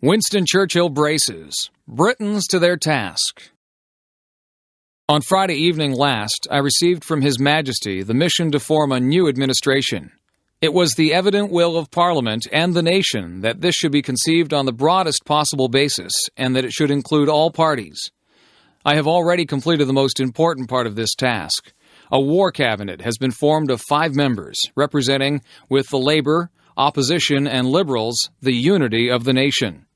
Winston Churchill braces. Britons to their task. On Friday evening last, I received from His Majesty the mission to form a new administration. It was the evident will of Parliament and the nation that this should be conceived on the broadest possible basis, and that it should include all parties. I have already completed the most important part of this task. A war cabinet has been formed of 5 members, representing, with the Labour, Opposition, and Liberals, the unity of the nation.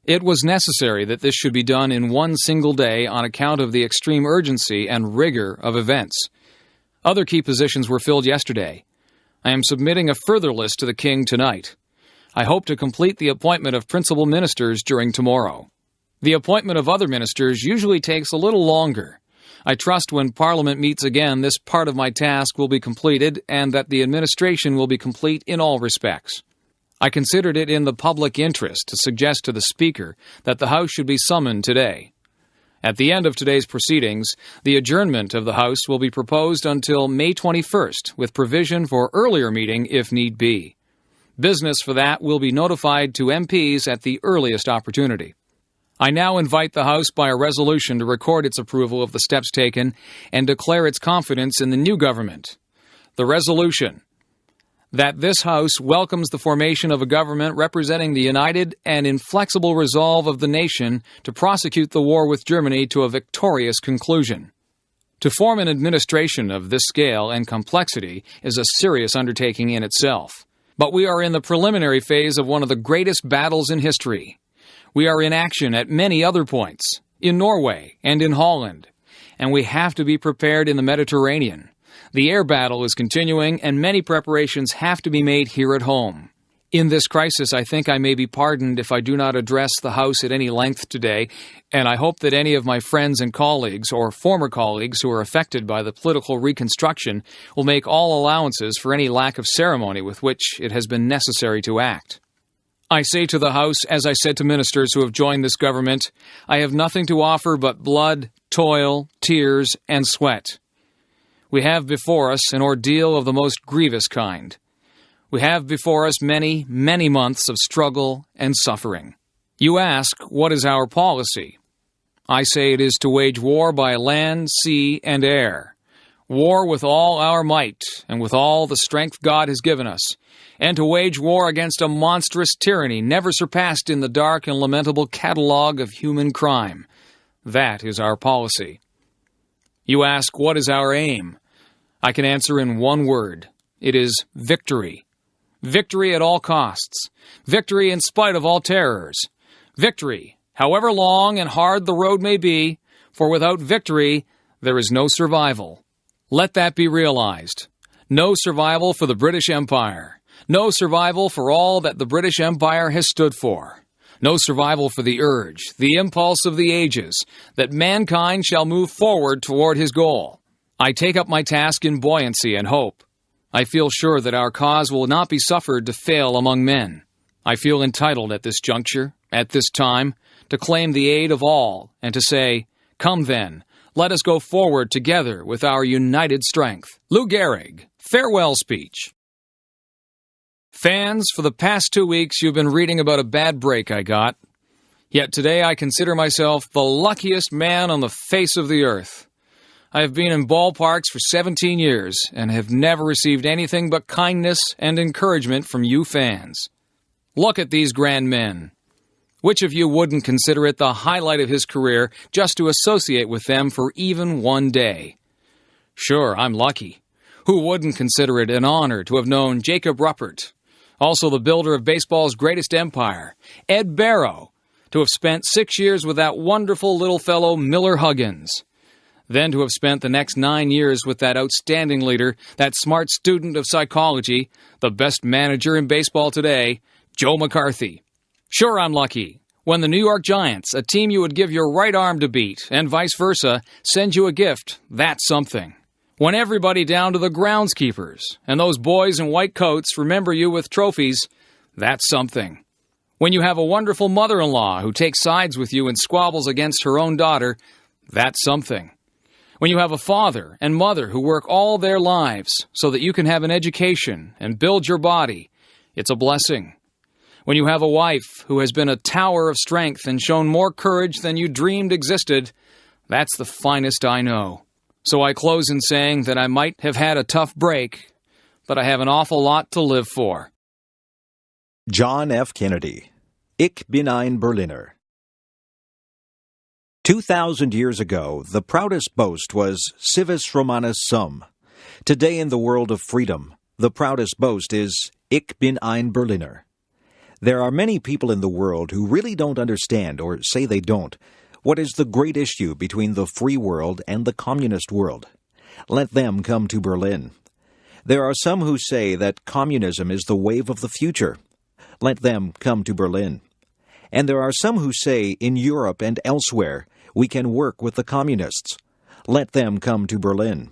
It was necessary that this should be done in one single day on account of the extreme urgency and rigor of events. Other key positions were filled yesterday. I am submitting a further list to the King tonight. I hope to complete the appointment of principal ministers during tomorrow. The appointment of other ministers usually takes a little longer. I trust when Parliament meets again, this part of my task will be completed and that the administration will be complete in all respects. I considered it in the public interest to suggest to the Speaker that the House should be summoned today. At the end of today's proceedings, the adjournment of the House will be proposed until May 21st, with provision for earlier meeting if need be. Business for that will be notified to MPs at the earliest opportunity. I now invite the House by a resolution to record its approval of the steps taken and declare its confidence in the new government. The resolution: that this House welcomes the formation of a government representing the united and inflexible resolve of the nation to prosecute the war with Germany to a victorious conclusion. To form an administration of this scale and complexity is a serious undertaking in itself. But we are in the preliminary phase of one of the greatest battles in history. We are in action at many other points, in Norway and in Holland, and we have to be prepared in the Mediterranean. The air battle is continuing, and many preparations have to be made here at home. In this crisis, I think I may be pardoned if I do not address the House at any length today, and I hope that any of my friends and colleagues, or former colleagues who are affected by the political reconstruction, will make all allowances for any lack of ceremony with which it has been necessary to act. I say to the House, as I said to ministers who have joined this government, I have nothing to offer but blood, toil, tears, and sweat. We have before us an ordeal of the most grievous kind. We have before us many, many months of struggle and suffering. You ask, what is our policy? I say it is to wage war by land, sea, and air. War with all our might and with all the strength God has given us, and to wage war against a monstrous tyranny never surpassed in the dark and lamentable catalogue of human crime. That is our policy. You ask, what is our aim? I can answer in one word. It is victory. Victory at all costs. Victory in spite of all terrors. Victory, however long and hard the road may be, for without victory, there is no survival. Let that be realized. No survival for the British Empire. No survival for all that the British Empire has stood for. No survival for the urge, the impulse of the ages, that mankind shall move forward toward his goal. I take up my task in buoyancy and hope. I feel sure that our cause will not be suffered to fail among men. I feel entitled at this juncture, at this time, to claim the aid of all and to say, come then, let us go forward together with our united strength. Lou Gehrig, farewell speech. Fans, for the past 2 weeks you've been reading about a bad break I got. Yet today I consider myself the luckiest man on the face of the earth. I have been in ballparks for 17 years and have never received anything but kindness and encouragement from you fans. Look at these grand men. Which of you wouldn't consider it the highlight of his career just to associate with them for even one day? Sure, I'm lucky. Who wouldn't consider it an honor to have known Jacob Ruppert, also the builder of baseball's greatest empire, Ed Barrow, to have spent 6 years with that wonderful little fellow Miller Huggins, then to have spent the next 9 years with that outstanding leader, that smart student of psychology, the best manager in baseball today, Joe McCarthy. Sure, I'm lucky. When the New York Giants, a team you would give your right arm to beat, and vice versa, send you a gift, that's something. When everybody down to the groundskeepers and those boys in white coats remember you with trophies, that's something. When you have a wonderful mother-in-law who takes sides with you and squabbles against her own daughter, that's something. When you have a father and mother who work all their lives so that you can have an education and build your body, it's a blessing. When you have a wife who has been a tower of strength and shown more courage than you dreamed existed, that's the finest I know. So I close in saying that I might have had a tough break, but I have an awful lot to live for. John F. Kennedy. Ich bin ein Berliner. 2,000 years ago, the proudest boast was civis Romanus sum. Today in the world of freedom, the proudest boast is Ich bin ein Berliner. There are many people in the world who really don't understand, or say they don't, what is the great issue between the free world and the communist world. Let them come to Berlin. There are some who say that communism is the wave of the future. Let them come to Berlin. And there are some who say in Europe and elsewhere we can work with the communists. Let them come to Berlin.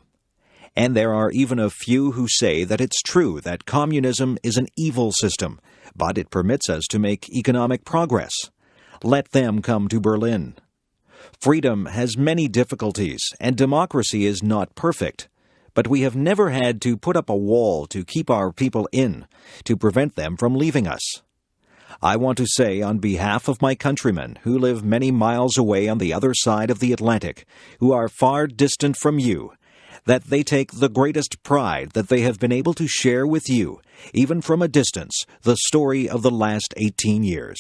And there are even a few who say that it's true that communism is an evil system, but it permits us to make economic progress. Let them come to Berlin. Freedom has many difficulties, and democracy is not perfect. But we have never had to put up a wall to keep our people in, to prevent them from leaving us. I want to say on behalf of my countrymen who live many miles away on the other side of the Atlantic, who are far distant from you, that they take the greatest pride that they have been able to share with you, even from a distance, the story of the last 18 years.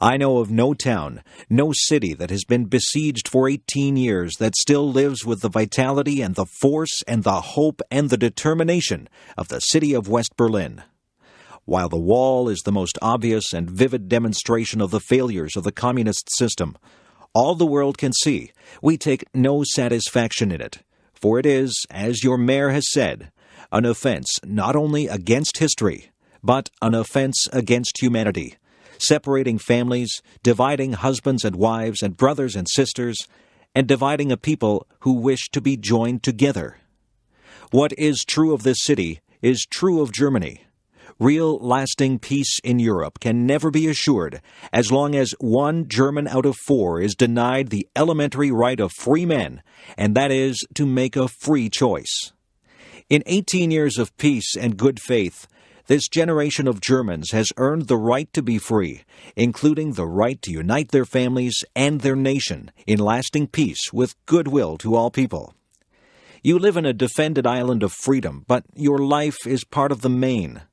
I know of no town, no city that has been besieged for 18 years that still lives with the vitality and the force and the hope and the determination of the city of West Berlin. While the wall is the most obvious and vivid demonstration of the failures of the communist system, all the world can see we take no satisfaction in it, for it is, as your mayor has said, an offense not only against history, but an offense against humanity, separating families, dividing husbands and wives and brothers and sisters, and dividing a people who wish to be joined together. What is true of this city is true of Germany. Real, lasting peace in Europe can never be assured as long as 1 German out of 4 is denied the elementary right of free men, and that is to make a free choice. In 18 years of peace and good faith, this generation of Germans has earned the right to be free, including the right to unite their families and their nation in lasting peace with goodwill to all people. You live in a defended island of freedom, but your life is part of the main.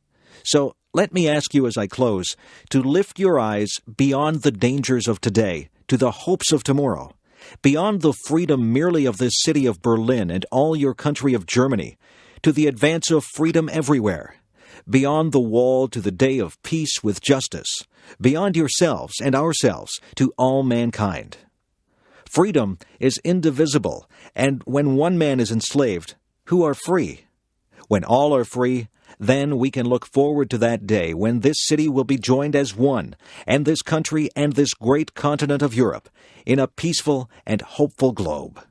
So let me ask you as I close to lift your eyes beyond the dangers of today to the hopes of tomorrow, beyond the freedom merely of this city of Berlin and all your country of Germany, to the advance of freedom everywhere, beyond the wall to the day of peace with justice, beyond yourselves and ourselves to all mankind. Freedom is indivisible, and when one man is enslaved, who are free? When all are free, then we can look forward to that day when this city will be joined as one, and this country and this great continent of Europe, in a peaceful and hopeful globe.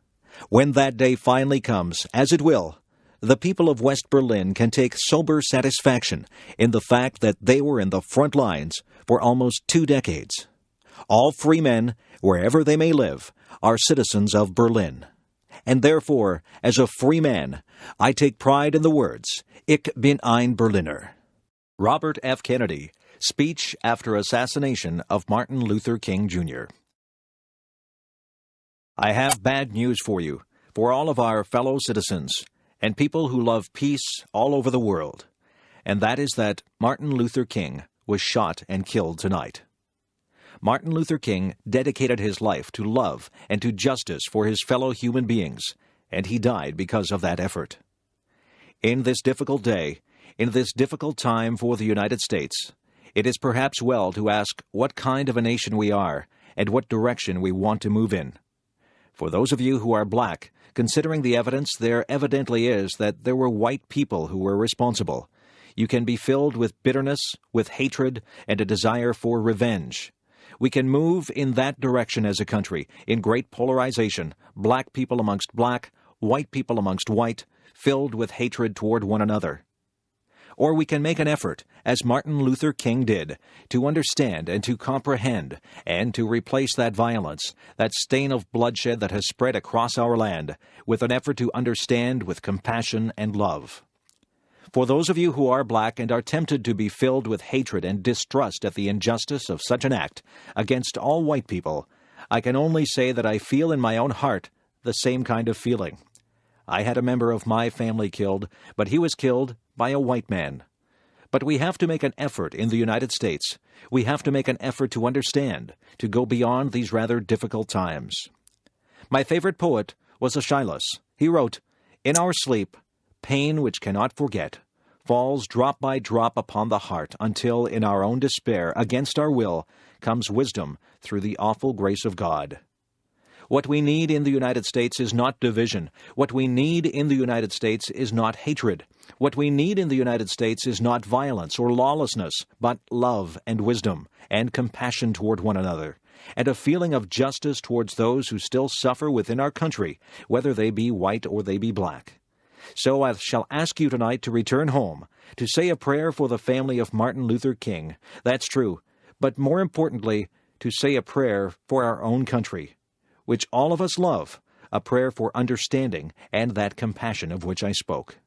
When that day finally comes, as it will, the people of West Berlin can take sober satisfaction in the fact that they were in the front lines for almost 2 decades. All free men, wherever they may live, are citizens of Berlin. And therefore, as a free man, I take pride in the words, Ich bin ein Berliner. Robert F. Kennedy, Speech after Assassination of Martin Luther King, Jr. I have bad news for you, for all of our fellow citizens, and people who love peace all over the world, and that is that Martin Luther King was shot and killed tonight. Martin Luther King dedicated his life to love and to justice for his fellow human beings, and he died because of that effort. In this difficult day, in this difficult time for the United States, it is perhaps well to ask what kind of a nation we are and what direction we want to move in. For those of you who are black, considering the evidence there evidently is that there were white people who were responsible, you can be filled with bitterness, with hatred, and a desire for revenge. We can move in that direction as a country, in great polarization, black people amongst black, white people amongst white, filled with hatred toward one another. Or we can make an effort, as Martin Luther King did, to understand and to comprehend, and to replace that violence, that stain of bloodshed that has spread across our land, with an effort to understand with compassion and love. For those of you who are black and are tempted to be filled with hatred and distrust at the injustice of such an act against all white people, I can only say that I feel in my own heart the same kind of feeling. I had a member of my family killed, but he was killed by a white man. But we have to make an effort in the United States. We have to make an effort to understand, to go beyond these rather difficult times. My favorite poet was Aeschylus. He wrote, "In our sleep, pain which cannot forget falls drop by drop upon the heart until in our own despair, against our will, comes wisdom through the awful grace of God." What we need in the United States is not division. What we need in the United States is not hatred. What we need in the United States is not violence or lawlessness, but love and wisdom and compassion toward one another, and a feeling of justice towards those who still suffer within our country, whether they be white or they be black. So I shall ask you tonight to return home, to say a prayer for the family of Martin Luther King. That's true. But more importantly, to say a prayer for our own country, which all of us love, a prayer for understanding and that compassion of which I spoke.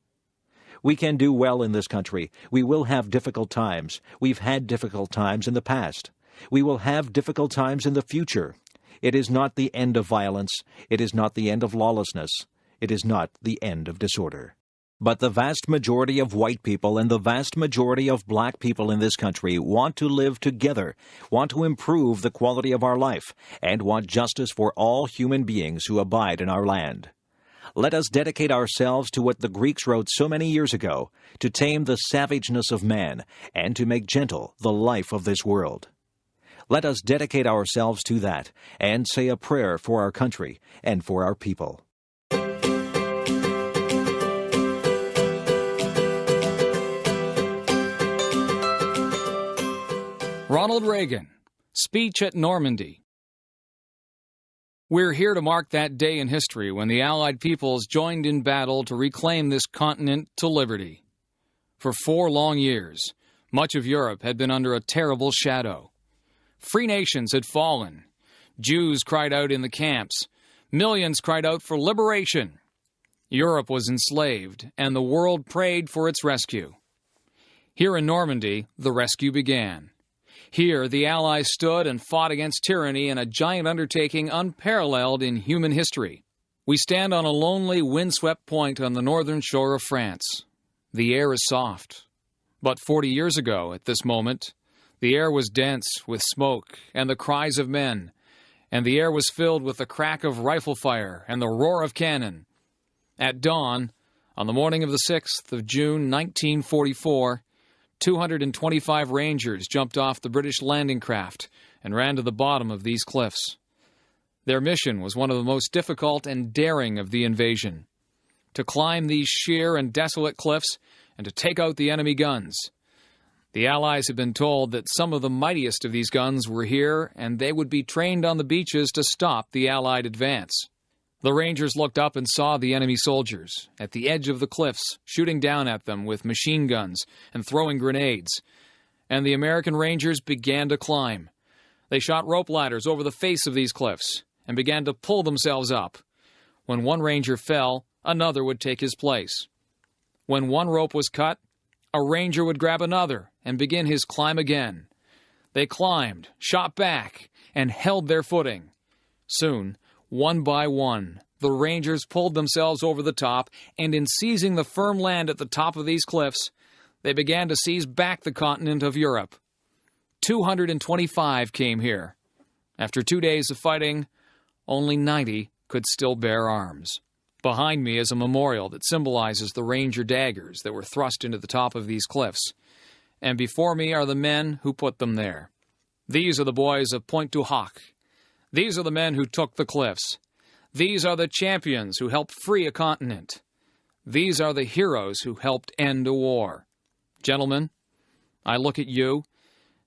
We can do well in this country. We will have difficult times. We've had difficult times in the past. We will have difficult times in the future. It is not the end of violence. It is not the end of lawlessness. It is not the end of disorder. But the vast majority of white people and the vast majority of black people in this country want to live together, want to improve the quality of our life, and want justice for all human beings who abide in our land. Let us dedicate ourselves to what the Greeks wrote so many years ago, to tame the savageness of man, and to make gentle the life of this world. Let us dedicate ourselves to that, and say a prayer for our country and for our people. Ronald Reagan, Speech at Normandy. We're here to mark that day in history when the Allied peoples joined in battle to reclaim this continent to liberty. For 4 long years, much of Europe had been under a terrible shadow. Free nations had fallen. Jews cried out in the camps. Millions cried out for liberation. Europe was enslaved, and the world prayed for its rescue. Here in Normandy, the rescue began. Here, the Allies stood and fought against tyranny in a giant undertaking unparalleled in human history. We stand on a lonely, windswept point on the northern shore of France. The air is soft. But 40 years ago, at this moment, the air was dense with smoke and the cries of men, and the air was filled with the crack of rifle fire and the roar of cannon. At dawn, on the morning of the 6th of June, 1944, 225 Rangers jumped off the British landing craft and ran to the bottom of these cliffs. Their mission was one of the most difficult and daring of the invasion: to climb these sheer and desolate cliffs and to take out the enemy guns. The Allies had been told that some of the mightiest of these guns were here, and they would be trained on the beaches to stop the Allied advance. The Rangers looked up and saw the enemy soldiers at the edge of the cliffs, shooting down at them with machine guns and throwing grenades. And the American Rangers began to climb. They shot rope ladders over the face of these cliffs and began to pull themselves up. When one Ranger fell, another would take his place. When one rope was cut, a Ranger would grab another and begin his climb again. They climbed, shot back, and held their footing. Soon, one by one, the Rangers pulled themselves over the top, and in seizing the firm land at the top of these cliffs, they began to seize back the continent of Europe. 225 came here. After 2 days of fighting, only 90 could still bear arms. Behind me is a memorial that symbolizes the Ranger daggers that were thrust into the top of these cliffs, and before me are the men who put them there. These are the boys of Pointe du Hoc. These are the men who took the cliffs. These are the champions who helped free a continent. These are the heroes who helped end a war. Gentlemen, I look at you,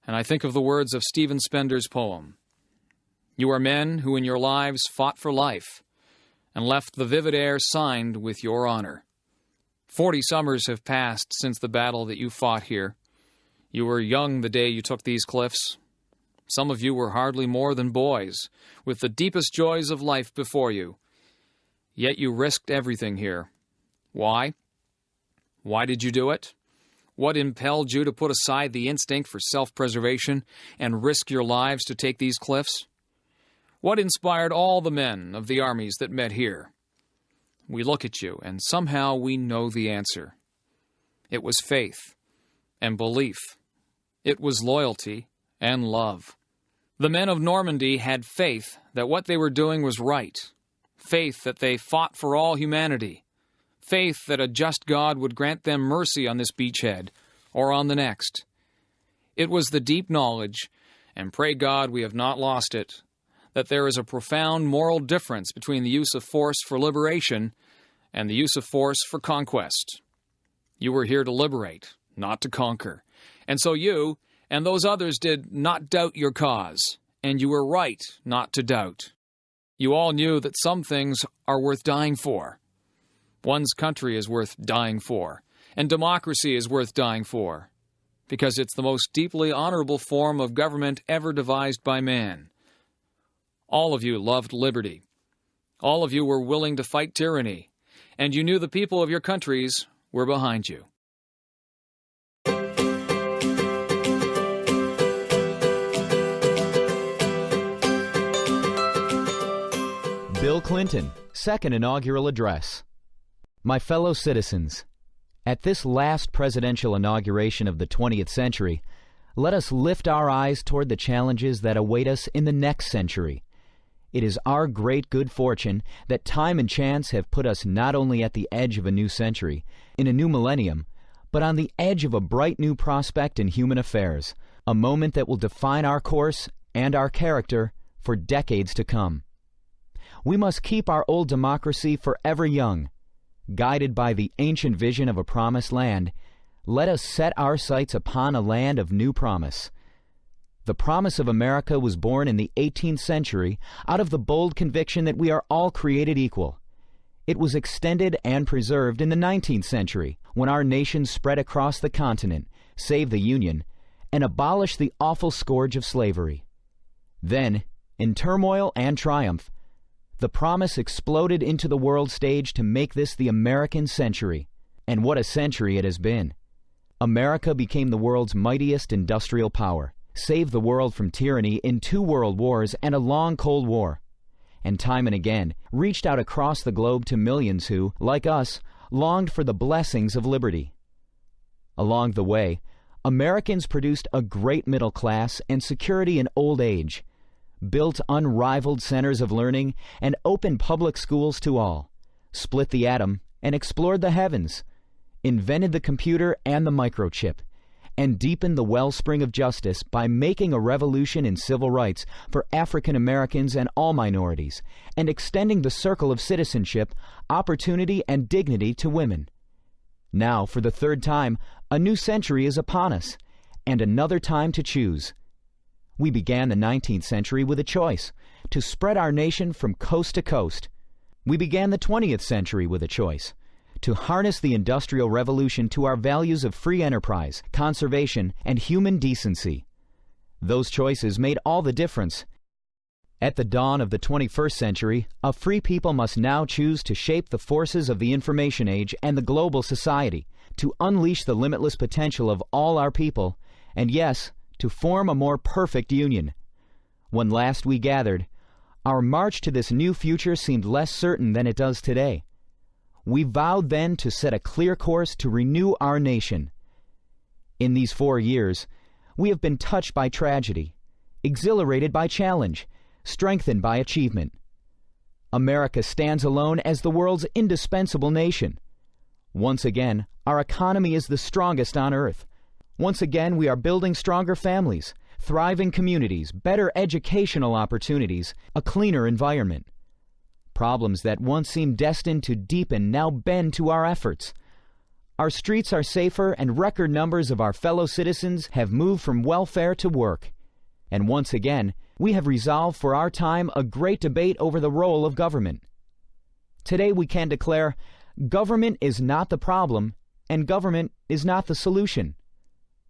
and I think of the words of Stephen Spender's poem. You are men who in your lives fought for life, and left the vivid air signed with your honor. 40 summers have passed since the battle that you fought here. You were young the day you took these cliffs. Some of you were hardly more than boys, with the deepest joys of life before you. Yet you risked everything here. Why? Why did you do it? What impelled you to put aside the instinct for self-preservation and risk your lives to take these cliffs? What inspired all the men of the armies that met here? We look at you, and somehow we know the answer. It was faith and belief. It was loyalty and love. The men of Normandy had faith that what they were doing was right, faith that they fought for all humanity, faith that a just God would grant them mercy on this beachhead or on the next. It was the deep knowledge, and pray God we have not lost it, that there is a profound moral difference between the use of force for liberation and the use of force for conquest. You were here to liberate, not to conquer. And so you and those others did not doubt your cause, and you were right not to doubt. You all knew that some things are worth dying for. One's country is worth dying for, and democracy is worth dying for, because it's the most deeply honorable form of government ever devised by man. All of you loved liberty. All of you were willing to fight tyranny, and you knew the people of your countries were behind you. Bill Clinton, Second Inaugural Address. My fellow citizens, at this last presidential inauguration of the 20th century, let us lift our eyes toward the challenges that await us in the next century. It is our great good fortune that time and chance have put us not only at the edge of a new century, in a new millennium, but on the edge of a bright new prospect in human affairs, a moment that will define our course and our character for decades to come. We must keep our old democracy forever young. Guided by the ancient vision of a promised land, let us set our sights upon a land of new promise. The promise of America was born in the 18th century out of the bold conviction that we are all created equal. It was extended and preserved in the 19th century, when our nation spread across the continent, saved the Union, and abolished the awful scourge of slavery. Then, in turmoil and triumph, the promise exploded into the world stage to make this the American century. And what a century it has been. America became the world's mightiest industrial power, saved the world from tyranny in 2 world wars and a long Cold War, and time and again reached out across the globe to millions who, like us, longed for the blessings of liberty. Along the way, Americans produced a great middle class and security in old age, built unrivaled centers of learning, and opened public schools to all, split the atom and explored the heavens, invented the computer and the microchip, and deepened the wellspring of justice by making a revolution in civil rights for African Americans and all minorities, and extending the circle of citizenship, opportunity, and dignity to women. Now, for the 3rd time, a new century is upon us, and another time to choose. We began the 19th century with a choice, to spread our nation from coast to coast. We began the 20th century with a choice, to harness the Industrial Revolution to our values of free enterprise, conservation, and human decency. Those choices made all the difference. At the dawn of the 21st century, a free people must now choose to shape the forces of the information age and the global society, to unleash the limitless potential of all our people, and yes, to form a more perfect union. When last we gathered, our march to this new future seemed less certain than it does today. We vowed then to set a clear course to renew our nation. In these 4 years, we have been touched by tragedy, exhilarated by challenge, strengthened by achievement. America stands alone as the world's indispensable nation. Once again, our economy is the strongest on earth. Once again, we are building stronger families, thriving communities, better educational opportunities, a cleaner environment. Problems that once seemed destined to deepen now bend to our efforts. Our streets are safer, and record numbers of our fellow citizens have moved from welfare to work. And once again, we have resolved for our time a great debate over the role of government. Today we can declare, government is not the problem, and government is not the solution.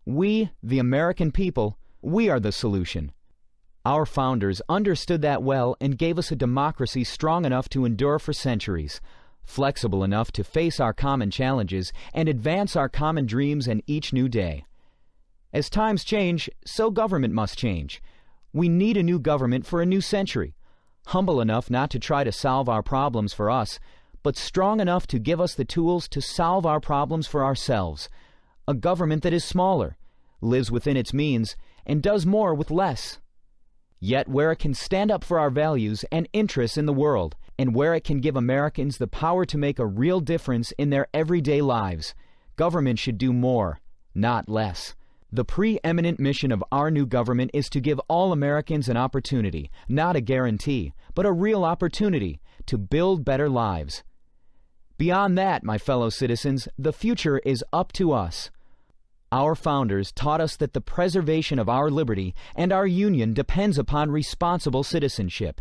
We, the American people, we are the solution. Our founders understood that well and gave us a democracy strong enough to endure for centuries, flexible enough to face our common challenges and advance our common dreams in each new day. As times change, so government must change. We need a new government for a new century, humble enough not to try to solve our problems for us, but strong enough to give us the tools to solve our problems for ourselves. A government that is smaller, lives within its means, and does more with less. Yet where it can stand up for our values and interests in the world, and where it can give Americans the power to make a real difference in their everyday lives, government should do more, not less. The preeminent mission of our new government is to give all Americans an opportunity, not a guarantee, but a real opportunity to build better lives. Beyond that, my fellow citizens, the future is up to us. Our founders taught us that the preservation of our liberty and our union depends upon responsible citizenship.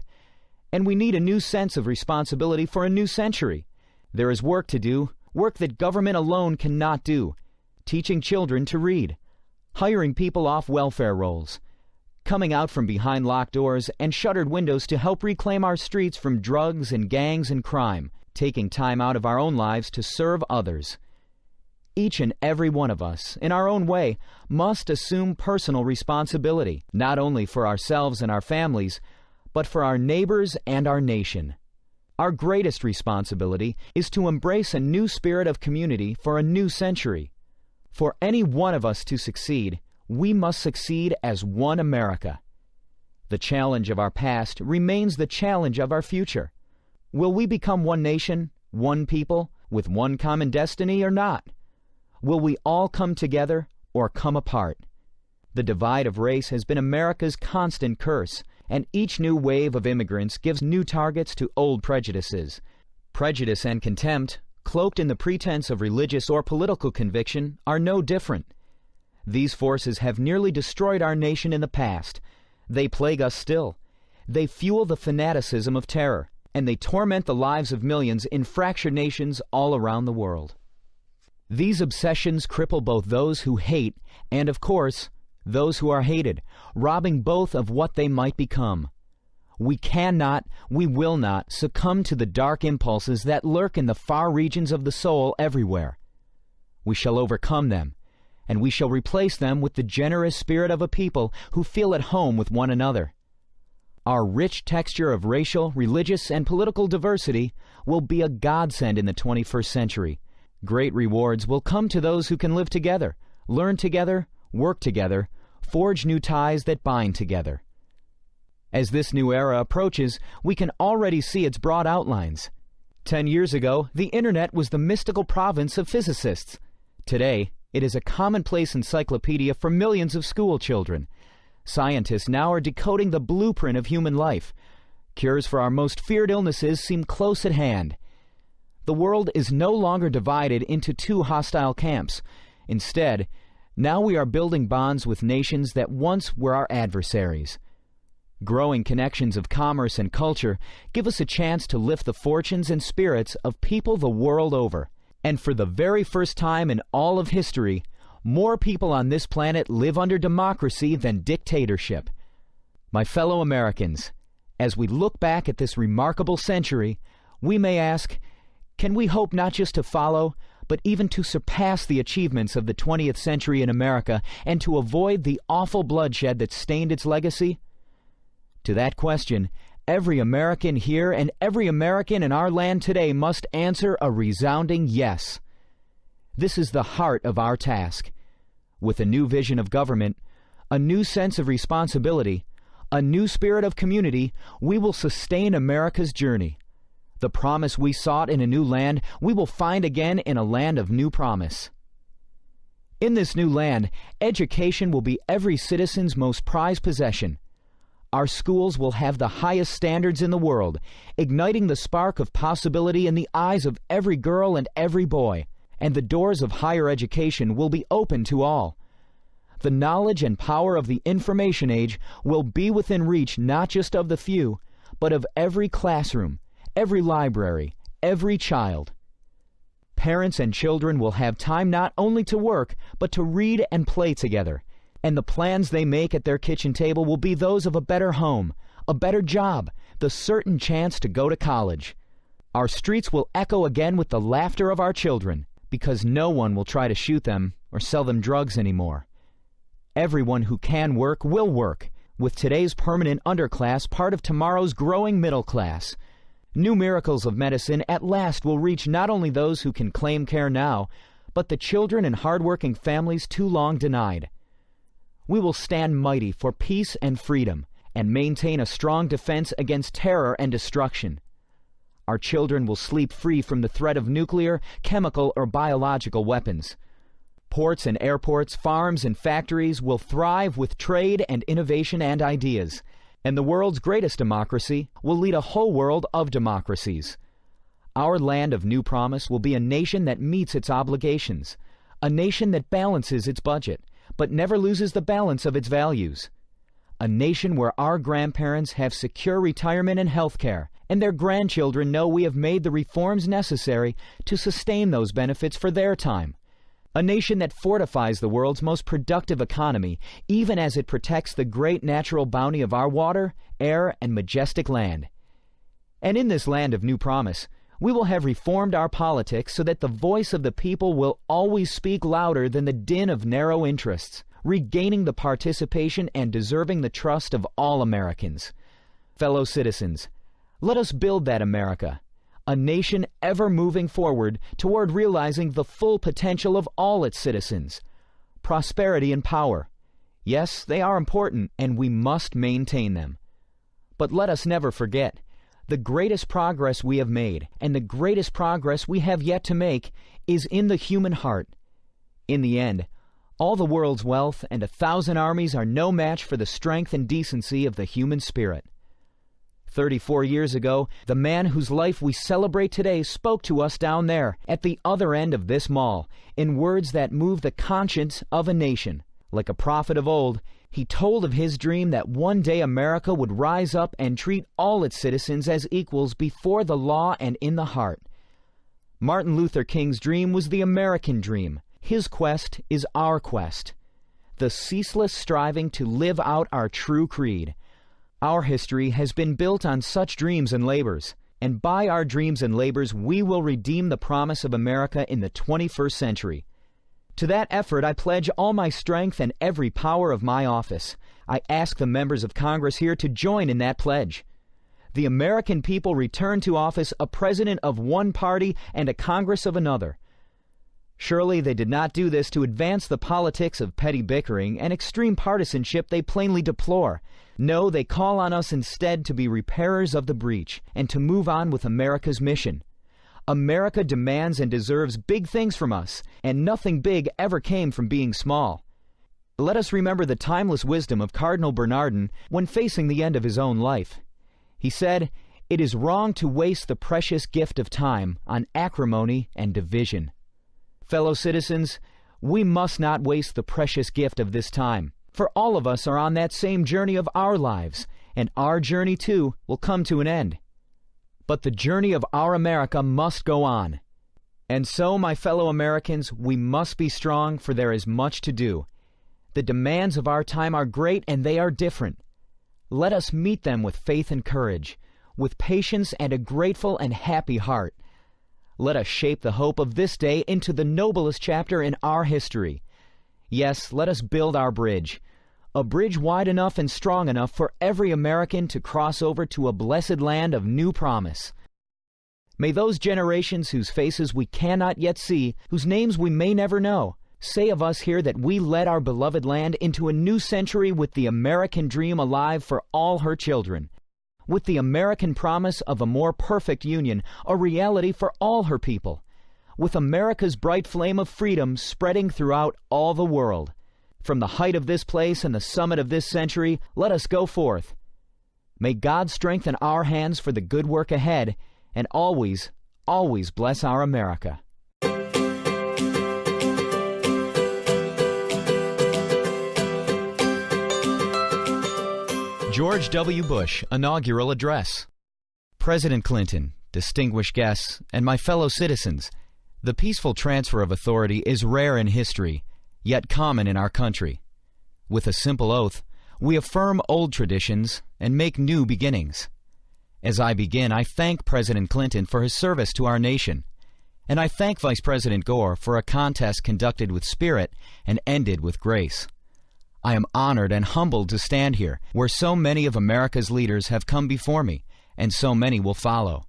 And we need a new sense of responsibility for a new century. There is work to do, work that government alone cannot do. Teaching children to read, hiring people off welfare rolls, coming out from behind locked doors and shuttered windows to help reclaim our streets from drugs and gangs and crime, taking time out of our own lives to serve others. Each and every one of us, in our own way, must assume personal responsibility, not only for ourselves and our families, but for our neighbors and our nation. Our greatest responsibility is to embrace a new spirit of community for a new century. For any one of us to succeed, we must succeed as one America. The challenge of our past remains the challenge of our future. Will we become one nation, one people, with one common destiny or not? Will we all come together or come apart? The divide of race has been America's constant curse, and each new wave of immigrants gives new targets to old prejudices. Prejudice and contempt, cloaked in the pretense of religious or political conviction, are no different. These forces have nearly destroyed our nation in the past. They plague us still. They fuel the fanaticism of terror, and they torment the lives of millions in fractured nations all around the world. These obsessions cripple both those who hate and, of course, those who are hated, robbing both of what they might become. We cannot, we will not succumb to the dark impulses that lurk in the far regions of the soul everywhere. We shall overcome them, and we shall replace them with the generous spirit of a people who feel at home with one another. Our rich texture of racial, religious, and political diversity will be a godsend in the 21st century. Great rewards will come to those who can live together, learn together, work together, forge new ties that bind together. As this new era approaches, we can already see its broad outlines. 10 years ago, the Internet was the mystical province of physicists. Today, it is a commonplace encyclopedia for millions of school children. Scientists now are decoding the blueprint of human life. Cures for our most feared illnesses seem close at hand. The world is no longer divided into two hostile camps. Instead, now we are building bonds with nations that once were our adversaries. Growing connections of commerce and culture give us a chance to lift the fortunes and spirits of people the world over. And for the very first time in all of history, more people on this planet live under democracy than dictatorship. My fellow Americans, as we look back at this remarkable century, we may ask, can we hope not just to follow, but even to surpass the achievements of the 20th century in America and to avoid the awful bloodshed that stained its legacy? To that question, every American here and every American in our land today must answer a resounding yes. This is the heart of our task. With a new vision of government, a new sense of responsibility, a new spirit of community, we will sustain America's journey. The promise we sought in a new land, we will find again in a land of new promise. In this new land, education will be every citizen's most prized possession. Our schools will have the highest standards in the world, igniting the spark of possibility in the eyes of every girl and every boy, and the doors of higher education will be open to all. The knowledge and power of the information age will be within reach not just of the few, but of every classroom, every library, every child. Parents and children will have time not only to work, but to read and play together, and the plans they make at their kitchen table will be those of a better home, a better job, the certain chance to go to college. Our streets will echo again with the laughter of our children, because no one will try to shoot them or sell them drugs anymore. Everyone who can work will work, with today's permanent underclass part of tomorrow's growing middle class. New miracles of medicine at last will reach not only those who can claim care now, but the children and hardworking families too long denied. We will stand mighty for peace and freedom, and maintain a strong defense against terror and destruction. Our children will sleep free from the threat of nuclear, chemical, or biological weapons. Ports and airports, farms and factories will thrive with trade and innovation and ideas, and the world's greatest democracy will lead a whole world of democracies. Our land of new promise will be a nation that meets its obligations, a nation that balances its budget, but never loses the balance of its values. A nation where our grandparents have secure retirement and health care, and their grandchildren know we have made the reforms necessary to sustain those benefits for their time. A nation that fortifies the world's most productive economy, even as it protects the great natural bounty of our water, air, and majestic land. And in this land of new promise, we will have reformed our politics so that the voice of the people will always speak louder than the din of narrow interests, regaining the participation and deserving the trust of all Americans. Fellow citizens, let us build that America, a nation ever moving forward toward realizing the full potential of all its citizens. Prosperity and power. Yes, they are important, and we must maintain them. But let us never forget, the greatest progress we have made, and the greatest progress we have yet to make, is in the human heart. In the end, all the world's wealth and 1,000 armies are no match for the strength and decency of the human spirit. 34 years ago, the man whose life we celebrate today spoke to us down there, at the other end of this mall, in words that move the conscience of a nation. Like a prophet of old, he told of his dream that one day America would rise up and treat all its citizens as equals before the law and in the heart. Martin Luther King's dream was the American dream. His quest is our quest. The ceaseless striving to live out our true creed. Our history has been built on such dreams and labors, and by our dreams and labors we will redeem the promise of America in the 21st century. To that effort I pledge all my strength and every power of my office. I ask the members of Congress here to join in that pledge. The American people return to office a president of one party and a Congress of another. Surely they did not do this to advance the politics of petty bickering and extreme partisanship they plainly deplore. No, they call on us instead to be repairers of the breach and to move on with America's mission. America demands and deserves big things from us, and nothing big ever came from being small. Let us remember the timeless wisdom of Cardinal Bernardin when facing the end of his own life. He said, "It is wrong to waste the precious gift of time on acrimony and division." Fellow citizens, we must not waste the precious gift of this time, for all of us are on that same journey of our lives, and our journey, too, will come to an end. But the journey of our America must go on. And so, my fellow Americans, we must be strong, for there is much to do. The demands of our time are great, and they are different. Let us meet them with faith and courage, with patience and a grateful and happy heart. Let us shape the hope of this day into the noblest chapter in our history. Yes, let us build our bridge, a bridge wide enough and strong enough for every American to cross over to a blessed land of new promise. May those generations whose faces we cannot yet see, whose names we may never know, say of us here that we led our beloved land into a new century with the American dream alive for all her children, with the American promise of a more perfect union, a reality for all her people, with America's bright flame of freedom spreading throughout all the world. From the height of this place and the summit of this century, let us go forth. May God strengthen our hands for the good work ahead, and always, always bless our America. George W. Bush Inaugural Address. President Clinton, distinguished guests, and my fellow citizens, the peaceful transfer of authority is rare in history, yet common in our country. With a simple oath, we affirm old traditions and make new beginnings. As I begin, I thank President Clinton for his service to our nation, and I thank Vice President Gore for a contest conducted with spirit and ended with grace. I am honored and humbled to stand here, where so many of America's leaders have come before me, and so many will follow.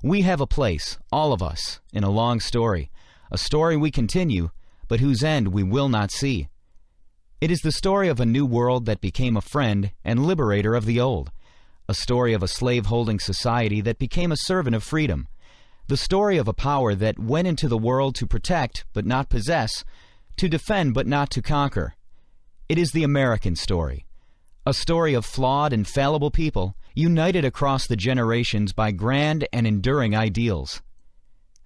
We have a place, all of us, in a long story, a story we continue, but whose end we will not see. It is the story of a new world that became a friend and liberator of the old, a story of a slave-holding society that became a servant of freedom, the story of a power that went into the world to protect but not possess, to defend but not to conquer. It is the American story, a story of flawed and fallible people united across the generations by grand and enduring ideals.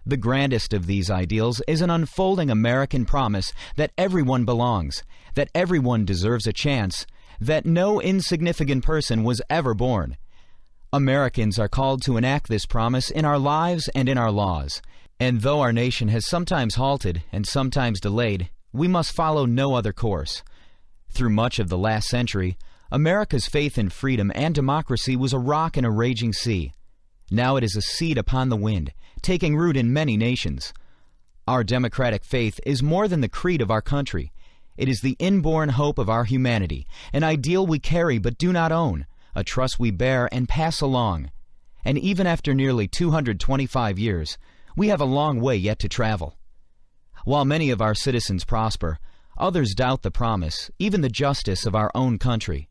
The grandest of these ideals is an unfolding American promise that everyone belongs, that everyone deserves a chance, that no insignificant person was ever born. Americans are called to enact this promise in our lives and in our laws, and though our nation has sometimes halted and sometimes delayed, we must follow no other course. Through much of the last century, America's faith in freedom and democracy was a rock in a raging sea. Now it is a seed upon the wind, taking root in many nations. Our democratic faith is more than the creed of our country. It is the inborn hope of our humanity, an ideal we carry but do not own, a trust we bear and pass along. And even after nearly 225 years, we have a long way yet to travel. While many of our citizens prosper, others doubt the promise, even the justice of our own country.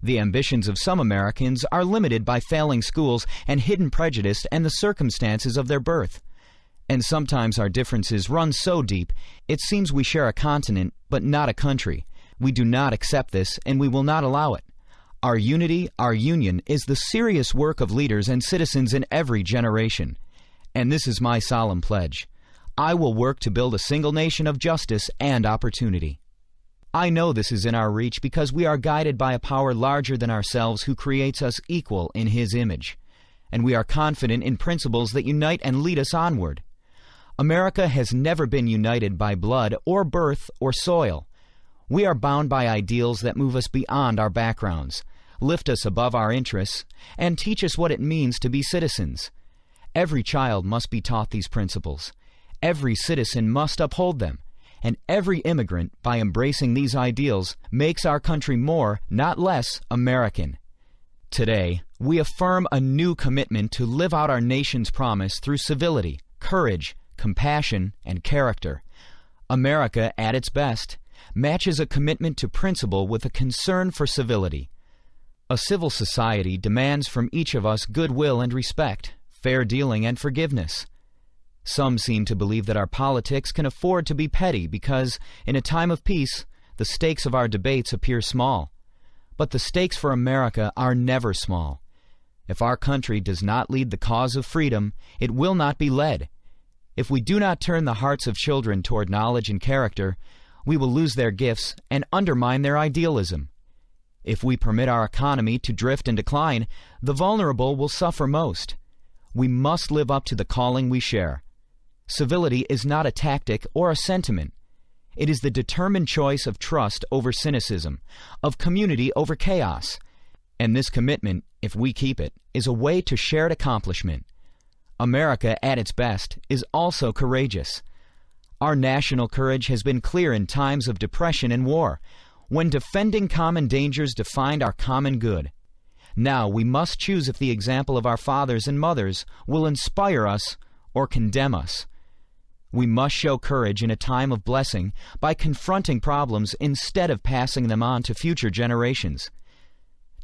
The ambitions of some Americans are limited by failing schools and hidden prejudice and the circumstances of their birth. And sometimes our differences run so deep, it seems we share a continent, but not a country. We do not accept this, and we will not allow it. Our unity, our union, is the serious work of leaders and citizens in every generation. And this is my solemn pledge. I will work to build a single nation of justice and opportunity. I know this is in our reach because we are guided by a power larger than ourselves who creates us equal in His image. And we are confident in principles that unite and lead us onward. America has never been united by blood or birth or soil. We are bound by ideals that move us beyond our backgrounds, lift us above our interests, and teach us what it means to be citizens. Every child must be taught these principles. Every citizen must uphold them. And every immigrant, by embracing these ideals, makes our country more, not less, American. Today, we affirm a new commitment to live out our nation's promise through civility, courage, compassion, and character. America, at its best, matches a commitment to principle with a concern for civility. A civil society demands from each of us goodwill and respect, fair dealing and forgiveness. Some seem to believe that our politics can afford to be petty because, in a time of peace, the stakes of our debates appear small. But the stakes for America are never small. If our country does not lead the cause of freedom, it will not be led. If we do not turn the hearts of children toward knowledge and character, we will lose their gifts and undermine their idealism. If we permit our economy to drift and decline, the vulnerable will suffer most. We must live up to the calling we share. Civility is not a tactic or a sentiment. It is the determined choice of trust over cynicism, of community over chaos. And this commitment, if we keep it, is a way to shared accomplishment. America, at its best, is also courageous. Our national courage has been clear in times of depression and war, when defending common dangers defined our common good. Now we must choose if the example of our fathers and mothers will inspire us or condemn us. We must show courage in a time of blessing by confronting problems instead of passing them on to future generations.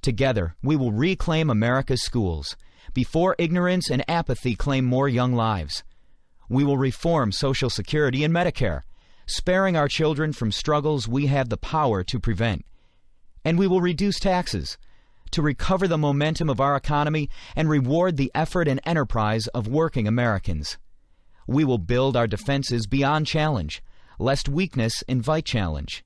Together, we will reclaim America's schools, before ignorance and apathy claim more young lives. We will reform Social Security and Medicare, sparing our children from struggles we have the power to prevent. And we will reduce taxes, to recover the momentum of our economy and reward the effort and enterprise of working Americans. We will build our defenses beyond challenge, lest weakness invite challenge.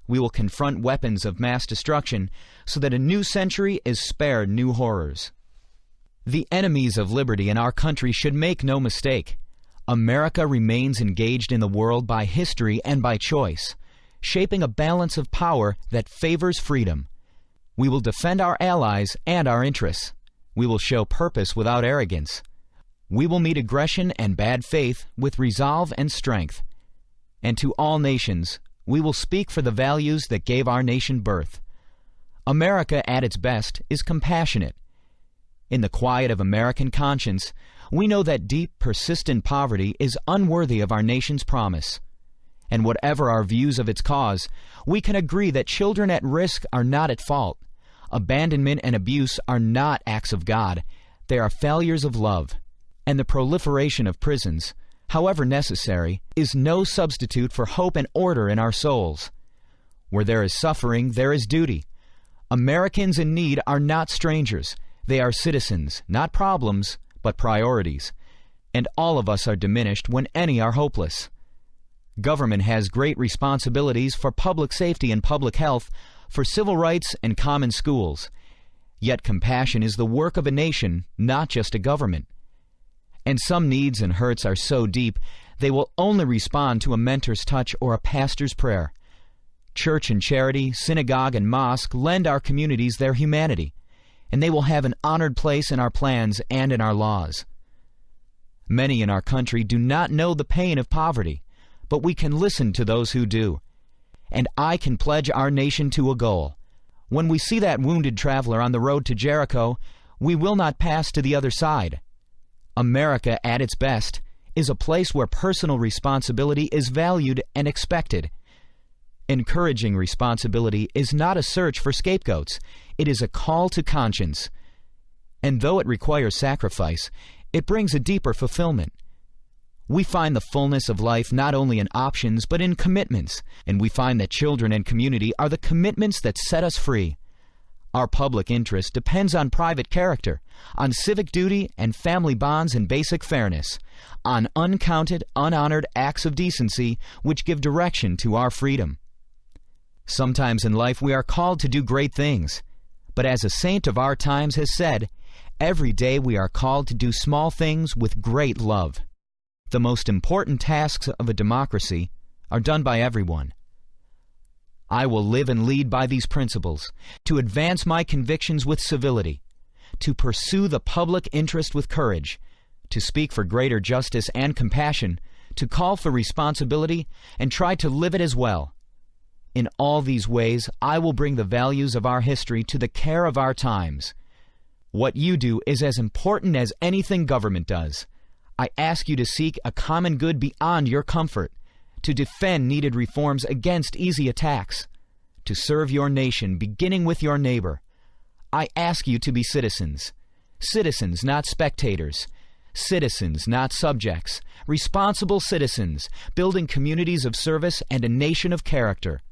We will confront weapons of mass destruction so that a new century is spared new horrors. The enemies of liberty in our country should make no mistake. America remains engaged in the world by history and by choice, shaping a balance of power that favors freedom. We will defend our allies and our interests. We will show purpose without arrogance. We will meet aggression and bad faith with resolve and strength. And to all nations, we will speak for the values that gave our nation birth. America at its best is compassionate. In the quiet of American conscience, we know that deep, persistent poverty is unworthy of our nation's promise. And whatever our views of its cause, we can agree that children at risk are not at fault. Abandonment and abuse are not acts of God. They are failures of love. And the proliferation of prisons, however necessary, is no substitute for hope and order in our souls. Where there is suffering, there is duty. Americans in need are not strangers. They are citizens, not problems, but priorities. And all of us are diminished when any are hopeless. Government has great responsibilities for public safety and public health, for civil rights and common schools. Yet compassion is the work of a nation, not just a government. And some needs and hurts are so deep, they will only respond to a mentor's touch or a pastor's prayer. Church and charity, synagogue and mosque lend our communities their humanity, and they will have an honored place in our plans and in our laws. Many in our country do not know the pain of poverty, but we can listen to those who do. And I can pledge our nation to a goal. When we see that wounded traveler on the road to Jericho, we will not pass to the other side. America, at its best, is a place where personal responsibility is valued and expected. Encouraging responsibility is not a search for scapegoats. It is a call to conscience. And though it requires sacrifice, it brings a deeper fulfillment. We find the fullness of life not only in options, but in commitments, and we find that children and community are the commitments that set us free. Our public interest depends on private character, on civic duty and family bonds and basic fairness, on uncounted, unhonored acts of decency which give direction to our freedom. Sometimes in life we are called to do great things, but as a saint of our times has said, every day we are called to do small things with great love. The most important tasks of a democracy are done by everyone. I will live and lead by these principles, to advance my convictions with civility, to pursue the public interest with courage, to speak for greater justice and compassion, to call for responsibility, and try to live it as well. In all these ways, I will bring the values of our history to the care of our times. What you do is as important as anything government does. I ask you to seek a common good beyond your comfort, to defend needed reforms against easy attacks, to serve your nation beginning with your neighbor. I ask you to be citizens. Citizens, not spectators. Citizens, not subjects. Responsible citizens, building communities of service and a nation of character.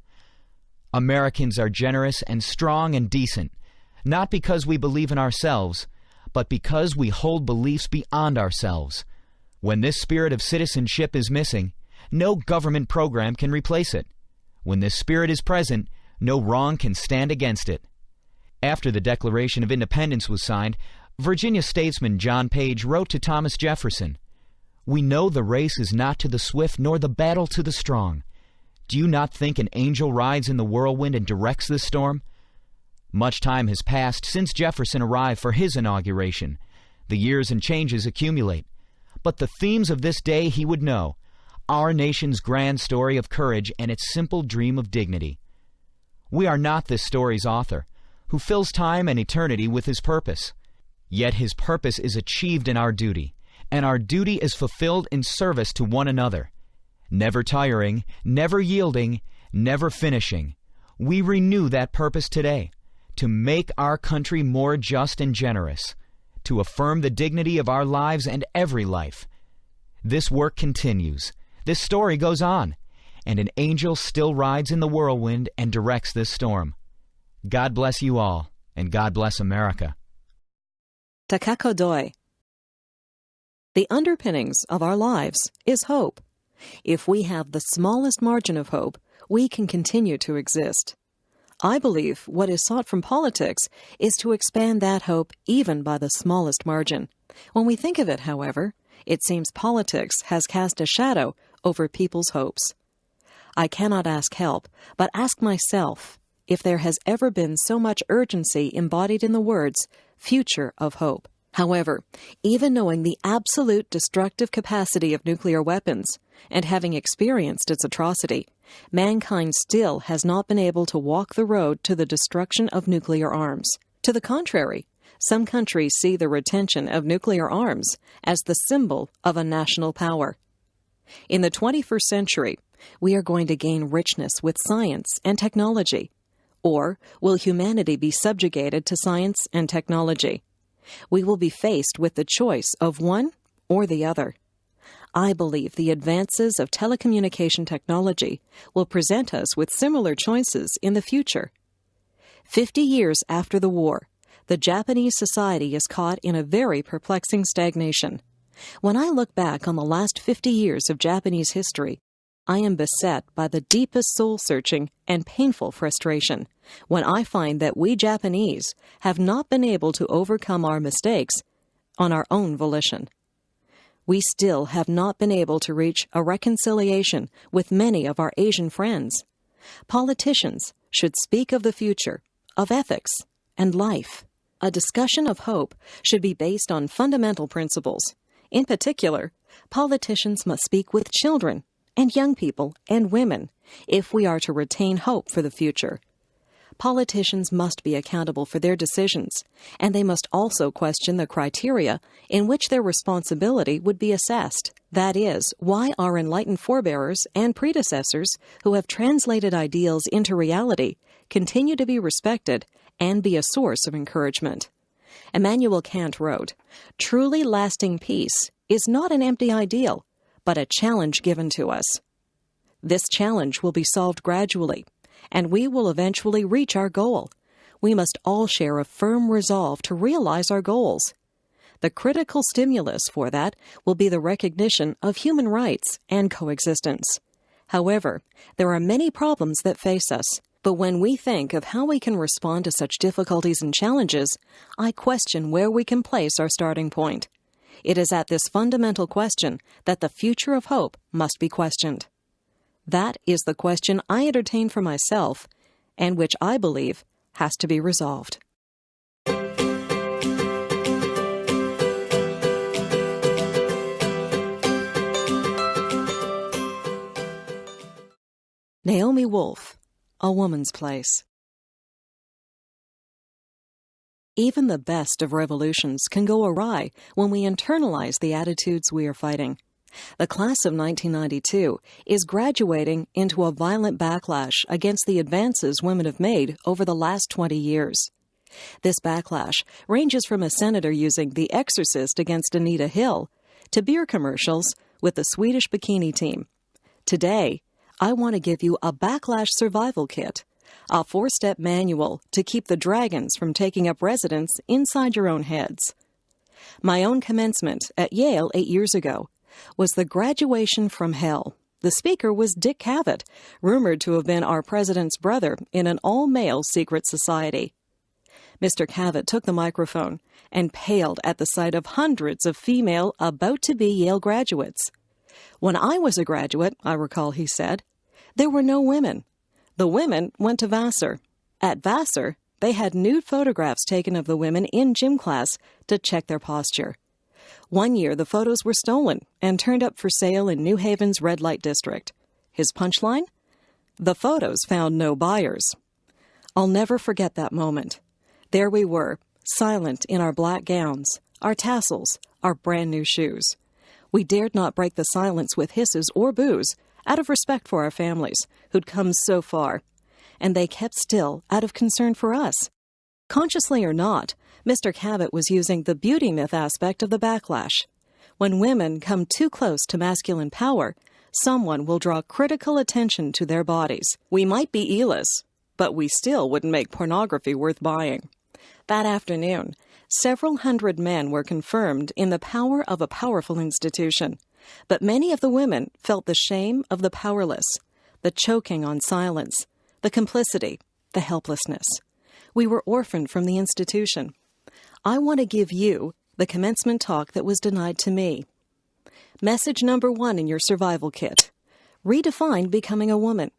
Americans are generous and strong and decent, not because we believe in ourselves, but because we hold beliefs beyond ourselves. When this spirit of citizenship is missing, no government program can replace it. When this spirit is present, no wrong can stand against it. After the Declaration of Independence was signed, Virginia statesman John Page wrote to Thomas Jefferson, "We know the race is not to the swift nor the battle to the strong. Do you not think an angel rides in the whirlwind and directs this storm?" Much time has passed since Jefferson arrived for his inauguration. The years and changes accumulate. But the themes of this day he would know, our nation's grand story of courage and its simple dream of dignity. We are not this story's author, who fills time and eternity with his purpose. Yet his purpose is achieved in our duty, and our duty is fulfilled in service to one another. Never tiring, never yielding, never finishing. We renew that purpose today, to make our country more just and generous, to affirm the dignity of our lives and every life. This work continues. This story goes on, and an angel still rides in the whirlwind and directs this storm. God bless you all, and God bless America. Takakodoi. The underpinnings of our lives is hope. If we have the smallest margin of hope, we can continue to exist. I believe what is sought from politics is to expand that hope even by the smallest margin. When we think of it, however, it seems politics has cast a shadow over people's hopes. I cannot ask help, but ask myself, if there has ever been so much urgency embodied in the words, future of hope. However, even knowing the absolute destructive capacity of nuclear weapons, and having experienced its atrocity, mankind still has not been able to walk the road to the destruction of nuclear arms. To the contrary, some countries see the retention of nuclear arms as the symbol of a national power. In the 21st century, we are going to gain richness with science and technology. Or will humanity be subjugated to science and technology? We will be faced with the choice of one or the other. I believe the advances of telecommunication technology will present us with similar choices in the future. 50 years after the war, the Japanese society is caught in a very perplexing stagnation. When I look back on the last 50 years of Japanese history, I am beset by the deepest soul-searching and painful frustration when I find that we Japanese have not been able to overcome our mistakes on our own volition. We still have not been able to reach a reconciliation with many of our Asian friends. Politicians should speak of the future, of ethics, and life. A discussion of hope should be based on fundamental principles. In particular, politicians must speak with children and young people and women if we are to retain hope for the future. Politicians must be accountable for their decisions, and they must also question the criteria in which their responsibility would be assessed. That is, why our enlightened forebears and predecessors who have translated ideals into reality continue to be respected and be a source of encouragement. Immanuel Kant wrote, "Truly lasting peace is not an empty ideal, but a challenge given to us. This challenge will be solved gradually, and we will eventually reach our goal. We must all share a firm resolve to realize our goals. The critical stimulus for that will be the recognition of human rights and coexistence. However, there are many problems that face us, but when we think of how we can respond to such difficulties and challenges, I question where we can place our starting point. It is at this fundamental question that the future of hope must be questioned. That is the question I entertain for myself, and which I believe has to be resolved." Naomi Wolf, A Woman's Place. Even the best of revolutions can go awry when we internalize the attitudes we are fighting. The class of 1992 is graduating into a violent backlash against the advances women have made over the last 20 years. This backlash ranges from a senator using The Exorcist against Anita Hill to beer commercials with the Swedish bikini team. Today, I want to give you a backlash survival kit, a 4-step manual to keep the dragons from taking up residence inside your own heads. My own commencement at Yale 8 years ago was the graduation from hell. The speaker was Dick Cavett, rumored to have been our president's brother in an all-male secret society. Mr. Cavett took the microphone and paled at the sight of hundreds of female about-to-be Yale graduates. "When I was a graduate," I recall he said, "there were no women. The women went to Vassar. At Vassar, they had nude photographs taken of the women in gym class to check their posture. One year, the photos were stolen and turned up for sale in New Haven's red light district. His punchline? The photos found no buyers." I'll never forget that moment. There we were, silent in our black gowns, our tassels, our brand new shoes. We dared not break the silence with hisses or boos, out of respect for our families, who'd come so far. And they kept still out of concern for us. Consciously or not, Mr. Cavett was using the beauty myth aspect of the backlash. When women come too close to masculine power, someone will draw critical attention to their bodies. We might be E-less, but we still wouldn't make pornography worth buying. That afternoon, several hundred men were confirmed in the power of a powerful institution, but many of the women felt the shame of the powerless, the choking on silence, the complicity, the helplessness. We were orphaned from the institution. I want to give you the commencement talk that was denied to me. Message number 1 in your survival kit. Redefine becoming a woman.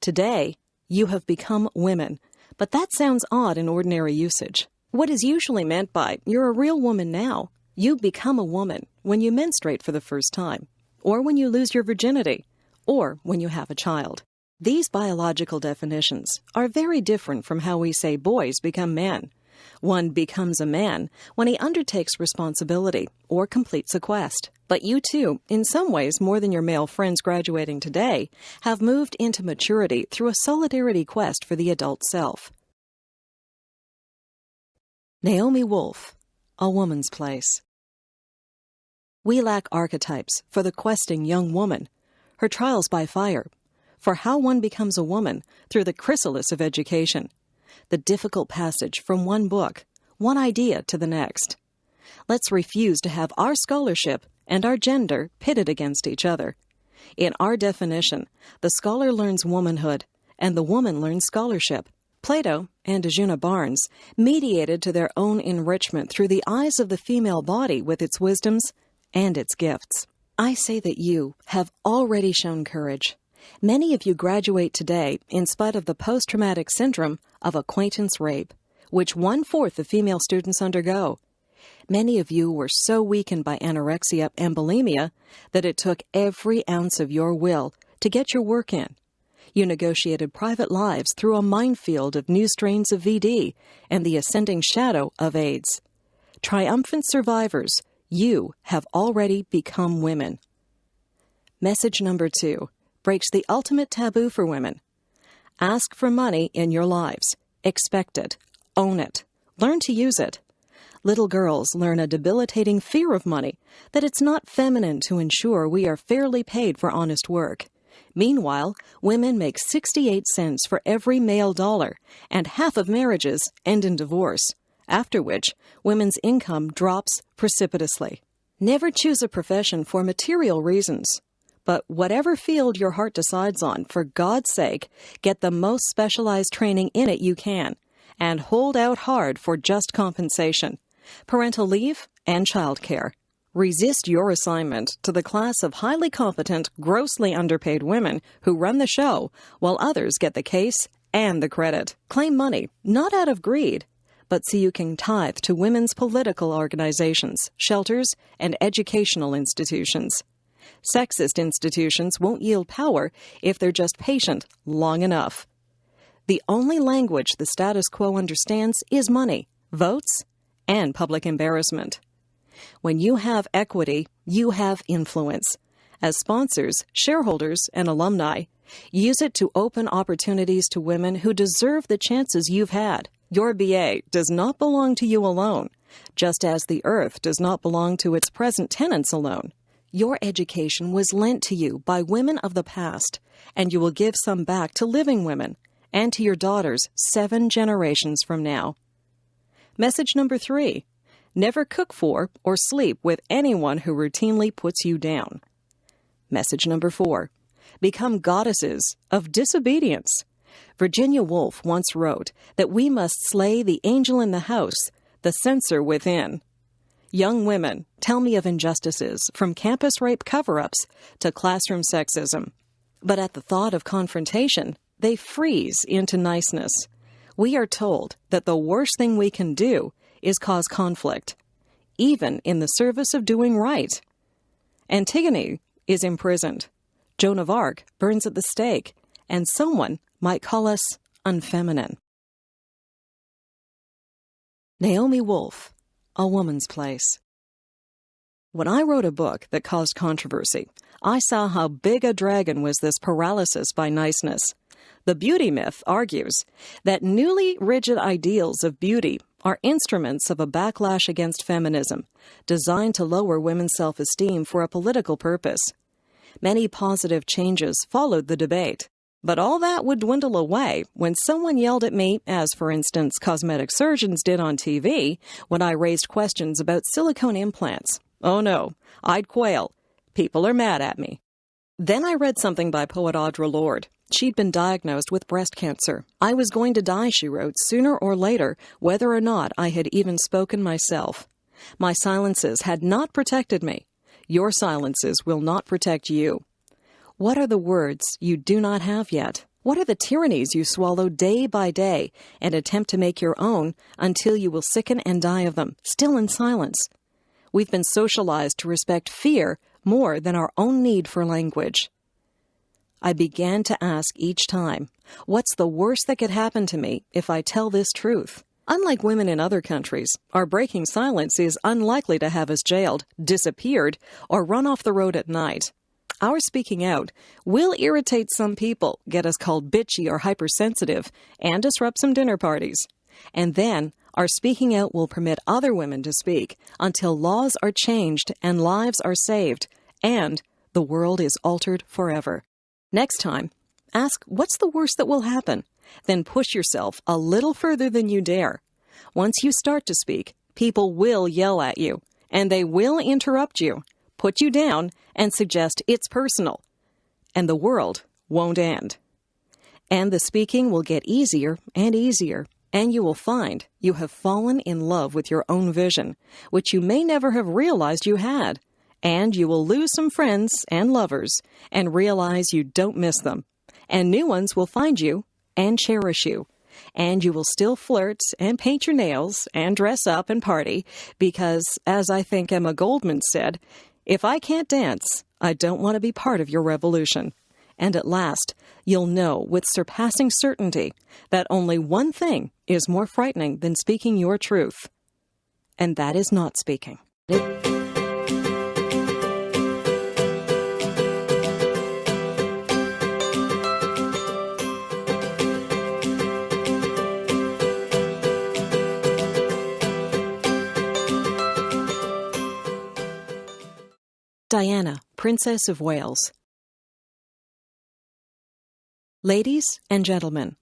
Today, you have become women, but that sounds odd in ordinary usage. What is usually meant by, you're a real woman now, you become a woman when you menstruate for the first time, or when you lose your virginity, or when you have a child. These biological definitions are very different from how we say boys become men. One becomes a man when he undertakes responsibility or completes a quest. But you too, in some ways more than your male friends graduating today, have moved into maturity through a solidarity quest for the adult self. Naomi Wolf, A Woman's Place. We lack archetypes for the questing young woman, her trials by fire, for how one becomes a woman through the chrysalis of education, the difficult passage from one book, one idea to the next. Let's refuse to have our scholarship and our gender pitted against each other. In our definition, the scholar learns womanhood, and the woman learns scholarship. Plato and Ajuna Barnes mediated to their own enrichment through the eyes of the female body with its wisdoms and its gifts. I say that you have already shown courage. Many of you graduate today in spite of the post-traumatic syndrome of acquaintance rape, which 1/4 of female students undergo. Many of you were so weakened by anorexia and bulimia that it took every ounce of your will to get your work in. You negotiated private lives through a minefield of new strains of VD and the ascending shadow of AIDS. Triumphant survivors, you have already become women. Message number 2 breaks the ultimate taboo for women. Ask for money in your lives. Expect it. Own it. Learn to use it. Little girls learn a debilitating fear of money, that it's not feminine to ensure we are fairly paid for honest work. Meanwhile, women make 68 cents for every male dollar, and half of marriages end in divorce, after which women's income drops precipitously. Never choose a profession for material reasons. But whatever field your heart decides on, for God's sake, get the most specialized training in it you can, and hold out hard for just compensation, parental leave, and childcare. Resist your assignment to the class of highly competent, grossly underpaid women who run the show, while others get the case and the credit. Claim money, not out of greed, but so you can tithe to women's political organizations, shelters, and educational institutions. Sexist institutions won't yield power if they're just patient long enough. The only language the status quo understands is money, votes, and public embarrassment. When you have equity, you have influence. As sponsors, shareholders, and alumni, use it to open opportunities to women who deserve the chances you've had. Your BA does not belong to you alone, just as the earth does not belong to its present tenants alone. Your education was lent to you by women of the past, and you will give some back to living women and to your daughters 7 generations from now. Message number 3. Never cook for or sleep with anyone who routinely puts you down. Message number 4. Become goddesses of disobedience. Virginia Woolf once wrote that we must slay the angel in the house, the censor within. Young women, tell me of injustices, from campus rape cover-ups to classroom sexism. But at the thought of confrontation, they freeze into niceness. We are told that the worst thing we can do is cause conflict, even in the service of doing right. Antigone is imprisoned. Joan of Arc burns at the stake, and someone might call us unfeminine. Naomi Wolf, A Woman's Place. When I wrote a book that caused controversy, I saw how big a dragon was this paralysis by niceness. The beauty myth argues that newly rigid ideals of beauty are instruments of a backlash against feminism, designed to lower women's self-esteem for a political purpose. Many positive changes followed the debate, but all that would dwindle away when someone yelled at me, as for instance cosmetic surgeons did on TV, when I raised questions about silicone implants. Oh no, I'd quail. People are mad at me. Then I read something by poet Audre Lorde. She'd been diagnosed with breast cancer. I was going to die, she wrote, sooner or later, whether or not I had even spoken myself. My silences had not protected me. Your silences will not protect you. What are the words you do not have yet? What are the tyrannies you swallow day by day and attempt to make your own until you will sicken and die of them, still in silence? We've been socialized to respect fear more than our own need for language. I began to ask each time, what's the worst that could happen to me if I tell this truth? Unlike women in other countries, our breaking silence is unlikely to have us jailed, disappeared, or run off the road at night. Our speaking out will irritate some people, get us called bitchy or hypersensitive, and disrupt some dinner parties. And then, our speaking out will permit other women to speak until laws are changed and lives are saved, and the world is altered forever. Next time, ask what's the worst that will happen. Then push yourself a little further than you dare. Once you start to speak, people will yell at you, and they will interrupt you, put you down, and suggest it's personal. And the world won't end. And the speaking will get easier and easier, and you will find you have fallen in love with your own vision, which you may never have realized you had. And you will lose some friends and lovers and realize you don't miss them. And new ones will find you and cherish you. And you will still flirt and paint your nails and dress up and party because, as I think Emma Goldman said, if I can't dance, I don't want to be part of your revolution. And at last, you'll know with surpassing certainty that only one thing is more frightening than speaking your truth. And that is not speaking. Diana, Princess of Wales. Ladies and gentlemen,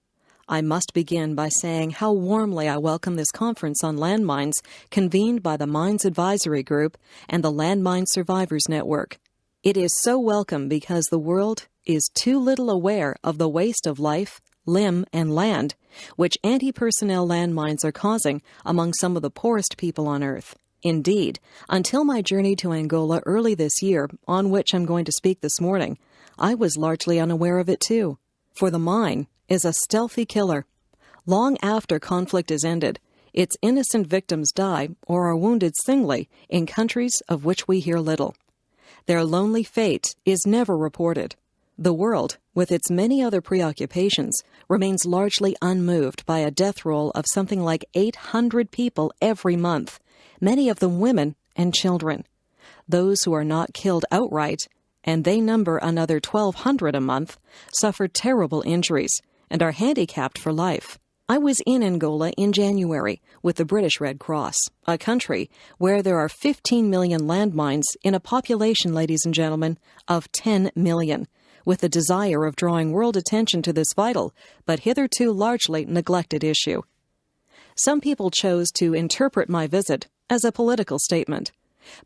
I must begin by saying how warmly I welcome this conference on landmines convened by the Mines Advisory Group and the Landmine Survivors Network. It is so welcome because the world is too little aware of the waste of life, limb, and land which anti-personnel landmines are causing among some of the poorest people on Earth. Indeed, until my journey to Angola early this year, on which I'm going to speak this morning, I was largely unaware of it too. For the mine is a stealthy killer. Long after conflict is ended, its innocent victims die or are wounded singly in countries of which we hear little. Their lonely fate is never reported. The world, with its many other preoccupations, remains largely unmoved by a death roll of something like 800 people every month, many of them women and children. Those who are not killed outright, and they number another 1,200 a month, suffer terrible injuries and are handicapped for life. I was in Angola in January with the British Red Cross, a country where there are 15 million landmines in a population, ladies and gentlemen, of 10 million, with the desire of drawing world attention to this vital, but hitherto largely neglected issue. Some people chose to interpret my visit as a political statement,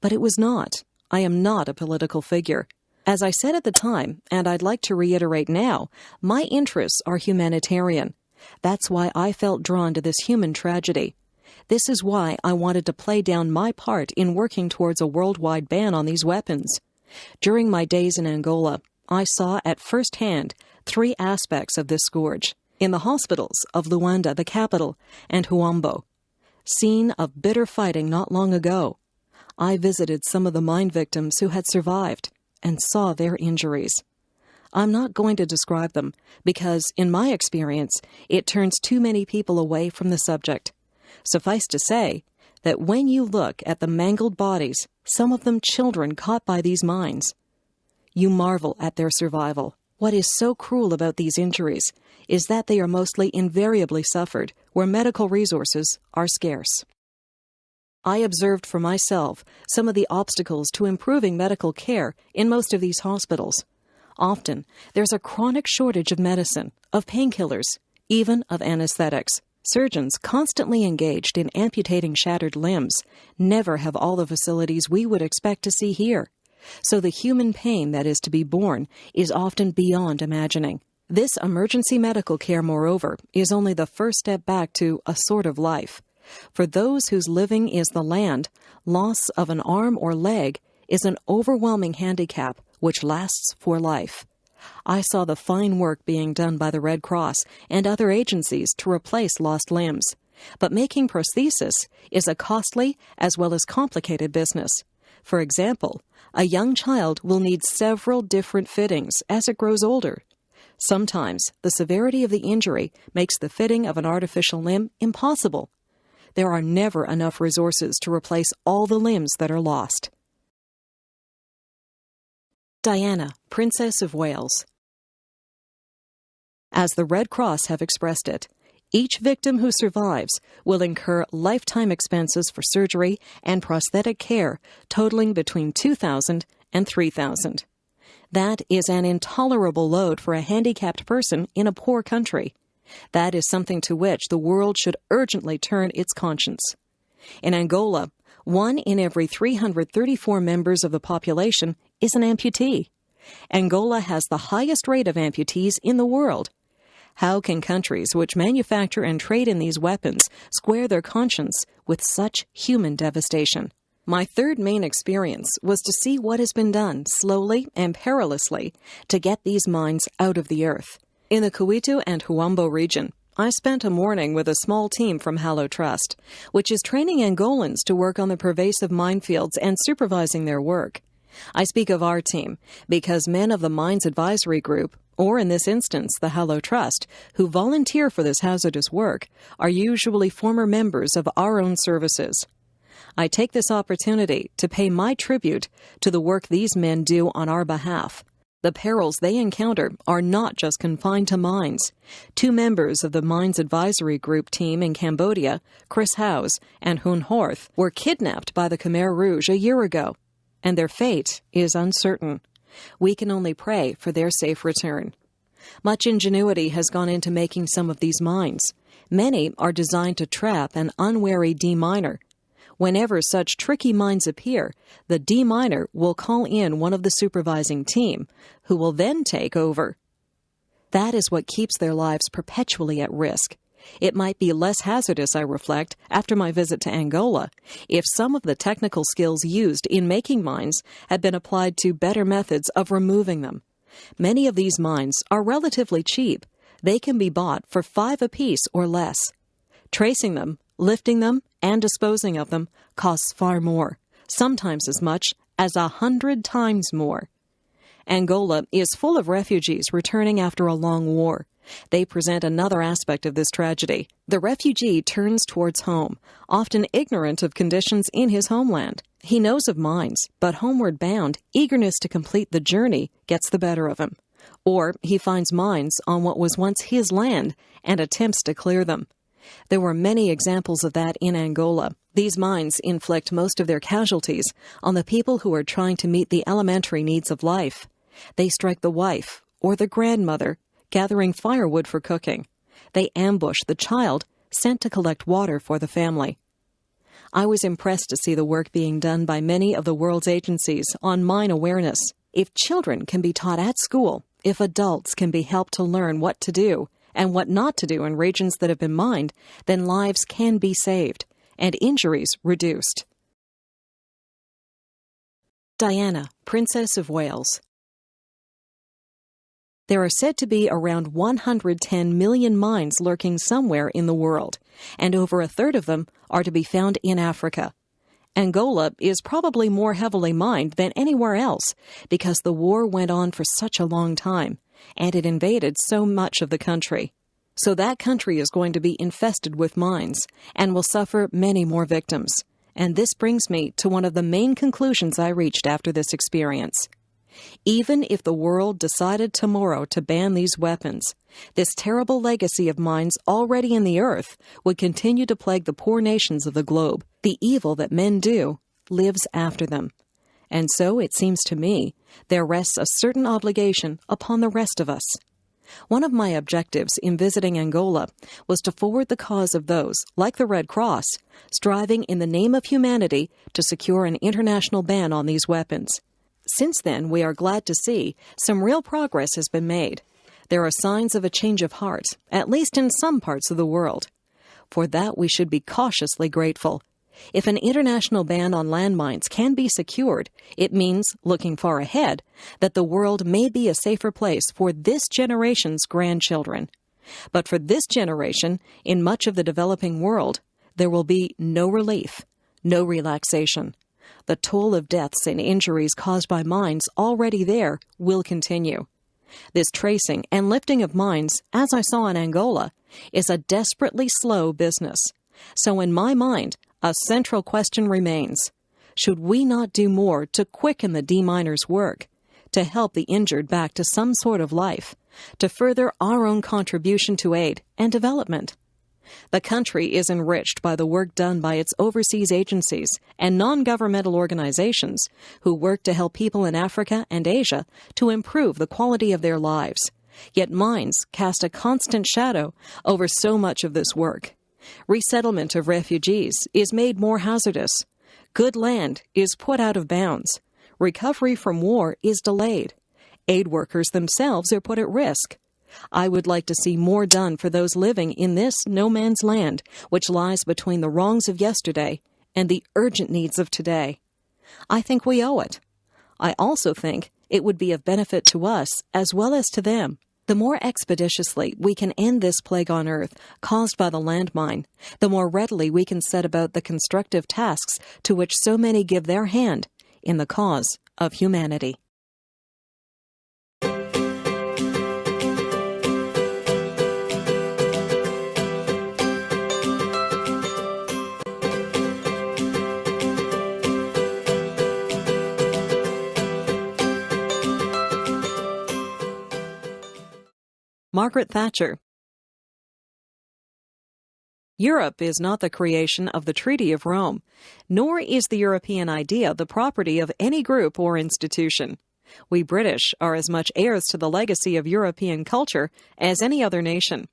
but it was not. I am not a political figure. As I said at the time, and I'd like to reiterate now, my interests are humanitarian. That's why I felt drawn to this human tragedy. This is why I wanted to play down my part in working towards a worldwide ban on these weapons. During my days in Angola, I saw at first hand 3 aspects of this scourge. In the hospitals of Luanda, the capital, and Huambo, scene of bitter fighting not long ago, I visited some of the mine victims who had survived and saw their injuries. I'm not going to describe them because, in my experience, it turns too many people away from the subject. Suffice to say that when you look at the mangled bodies, some of them children caught by these mines, you marvel at their survival. What is so cruel about these injuries is that they are mostly invariably suffered where medical resources are scarce. I observed for myself some of the obstacles to improving medical care in most of these hospitals. Often, there's a chronic shortage of medicine, of painkillers, even of anesthetics. Surgeons constantly engaged in amputating shattered limbs never have all the facilities we would expect to see here. So the human pain that is to be borne is often beyond imagining. This emergency medical care, moreover, is only the first step back to a sort of life. For those whose living is the land, loss of an arm or leg is an overwhelming handicap which lasts for life. I saw the fine work being done by the Red Cross and other agencies to replace lost limbs. But making prosthesis is a costly as well as complicated business. For example, a young child will need several different fittings as it grows older. Sometimes the severity of the injury makes the fitting of an artificial limb impossible. There are never enough resources to replace all the limbs that are lost. Diana, Princess of Wales. As the Red Cross have expressed it, each victim who survives will incur lifetime expenses for surgery and prosthetic care totaling between $2,000 and $3,000. That is an intolerable load for a handicapped person in a poor country. That is something to which the world should urgently turn its conscience. In Angola, 1 in every 334 members of the population is an amputee. Angola has the highest rate of amputees in the world. How can countries which manufacture and trade in these weapons square their conscience with such human devastation? My third main experience was to see what has been done slowly and perilously to get these mines out of the earth. In the Kuito and Huambo region, I spent a morning with a small team from Hallow Trust, which is training Angolans to work on the pervasive minefields and supervising their work. I speak of our team because men of the Mines Advisory Group, or in this instance the Hallow Trust, who volunteer for this hazardous work, are usually former members of our own services. I take this opportunity to pay my tribute to the work these men do on our behalf. The perils they encounter are not just confined to mines. 2 members of the Mines Advisory Group team in Cambodia, Chris Howes and Hun Horth, were kidnapped by the Khmer Rouge a year ago, and their fate is uncertain. We can only pray for their safe return. Much ingenuity has gone into making some of these mines. Many are designed to trap an unwary deminer. Whenever such tricky mines appear, the deminer will call in one of the supervising team, who will then take over. That is what keeps their lives perpetually at risk. It might be less hazardous, I reflect, after my visit to Angola, if some of the technical skills used in making mines had been applied to better methods of removing them. Many of these mines are relatively cheap. They can be bought for $5 apiece or less. Tracing them, lifting them, and disposing of them costs far more, sometimes as much as 100 times more. Angola is full of refugees returning after a long war. They present another aspect of this tragedy. The refugee turns towards home, often ignorant of conditions in his homeland. He knows of mines, but homeward bound, eagerness to complete the journey gets the better of him. Or he finds mines on what was once his land and attempts to clear them. There were many examples of that in Angola. These mines inflict most of their casualties on the people who are trying to meet the elementary needs of life. They strike the wife or the grandmother, gathering firewood for cooking. They ambush the child sent to collect water for the family. I was impressed to see the work being done by many of the world's agencies on mine awareness. If children can be taught at school, if adults can be helped to learn what to do and what not to do in regions that have been mined, then lives can be saved and injuries reduced. Diana, Princess of Wales. There are said to be around 110 million mines lurking somewhere in the world, and over a third of them are to be found in Africa. Angola is probably more heavily mined than anywhere else because the war went on for such a long time, and it invaded so much of the country. So that country is going to be infested with mines and will suffer many more victims. And this brings me to one of the main conclusions I reached after this experience. Even if the world decided tomorrow to ban these weapons, this terrible legacy of mines already in the earth would continue to plague the poor nations of the globe. The evil that men do lives after them. And so, it seems to me, there rests a certain obligation upon the rest of us. One of my objectives in visiting Angola was to forward the cause of those, like the Red Cross, striving in the name of humanity to secure an international ban on these weapons. Since then, we are glad to see some real progress has been made. There are signs of a change of heart, at least in some parts of the world. For that we should be cautiously grateful. If an international ban on landmines can be secured, it means, looking far ahead, that the world may be a safer place for this generation's grandchildren. But for this generation, in much of the developing world, there will be no relief, no relaxation. The toll of deaths and injuries caused by mines already there will continue. This tracing and lifting of mines, as I saw in Angola, is a desperately slow business. So in my mind, a central question remains: should we not do more to quicken the deminers' work, to help the injured back to some sort of life, to further our own contribution to aid and development? The country is enriched by the work done by its overseas agencies and non-governmental organizations who work to help people in Africa and Asia to improve the quality of their lives. Yet mines cast a constant shadow over so much of this work. Resettlement of refugees is made more hazardous. Good land is put out of bounds. Recovery from war is delayed. Aid workers themselves are put at risk. I would like to see more done for those living in this no man's land, which lies between the wrongs of yesterday and the urgent needs of today. I think we owe it. I also think it would be of benefit to us as well as to them. The more expeditiously we can end this plague on earth caused by the landmine, the more readily we can set about the constructive tasks to which so many give their hand in the cause of humanity. Margaret Thatcher. Europe is not the creation of the Treaty of Rome, nor is the European idea the property of any group or institution. We British are as much heirs to the legacy of European culture as any other nation.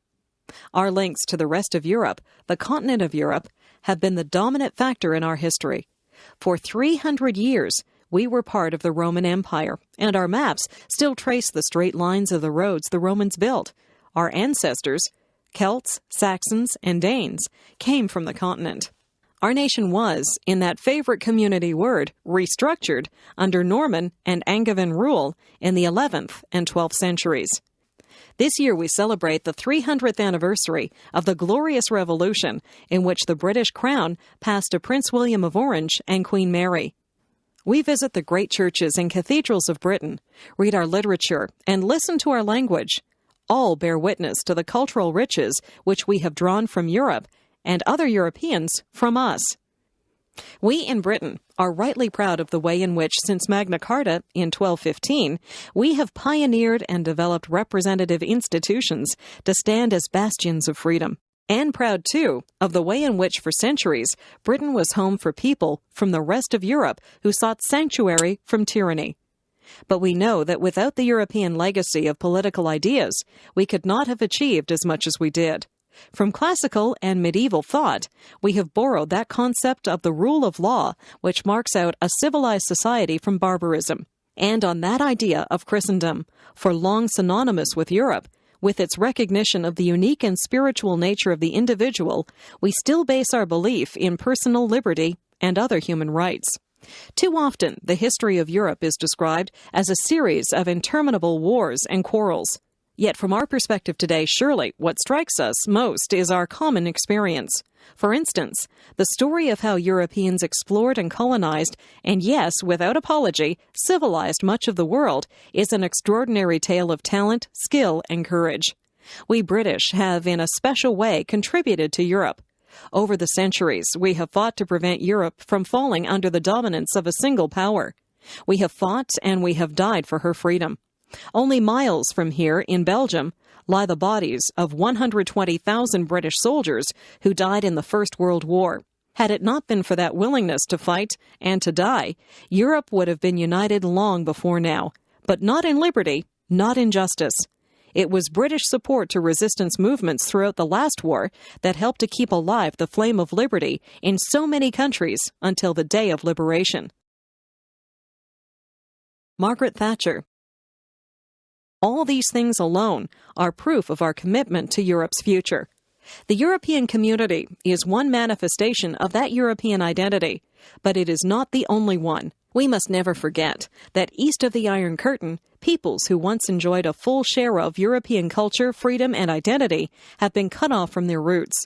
Our links to the rest of Europe, the continent of Europe, have been the dominant factor in our history. For 300 years, we were part of the Roman Empire, and our maps still trace the straight lines of the roads the Romans built. Our ancestors, Celts, Saxons, and Danes, came from the continent. Our nation was, in that favorite community word, restructured under Norman and Angevin rule in the 11th and 12th centuries. This year we celebrate the 300th anniversary of the glorious revolution in which the British crown passed to Prince William of Orange and Queen Mary. We visit the great churches and cathedrals of Britain, read our literature, and listen to our language. All bear witness to the cultural riches which we have drawn from Europe, and other Europeans from us. We in Britain are rightly proud of the way in which, since Magna Carta in 1215, we have pioneered and developed representative institutions to stand as bastions of freedom. And proud, too, of the way in which, for centuries, Britain was home for people from the rest of Europe who sought sanctuary from tyranny. But we know that without the European legacy of political ideas, we could not have achieved as much as we did. From classical and medieval thought, we have borrowed that concept of the rule of law which marks out a civilized society from barbarism. And on that idea of Christendom, for long synonymous with Europe, with its recognition of the unique and spiritual nature of the individual, we still base our belief in personal liberty and other human rights. Too often, the history of Europe is described as a series of interminable wars and quarrels. Yet from our perspective today, surely what strikes us most is our common experience. For instance, the story of how Europeans explored and colonized, and yes, without apology, civilized much of the world, is an extraordinary tale of talent, skill, and courage. We British have, in a special way, contributed to Europe. Over the centuries, we have fought to prevent Europe from falling under the dominance of a single power. We have fought and we have died for her freedom. Only miles from here, in Belgium, lie the bodies of 120,000 British soldiers who died in the First World War. Had it not been for that willingness to fight and to die, Europe would have been united long before now, but not in liberty, not in justice. It was British support to resistance movements throughout the last war that helped to keep alive the flame of liberty in so many countries until the day of liberation. Margaret Thatcher. All these things alone are proof of our commitment to Europe's future. The European community is one manifestation of that European identity, but it is not the only one. We must never forget that east of the Iron Curtain, peoples who once enjoyed a full share of European culture, freedom, and identity have been cut off from their roots.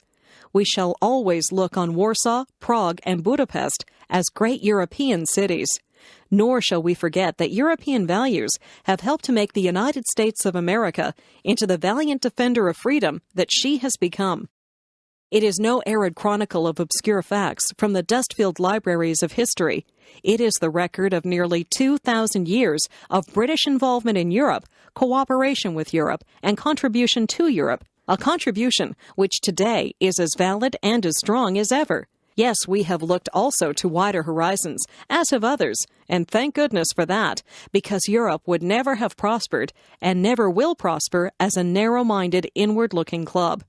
We shall always look on Warsaw, Prague, and Budapest as great European cities. Nor shall we forget that European values have helped to make the United States of America into the valiant defender of freedom that she has become. It is no arid chronicle of obscure facts from the dust-filled libraries of history. It is the record of nearly 2,000 years of British involvement in Europe, cooperation with Europe, and contribution to Europe, a contribution which today is as valid and as strong as ever. Yes, we have looked also to wider horizons, as have others, and thank goodness for that, because Europe would never have prospered and never will prosper as a narrow-minded, inward-looking club.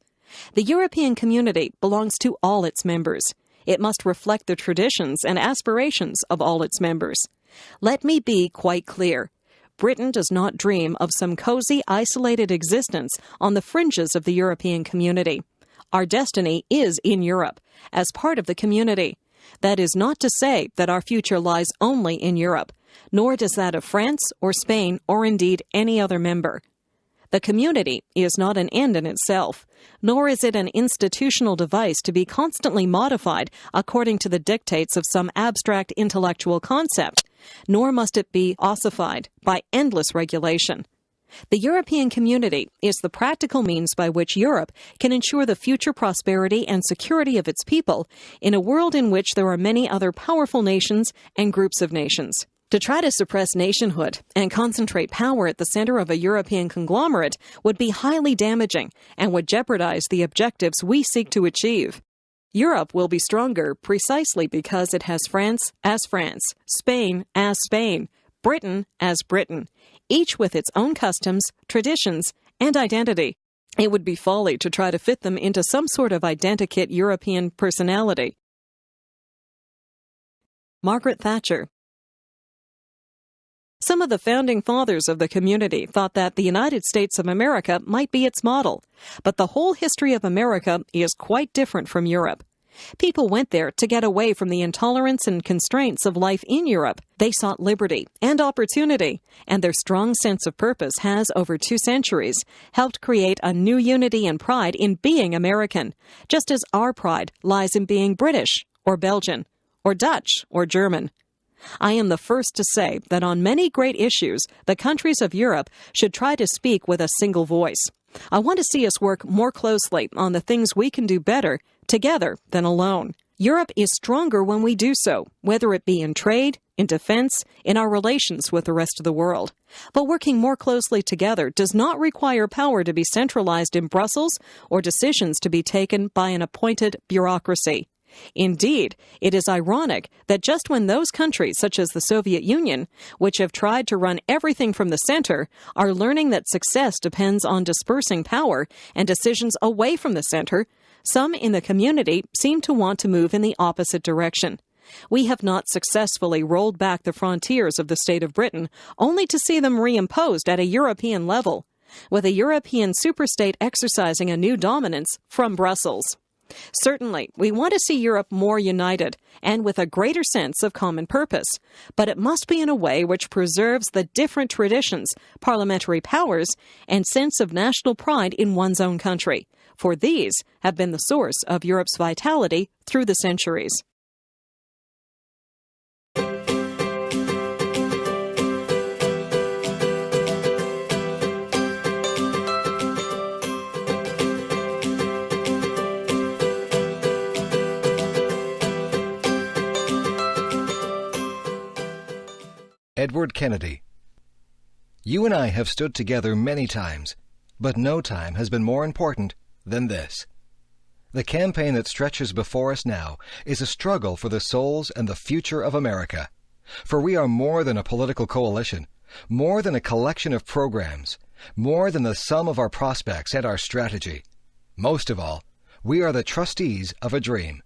The European community belongs to all its members. It must reflect the traditions and aspirations of all its members. Let me be quite clear. Britain does not dream of some cozy, isolated existence on the fringes of the European community. Our destiny is in Europe, as part of the community. That is not to say that our future lies only in Europe, nor does that of France or Spain or indeed any other member. The community is not an end in itself, nor is it an institutional device to be constantly modified according to the dictates of some abstract intellectual concept, nor must it be ossified by endless regulation. The European community is the practical means by which Europe can ensure the future prosperity and security of its people in a world in which there are many other powerful nations and groups of nations. To try to suppress nationhood and concentrate power at the center of a European conglomerate would be highly damaging and would jeopardize the objectives we seek to achieve. Europe will be stronger precisely because it has France as France, Spain as Spain, Britain as Britain, each with its own customs, traditions, and identity. It would be folly to try to fit them into some sort of identikit European personality. Margaret Thatcher. Some of the founding fathers of the community thought that the United States of America might be its model, but the whole history of America is quite different from Europe. People went there to get away from the intolerance and constraints of life in Europe. They sought liberty and opportunity, and their strong sense of purpose has, over 2 centuries, helped create a new unity and pride in being American, just as our pride lies in being British, or Belgian, or Dutch, or German. I am the first to say that on many great issues, the countries of Europe should try to speak with a single voice. I want to see us work more closely on the things we can do better together than alone. Europe is stronger when we do so, whether it be in trade, in defense, in our relations with the rest of the world. But working more closely together does not require power to be centralized in Brussels or decisions to be taken by an appointed bureaucracy. Indeed, it is ironic that just when those countries, such as the Soviet Union, which have tried to run everything from the center, are learning that success depends on dispersing power and decisions away from the center, some in the community seem to want to move in the opposite direction. We have not successfully rolled back the frontiers of the state of Britain, only to see them reimposed at a European level, with a European superstate exercising a new dominance from Brussels. Certainly, we want to see Europe more united and with a greater sense of common purpose, but it must be in a way which preserves the different traditions, parliamentary powers, and sense of national pride in one's own country, for these have been the source of Europe's vitality through the centuries. Edward Kennedy. You and I have stood together many times, but no time has been more important than this. The campaign that stretches before us now is a struggle for the souls and the future of America. For we are more than a political coalition, more than a collection of programs, more than the sum of our prospects and our strategy. Most of all, we are the trustees of a dream.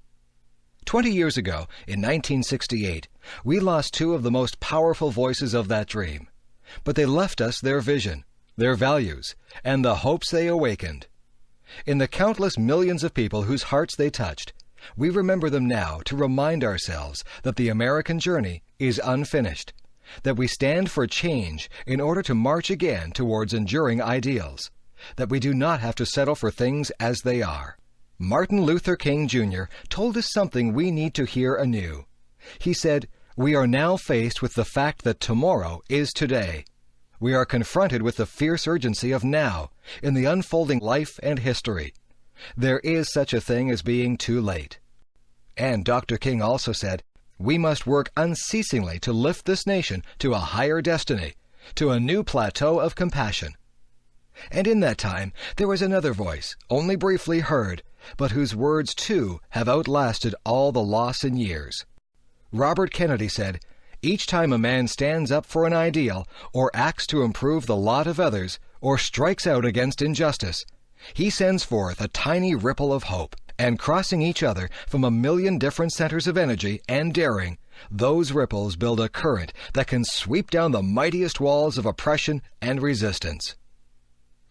20 years ago, in 1968, we lost 2 of the most powerful voices of that dream. But they left us their vision, their values, and the hopes they awakened. In the countless millions of people whose hearts they touched, we remember them now to remind ourselves that the American journey is unfinished, that we stand for change in order to march again towards enduring ideals, that we do not have to settle for things as they are. Martin Luther King Jr. told us something we need to hear anew. He said, "We are now faced with the fact that tomorrow is today. We are confronted with the fierce urgency of now in the unfolding life and history. There is such a thing as being too late." And Dr. King also said, "We must work unceasingly to lift this nation to a higher destiny, to a new plateau of compassion." And in that time, there was another voice, only briefly heard, but whose words too have outlasted all the loss in years. Robert Kennedy said, "Each time a man stands up for an ideal, or acts to improve the lot of others, or strikes out against injustice, he sends forth a tiny ripple of hope, and crossing each other from a million different centers of energy and daring, those ripples build a current that can sweep down the mightiest walls of oppression and resistance."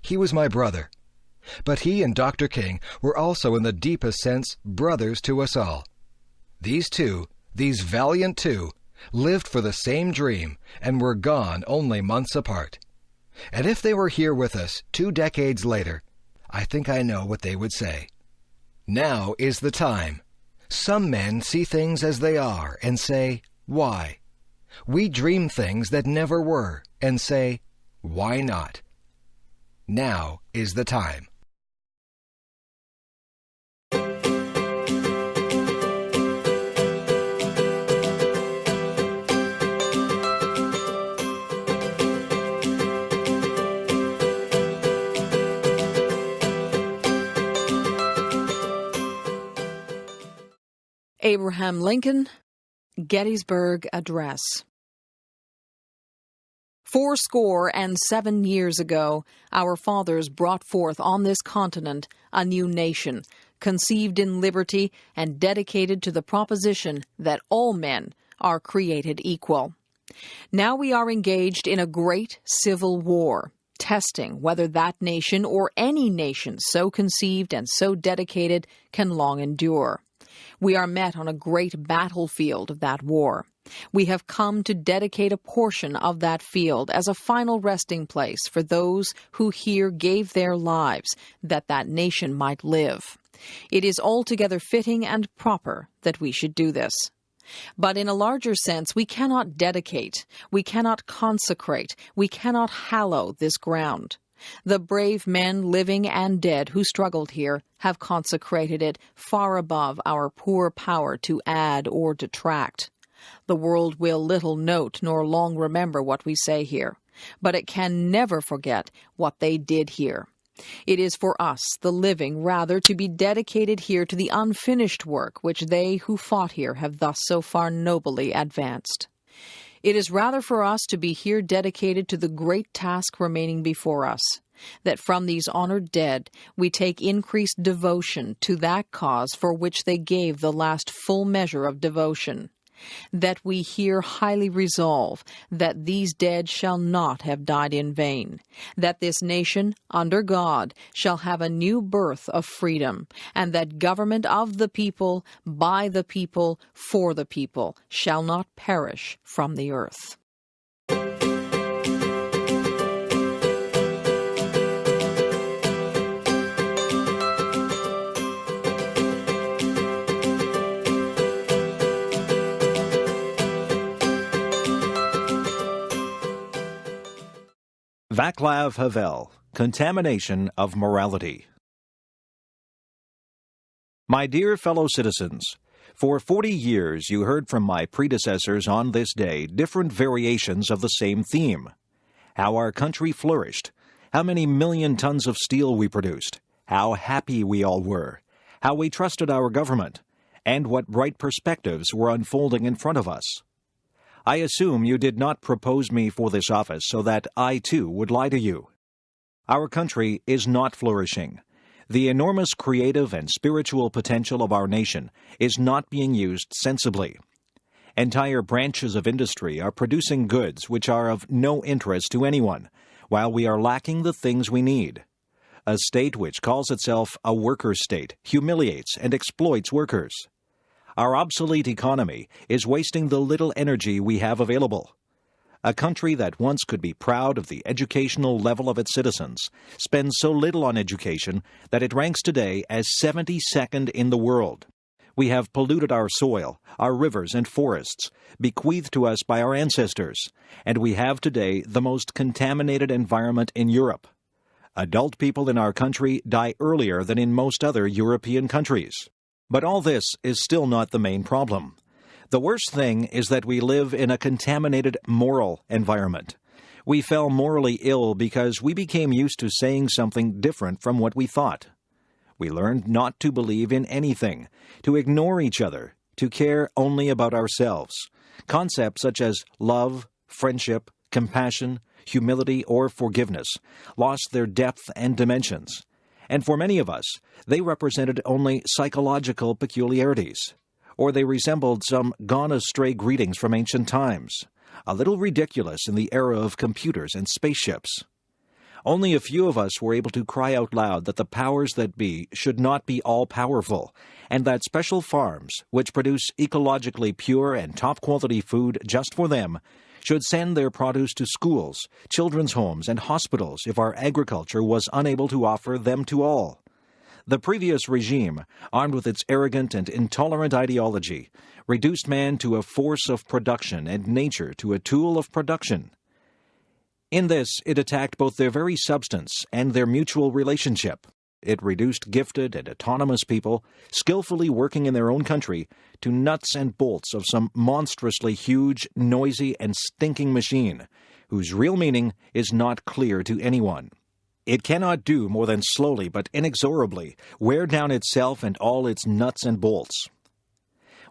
He was my brother. But he and Dr. King were also in the deepest sense brothers to us all. These two, these valiant two, lived for the same dream and were gone only months apart. And if they were here with us 2 decades later, I think I know what they would say. Now is the time. Some men see things as they are and say, "Why?" We dream things that never were and say, "Why not?" Now is the time. Abraham Lincoln, Gettysburg Address. 77 years ago, our fathers brought forth on this continent a new nation, conceived in liberty and dedicated to the proposition that all men are created equal. Now we are engaged in a great civil war, testing whether that nation or any nation so conceived and so dedicated can long endure. We are met on a great battlefield of that war. We have come to dedicate a portion of that field as a final resting place for those who here gave their lives that that nation might live. It is altogether fitting and proper that we should do this. But in a larger sense, we cannot dedicate, we cannot consecrate, we cannot hallow this ground. The brave men, living and dead, who struggled here have consecrated it far above our poor power to add or detract. The world will little note nor long remember what we say here, but it can never forget what they did here. It is for us, the living, rather to be dedicated here to the unfinished work which they who fought here have thus so far nobly advanced. It is rather for us to be here dedicated to the great task remaining before us, that from these honored dead we take increased devotion to that cause for which they gave the last full measure of devotion, that we here highly resolve that these dead shall not have died in vain, that this nation, under God, shall have a new birth of freedom, and that government of the people, by the people, for the people, shall not perish from the earth. Vaclav Havel, Contamination of Morality. My dear fellow citizens, for 40 years you heard from my predecessors on this day different variations of the same theme. How our country flourished, how many million tons of steel we produced, how happy we all were, how we trusted our government, and what bright perspectives were unfolding in front of us. I assume you did not propose me for this office so that I, too, would lie to you. Our country is not flourishing. The enormous creative and spiritual potential of our nation is not being used sensibly. Entire branches of industry are producing goods which are of no interest to anyone, while we are lacking the things we need. a state which calls itself a worker state, humiliates and exploits workers. Our obsolete economy is wasting the little energy we have available. A country that once could be proud of the educational level of its citizens spends so little on education that it ranks today as 72nd in the world. We have polluted our soil, our rivers and forests, bequeathed to us by our ancestors, and we have today the most contaminated environment in Europe. Adult people in our country die earlier than in most other European countries. But all this is still not the main problem. The worst thing is that we live in a contaminated moral environment. We fell morally ill because we became used to saying something different from what we thought. We learned not to believe in anything, to ignore each other, to care only about ourselves. Concepts such as love, friendship, compassion, humility, or forgiveness lost their depth and dimensions. And for many of us, they represented only psychological peculiarities, or they resembled some gone-astray greetings from ancient times, a little ridiculous in the era of computers and spaceships. Only a few of us were able to cry out loud that the powers that be should not be all-powerful, and that special farms, which produce ecologically pure and top-quality food just for them, should send their produce to schools, children's homes, and hospitals if our agriculture was unable to offer them to all. The previous regime, armed with its arrogant and intolerant ideology, reduced man to a force of production and nature to a tool of production. In this, it attacked both their very substance and their mutual relationship. It reduced gifted and autonomous people, skillfully working in their own country, to nuts and bolts of some monstrously huge, noisy, and stinking machine, whose real meaning is not clear to anyone. It cannot do more than slowly but inexorably wear down itself and all its nuts and bolts.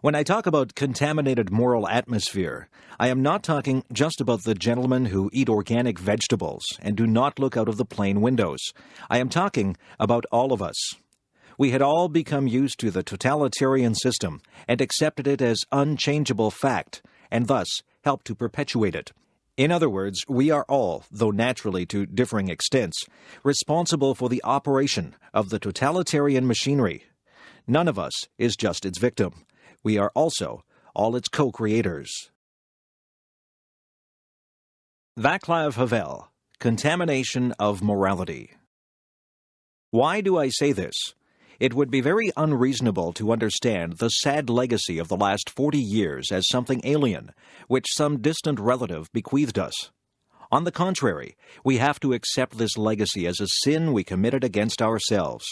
When I talk about contaminated moral atmosphere, I am not talking just about the gentlemen who eat organic vegetables and do not look out of the plane windows. I am talking about all of us. We had all become used to the totalitarian system and accepted it as unchangeable fact, and thus helped to perpetuate it. In other words, we are all, though naturally to differing extents, responsible for the operation of the totalitarian machinery. None of us is just its victim. We are also all its co-creators. Václav Havel, Contamination of Morality. Why do I say this? It would be very unreasonable to understand the sad legacy of the last 40 years as something alien, which some distant relative bequeathed us. On the contrary, we have to accept this legacy as a sin we committed against ourselves.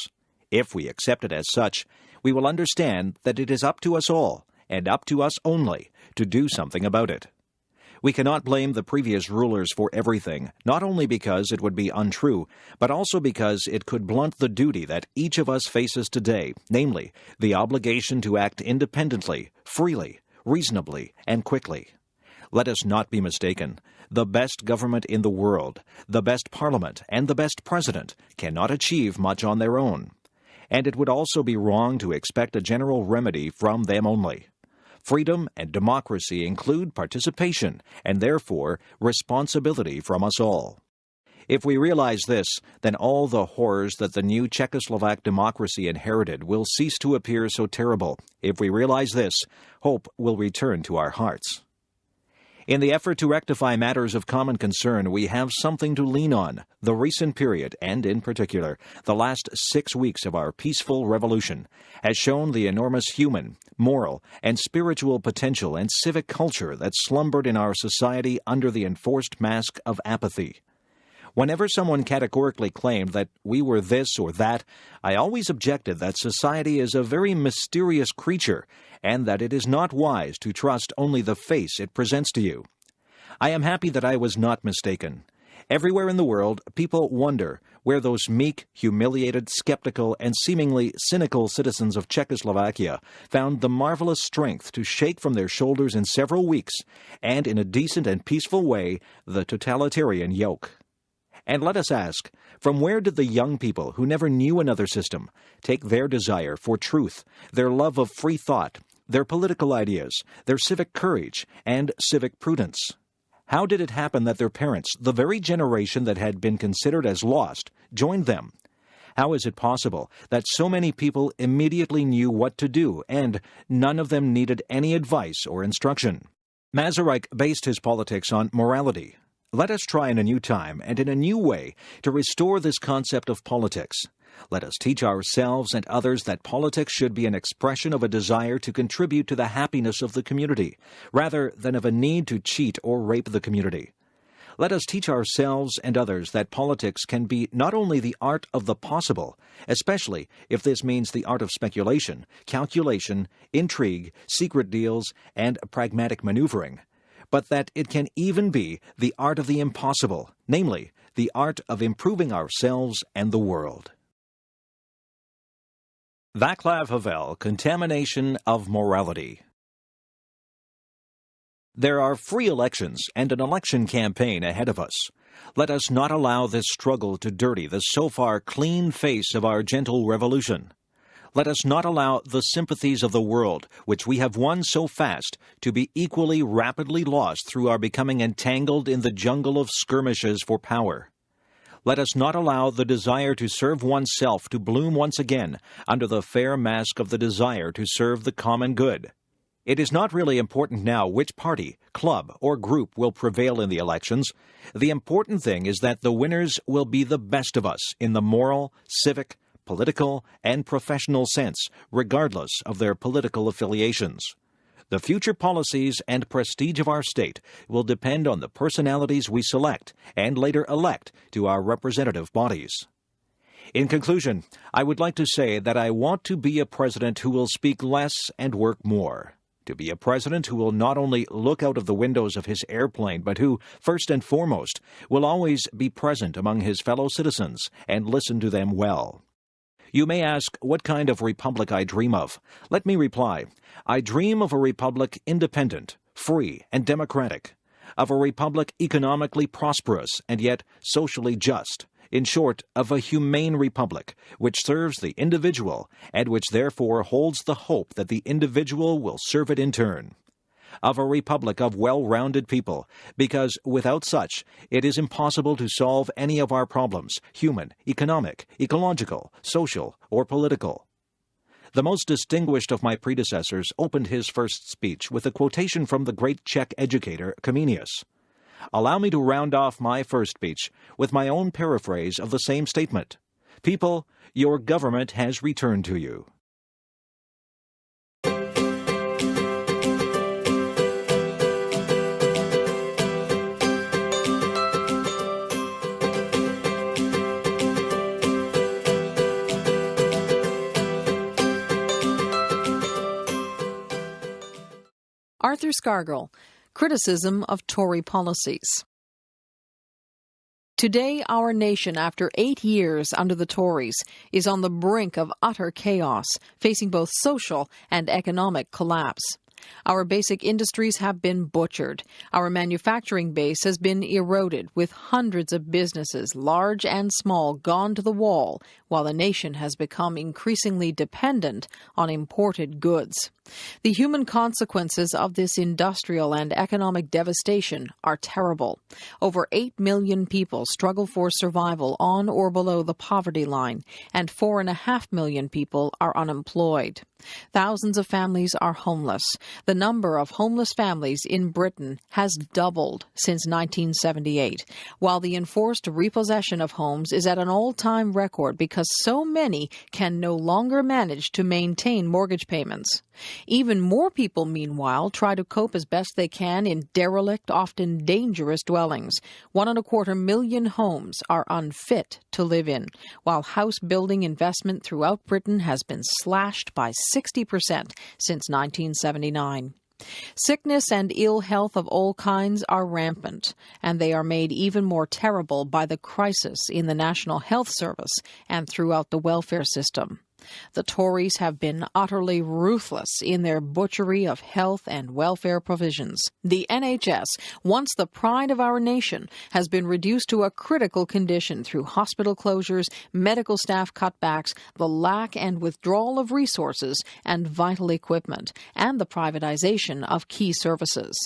If we accept it as such, we will understand that it is up to us all, and up to us only, to do something about it. We cannot blame the previous rulers for everything, not only because it would be untrue, but also because it could blunt the duty that each of us faces today, namely, the obligation to act independently, freely, reasonably, and quickly. Let us not be mistaken. The best government in the world, the best parliament, and the best president cannot achieve much on their own. And it would also be wrong to expect a general remedy from them only. Freedom and democracy include participation and therefore responsibility from us all. If we realize this, then all the horrors that the new Czechoslovak democracy inherited will cease to appear so terrible. If we realize this, hope will return to our hearts. In the effort to rectify matters of common concern, we have something to lean on. The recent period, and in particular, the last 6 weeks of our peaceful revolution, has shown the enormous human, moral, and spiritual potential and civic culture that slumbered in our society under the enforced mask of apathy. Whenever someone categorically claimed that we were this or that, I always objected that society is a very mysterious creature, and that it is not wise to trust only the face it presents to you. I am happy that I was not mistaken. Everywhere in the world, people wonder where those meek, humiliated, skeptical, and seemingly cynical citizens of Czechoslovakia found the marvelous strength to shake from their shoulders in several weeks, and in a decent and peaceful way, the totalitarian yoke. And let us ask, from where did the young people who never knew another system take their desire for truth, their love of free thought, their political ideas, their civic courage, and civic prudence? How did it happen that their parents, the very generation that had been considered as lost, joined them? How is it possible that so many people immediately knew what to do, and none of them needed any advice or instruction? Masaryk based his politics on morality. Let us try in a new time and in a new way to restore this concept of politics. Let us teach ourselves and others that politics should be an expression of a desire to contribute to the happiness of the community, rather than of a need to cheat or rape the community. Let us teach ourselves and others that politics can be not only the art of the possible, especially if this means the art of speculation, calculation, intrigue, secret deals, and pragmatic maneuvering, but that it can even be the art of the impossible, namely, the art of improving ourselves and the world. Václav Havel, Contamination of Morality. There are free elections and an election campaign ahead of us. Let us not allow this struggle to dirty the so far clean face of our gentle revolution. Let us not allow the sympathies of the world, which we have won so fast, to be equally rapidly lost through our becoming entangled in the jungle of skirmishes for power. Let us not allow the desire to serve oneself to bloom once again under the fair mask of the desire to serve the common good. It is not really important now which party, club, or group will prevail in the elections. The important thing is that the winners will be the best of us in the moral, civic, political, and professional sense, regardless of their political affiliations. The future policies and prestige of our state will depend on the personalities we select and later elect to our representative bodies. In conclusion, I would like to say that I want to be a president who will speak less and work more. To be a president who will not only look out of the windows of his airplane, but who, first and foremost, will always be present among his fellow citizens and listen to them well. You may ask what kind of republic I dream of. Let me reply, I dream of a republic independent, free, and democratic, of a republic economically prosperous and yet socially just. In short, of a humane republic, which serves the individual, and which therefore holds the hope that the individual will serve it in turn. Of a republic of well-rounded people, because without such, it is impossible to solve any of our problems, human, economic, ecological, social, or political. The most distinguished of my predecessors opened his first speech with a quotation from the great Czech educator Comenius. Allow me to round off my first speech with my own paraphrase of the same statement. People, your government has returned to you. Arthur Scargill, Criticism of Tory Policies. Today, our nation, after 8 years under the Tories, is on the brink of utter chaos, facing both social and economic collapse. Our basic industries have been butchered. Our manufacturing base has been eroded, with hundreds of businesses, large and small, gone to the wall, while the nation has become increasingly dependent on imported goods. The human consequences of this industrial and economic devastation are terrible. Over 8 million people struggle for survival on or below the poverty line, and 4.5 million people are unemployed. Thousands of families are homeless. The number of homeless families in Britain has doubled since 1978, while the enforced repossession of homes is at an all-time record because so many can no longer manage to maintain mortgage payments. Even more people, meanwhile, try to cope as best they can in derelict, often dangerous dwellings. 1.25 million homes are unfit to live in, while house building investment throughout Britain has been slashed by 60% since 1979. Sickness and ill health of all kinds are rampant, and they are made even more terrible by the crisis in the National Health Service and throughout the welfare system. The Tories have been utterly ruthless in their butchery of health and welfare provisions. The NHS, once the pride of our nation, has been reduced to a critical condition through hospital closures, medical staff cutbacks, the lack and withdrawal of resources and vital equipment, and the privatization of key services.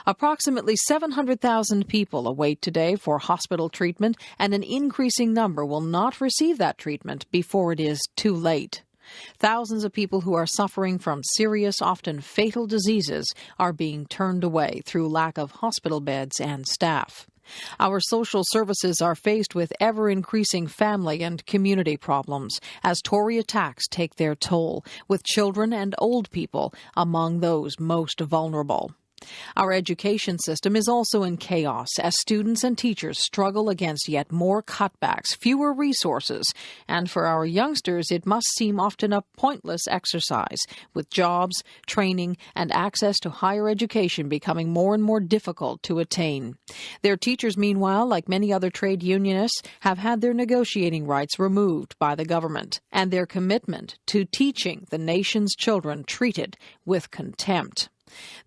Approximately 700,000 people await today for hospital treatment, and an increasing number will not receive that treatment before it is too late. Thousands of people who are suffering from serious, often fatal diseases are being turned away through lack of hospital beds and staff. Our social services are faced with ever-increasing family and community problems as Tory attacks take their toll, with children and old people among those most vulnerable. Our education system is also in chaos as students and teachers struggle against yet more cutbacks, fewer resources, and for our youngsters it must seem often a pointless exercise, with jobs, training, and access to higher education becoming more and more difficult to attain. Their teachers, meanwhile, like many other trade unionists, have had their negotiating rights removed by the government, and their commitment to teaching the nation's children treated with contempt.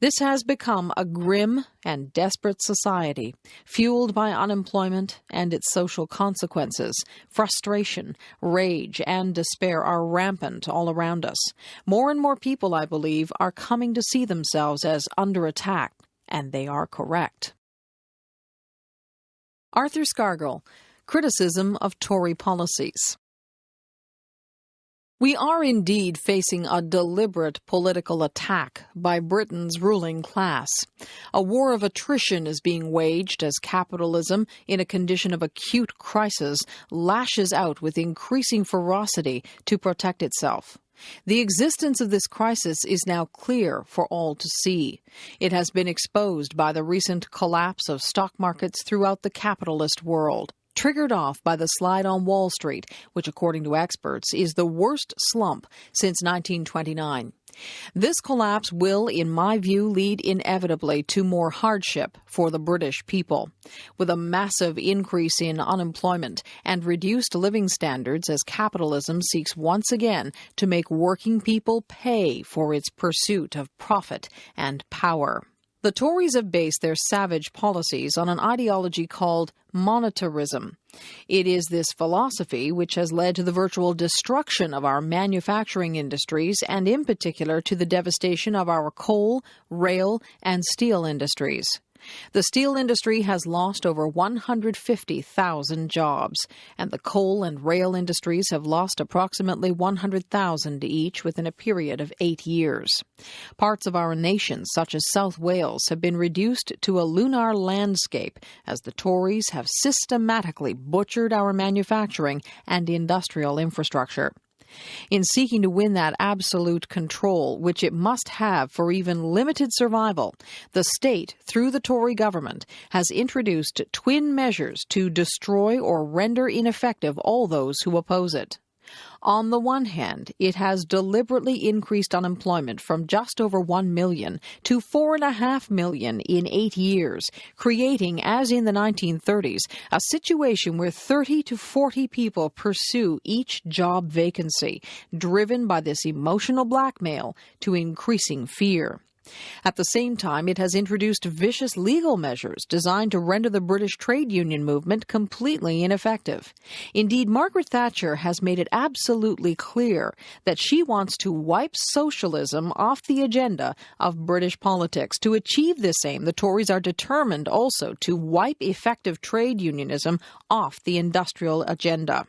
This has become a grim and desperate society, fueled by unemployment and its social consequences. Frustration, rage, and despair are rampant all around us. More and more people, I believe, are coming to see themselves as under attack, and they are correct. Arthur Scargill, Criticism of Tory Policies. We are indeed facing a deliberate political attack by Britain's ruling class. A war of attrition is being waged as capitalism, in a condition of acute crisis, lashes out with increasing ferocity to protect itself. The existence of this crisis is now clear for all to see. It has been exposed by the recent collapse of stock markets throughout the capitalist world, triggered off by the slide on Wall Street, which, according to experts, is the worst slump since 1929. This collapse will, in my view, lead inevitably to more hardship for the British people, with a massive increase in unemployment and reduced living standards as capitalism seeks once again to make working people pay for its pursuit of profit and power. The Tories have based their savage policies on an ideology called monetarism. It is this philosophy which has led to the virtual destruction of our manufacturing industries and, in particular, to the devastation of our coal, rail, and steel industries. The steel industry has lost over 150,000 jobs, and the coal and rail industries have lost approximately 100,000 each within a period of 8 years. Parts of our nation, such as South Wales, have been reduced to a lunar landscape as the Tories have systematically butchered our manufacturing and industrial infrastructure. In seeking to win that absolute control, which it must have for even limited survival, the state, through the Tory government, has introduced twin measures to destroy or render ineffective all those who oppose it. On the one hand, it has deliberately increased unemployment from just over 1 million to 4.5 million in 8 years, creating, as in the 1930s, a situation where 30 to 40 people pursue each job vacancy, driven by this emotional blackmail to increasing fear. At the same time, it has introduced vicious legal measures designed to render the British trade union movement completely ineffective. Indeed, Margaret Thatcher has made it absolutely clear that she wants to wipe socialism off the agenda of British politics. To achieve this aim, the Tories are determined also to wipe effective trade unionism off the industrial agenda.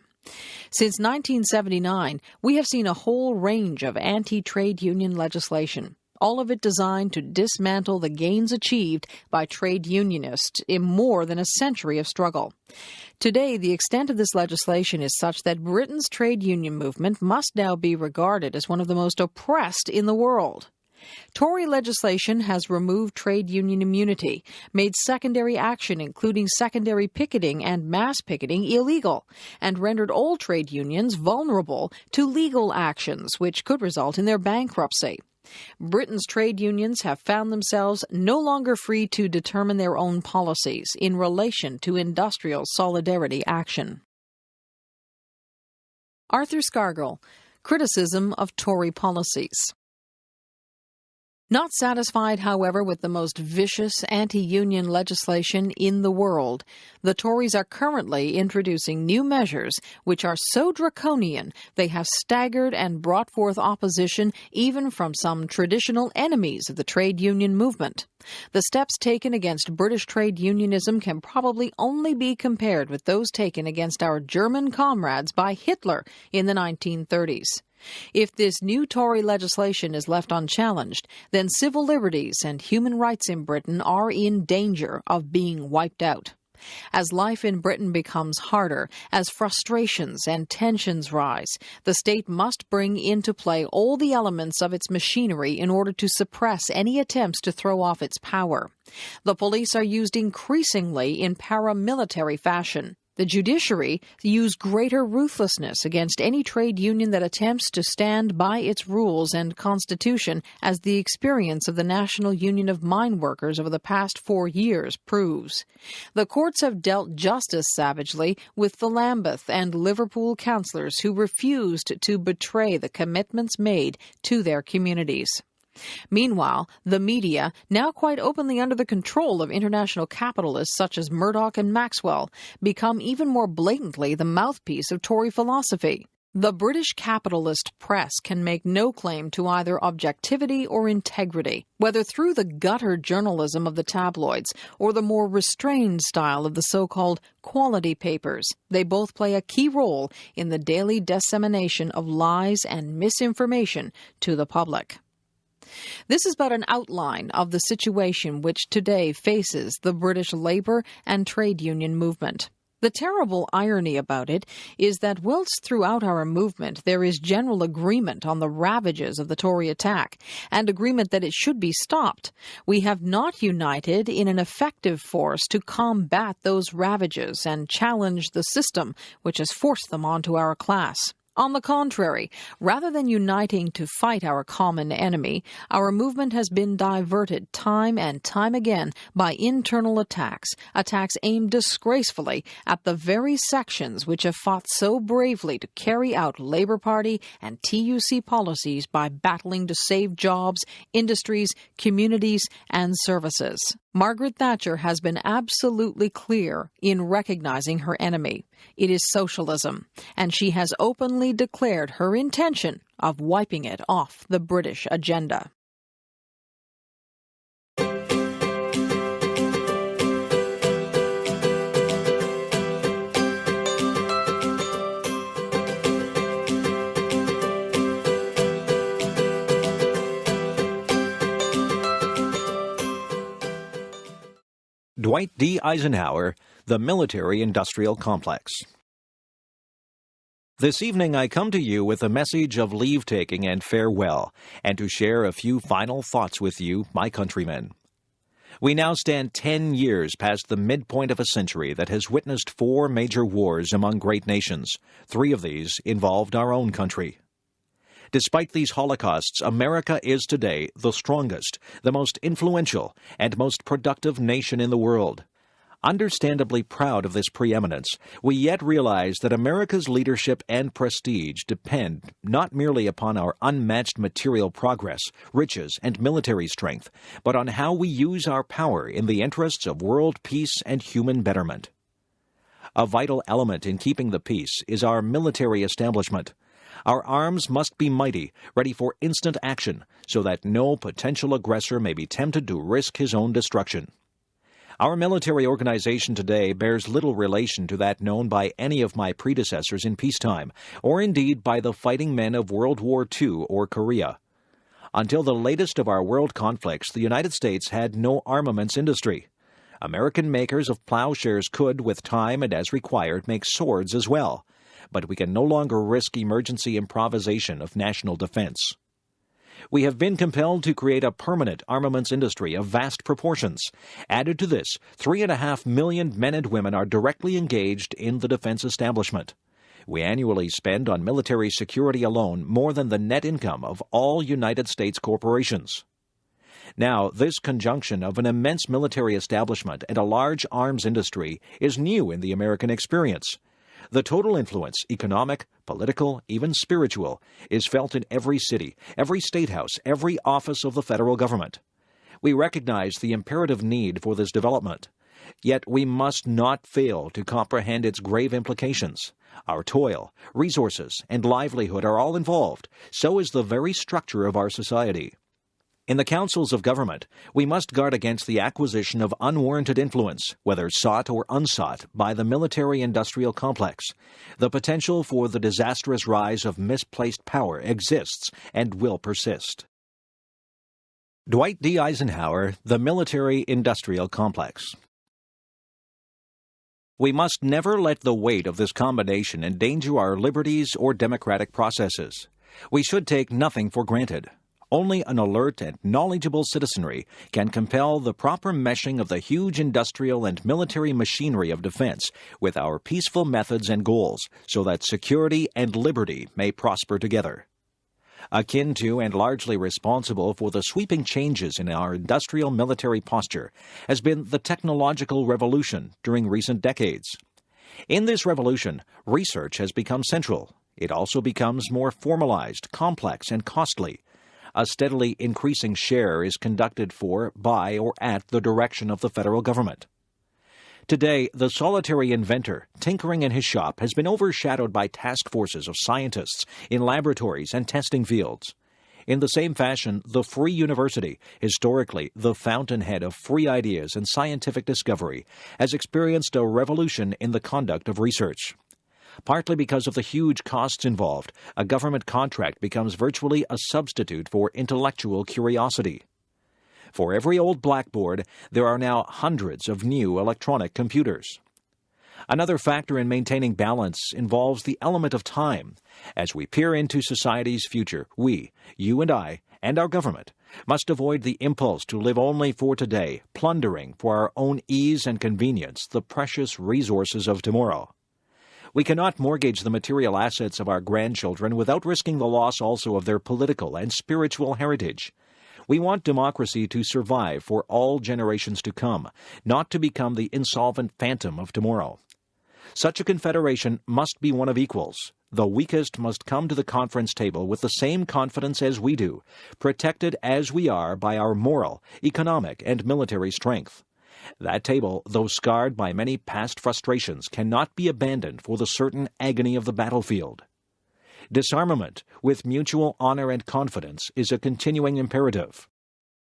Since 1979, we have seen a whole range of anti-trade union legislation, all of it designed to dismantle the gains achieved by trade unionists in more than a century of struggle. Today, the extent of this legislation is such that Britain's trade union movement must now be regarded as one of the most oppressed in the world. Tory legislation has removed trade union immunity, made secondary action, including secondary picketing and mass picketing, illegal, and rendered all trade unions vulnerable to legal actions, which could result in their bankruptcy. Britain's trade unions have found themselves no longer free to determine their own policies in relation to industrial solidarity action. Arthur Scargill, Criticism of Tory Policies. Not satisfied, however, with the most vicious anti-union legislation in the world, the Tories are currently introducing new measures which are so draconian they have staggered and brought forth opposition even from some traditional enemies of the trade union movement. The steps taken against British trade unionism can probably only be compared with those taken against our German comrades by Hitler in the 1930s. If this new Tory legislation is left unchallenged, then civil liberties and human rights in Britain are in danger of being wiped out. As life in Britain becomes harder, as frustrations and tensions rise, the state must bring into play all the elements of its machinery in order to suppress any attempts to throw off its power. The police are used increasingly in paramilitary fashion. The judiciary use greater ruthlessness against any trade union that attempts to stand by its rules and constitution, as the experience of the National Union of Mine Workers over the past 4 years proves. The courts have dealt just as savagely with the Lambeth and Liverpool councillors who refused to betray the commitments made to their communities. Meanwhile, the media, now quite openly under the control of international capitalists such as Murdoch and Maxwell, become even more blatantly the mouthpiece of Tory philosophy. The British capitalist press can make no claim to either objectivity or integrity, whether through the gutter journalism of the tabloids or the more restrained style of the so-called quality papers. They both play a key role in the daily dissemination of lies and misinformation to the public. This is but an outline of the situation which today faces the British labour and trade union movement. The terrible irony about it is that whilst throughout our movement there is general agreement on the ravages of the Tory attack, and agreement that it should be stopped, we have not united in an effective force to combat those ravages and challenge the system which has forced them onto our class. On the contrary, rather than uniting to fight our common enemy, our movement has been diverted time and time again by internal attacks aimed disgracefully at the very sections which have fought so bravely to carry out Labour Party and TUC policies by battling to save jobs, industries, communities, and services. Margaret Thatcher has been absolutely clear in recognizing her enemy. It is socialism, and she has openly declared her intention of wiping it off the British agenda. Dwight D. Eisenhower, The Military-Industrial Complex. This evening I come to you with a message of leave-taking and farewell, and to share a few final thoughts with you, my countrymen. We now stand 10 years past the midpoint of a century that has witnessed 4 major wars among great nations. 3 of these involved our own country. Despite these holocausts, America is today the strongest, the most influential, and most productive nation in the world. Understandably proud of this preeminence, we yet realize that America's leadership and prestige depend not merely upon our unmatched material progress, riches, and military strength, but on how we use our power in the interests of world peace and human betterment. A vital element in keeping the peace is our military establishment. Our arms must be mighty, ready for instant action, so that no potential aggressor may be tempted to risk his own destruction. Our military organization today bears little relation to that known by any of my predecessors in peacetime, or indeed by the fighting men of World War II or Korea. Until the latest of our world conflicts, the United States had no armaments industry. American makers of plowshares could, with time and as required, make swords as well. But we can no longer risk emergency improvisation of national defense. We have been compelled to create a permanent armaments industry of vast proportions. Added to this, 3.5 million men and women are directly engaged in the defense establishment. We annually spend on military security alone more than the net income of all United States corporations. Now, this conjunction of an immense military establishment and a large arms industry is new in the American experience. The total influence, economic, political, even spiritual, is felt in every city, every state house, every office of the federal government. We recognize the imperative need for this development. Yet we must not fail to comprehend its grave implications. Our toil, resources, and livelihood are all involved. So is the very structure of our society. In the councils of government, we must guard against the acquisition of unwarranted influence, whether sought or unsought, by the military-industrial complex. The potential for the disastrous rise of misplaced power exists and will persist. Dwight D. Eisenhower, The Military-Industrial Complex. We must never let the weight of this combination endanger our liberties or democratic processes. We should take nothing for granted. Only an alert and knowledgeable citizenry can compel the proper meshing of the huge industrial and military machinery of defense with our peaceful methods and goals, so that security and liberty may prosper together. Akin to and largely responsible for the sweeping changes in our industrial military posture has been the technological revolution during recent decades. In this revolution, research has become central. It also becomes more formalized, complex, and costly. A steadily increasing share is conducted for, by, or at the direction of the federal government. Today, the solitary inventor, tinkering in his shop, has been overshadowed by task forces of scientists in laboratories and testing fields. In the same fashion, the free university, historically the fountainhead of free ideas and scientific discovery, has experienced a revolution in the conduct of research. Partly because of the huge costs involved, a government contract becomes virtually a substitute for intellectual curiosity. For every old blackboard, there are now hundreds of new electronic computers. Another factor in maintaining balance involves the element of time. As we peer into society's future, we, you and I, and our government, must avoid the impulse to live only for today, plundering for our own ease and convenience the precious resources of tomorrow. We cannot mortgage the material assets of our grandchildren without risking the loss also of their political and spiritual heritage. We want democracy to survive for all generations to come, not to become the insolvent phantom of tomorrow. Such a confederation must be one of equals. The weakest must come to the conference table with the same confidence as we do, protected as we are by our moral, economic, and military strength. That table, though scarred by many past frustrations, cannot be abandoned for the certain agony of the battlefield. Disarmament, with mutual honor and confidence, is a continuing imperative.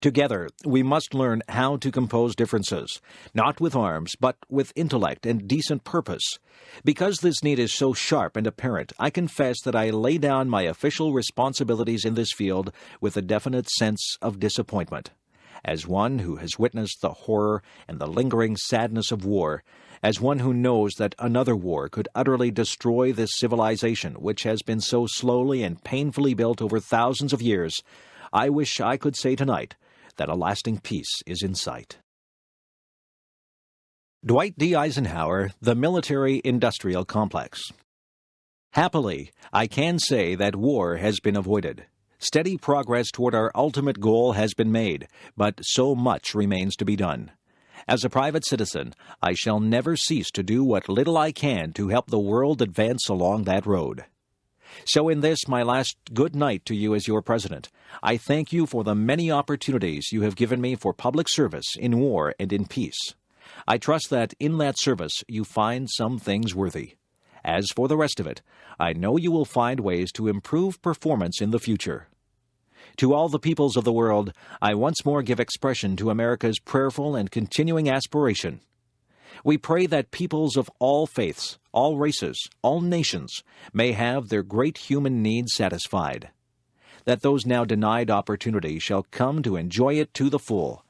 Together, we must learn how to compose differences, not with arms, but with intellect and decent purpose. Because this need is so sharp and apparent, I confess that I lay down my official responsibilities in this field with a definite sense of disappointment. As one who has witnessed the horror and the lingering sadness of war, as one who knows that another war could utterly destroy this civilization which has been so slowly and painfully built over thousands of years, I wish I could say tonight that a lasting peace is in sight. Dwight D. Eisenhower, The Military-Industrial Complex. Happily, I can say that war has been avoided. Steady progress toward our ultimate goal has been made, but so much remains to be done. As a private citizen, I shall never cease to do what little I can to help the world advance along that road. So in this, my last good night to you as your president, I thank you for the many opportunities you have given me for public service in war and in peace. I trust that in that service you find some things worthy. As for the rest of it, I know you will find ways to improve performance in the future. To all the peoples of the world, I once more give expression to America's prayerful and continuing aspiration. We pray that peoples of all faiths, all races, all nations may have their great human needs satisfied, that those now denied opportunity shall come to enjoy it to the full,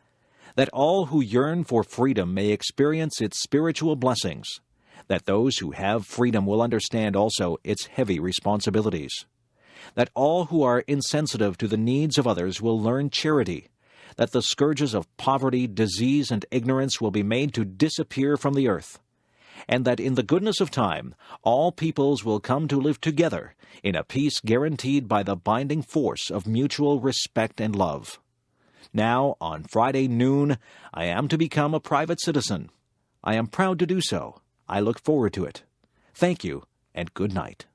that all who yearn for freedom may experience its spiritual blessings, that those who have freedom will understand also its heavy responsibilities, that all who are insensitive to the needs of others will learn charity, that the scourges of poverty, disease, and ignorance will be made to disappear from the earth, and that in the goodness of time all peoples will come to live together in a peace guaranteed by the binding force of mutual respect and love. Now, on Friday noon, I am to become a private citizen. I am proud to do so. I look forward to it. Thank you, and good night.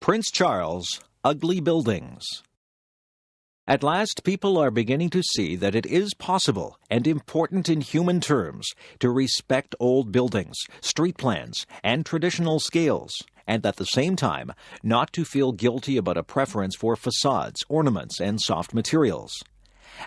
Prince Charles, Ugly Buildings. At last, people are beginning to see that it is possible and important in human terms to respect old buildings, street plans, and traditional scales, and at the same time not to feel guilty about a preference for facades, ornaments, and soft materials.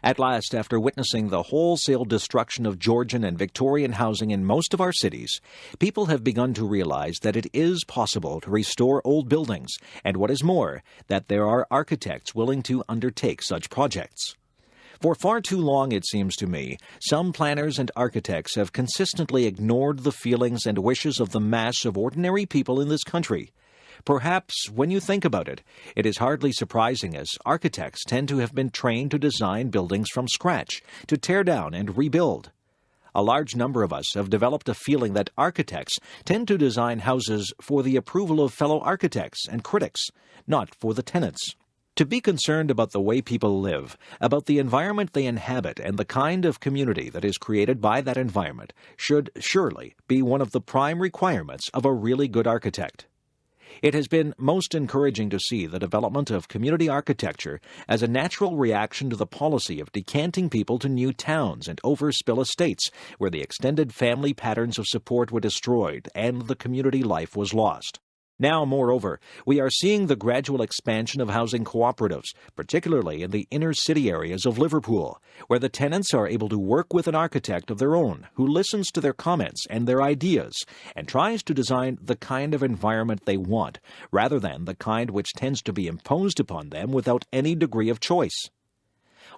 At last, after witnessing the wholesale destruction of Georgian and Victorian housing in most of our cities, people have begun to realize that it is possible to restore old buildings, and what is more, that there are architects willing to undertake such projects. For far too long, it seems to me, some planners and architects have consistently ignored the feelings and wishes of the mass of ordinary people in this country. Perhaps, when you think about it, it is hardly surprising, as architects tend to have been trained to design buildings from scratch, to tear down and rebuild. A large number of us have developed a feeling that architects tend to design houses for the approval of fellow architects and critics, not for the tenants. To be concerned about the way people live, about the environment they inhabit, and the kind of community that is created by that environment should surely be one of the prime requirements of a really good architect. It has been most encouraging to see the development of community architecture as a natural reaction to the policy of decanting people to new towns and overspill estates where the extended family patterns of support were destroyed and the community life was lost. Now, moreover, we are seeing the gradual expansion of housing cooperatives, particularly in the inner-city areas of Liverpool, where the tenants are able to work with an architect of their own who listens to their comments and their ideas and tries to design the kind of environment they want, rather than the kind which tends to be imposed upon them without any degree of choice.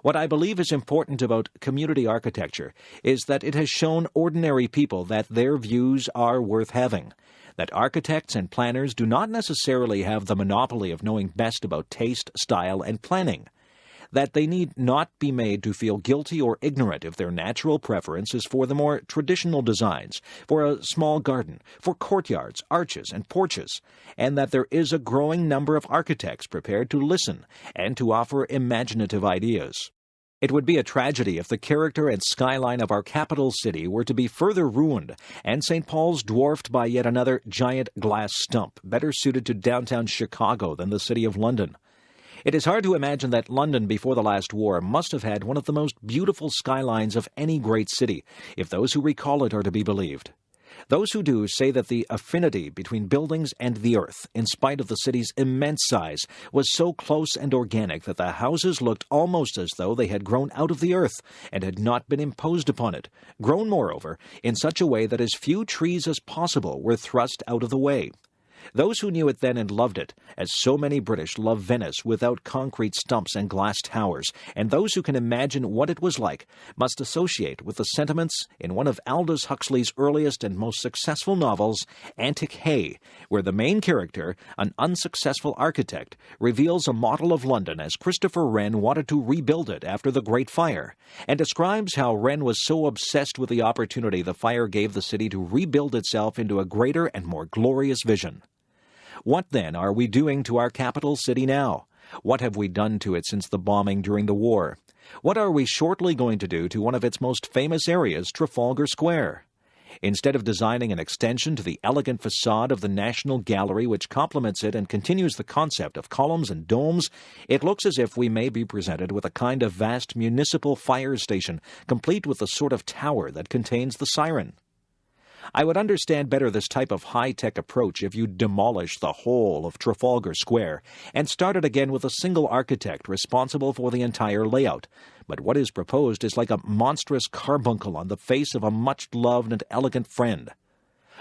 What I believe is important about community architecture is that it has shown ordinary people that their views are worth having, that architects and planners do not necessarily have the monopoly of knowing best about taste, style, and planning, that they need not be made to feel guilty or ignorant if their natural preference is for the more traditional designs, for a small garden, for courtyards, arches, and porches, and that there is a growing number of architects prepared to listen and to offer imaginative ideas. It would be a tragedy if the character and skyline of our capital city were to be further ruined, and St. Paul's dwarfed by yet another giant glass stump, better suited to downtown Chicago than the city of London. It is hard to imagine that London before the last war must have had one of the most beautiful skylines of any great city, if those who recall it are to be believed. Those who do say that the affinity between buildings and the earth, in spite of the city's immense size, was so close and organic that the houses looked almost as though they had grown out of the earth and had not been imposed upon it, grown, moreover, in such a way that as few trees as possible were thrust out of the way. Those who knew it then and loved it, as so many British love Venice without concrete stumps and glass towers, and those who can imagine what it was like, must associate with the sentiments in one of Aldous Huxley's earliest and most successful novels, Antic Hay, where the main character, an unsuccessful architect, reveals a model of London as Christopher Wren wanted to rebuild it after the Great Fire, and describes how Wren was so obsessed with the opportunity the fire gave the city to rebuild itself into a greater and more glorious vision. What, then, are we doing to our capital city now? What have we done to it since the bombing during the war? What are we shortly going to do to one of its most famous areas, Trafalgar Square? Instead of designing an extension to the elegant facade of the National Gallery which complements it and continues the concept of columns and domes, it looks as if we may be presented with a kind of vast municipal fire station, complete with the sort of tower that contains the siren. I would understand better this type of high-tech approach if you demolish the whole of Trafalgar Square and started again with a single architect responsible for the entire layout. But what is proposed is like a monstrous carbuncle on the face of a much-loved and elegant friend.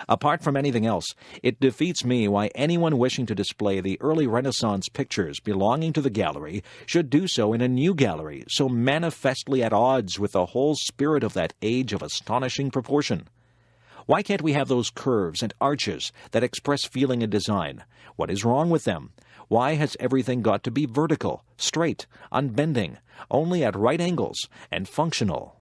Apart from anything else, it defeats me why anyone wishing to display the early Renaissance pictures belonging to the gallery should do so in a new gallery so manifestly at odds with the whole spirit of that age of astonishing proportion. Why can't we have those curves and arches that express feeling and design? What is wrong with them? Why has everything got to be vertical, straight, unbending, only at right angles, and functional?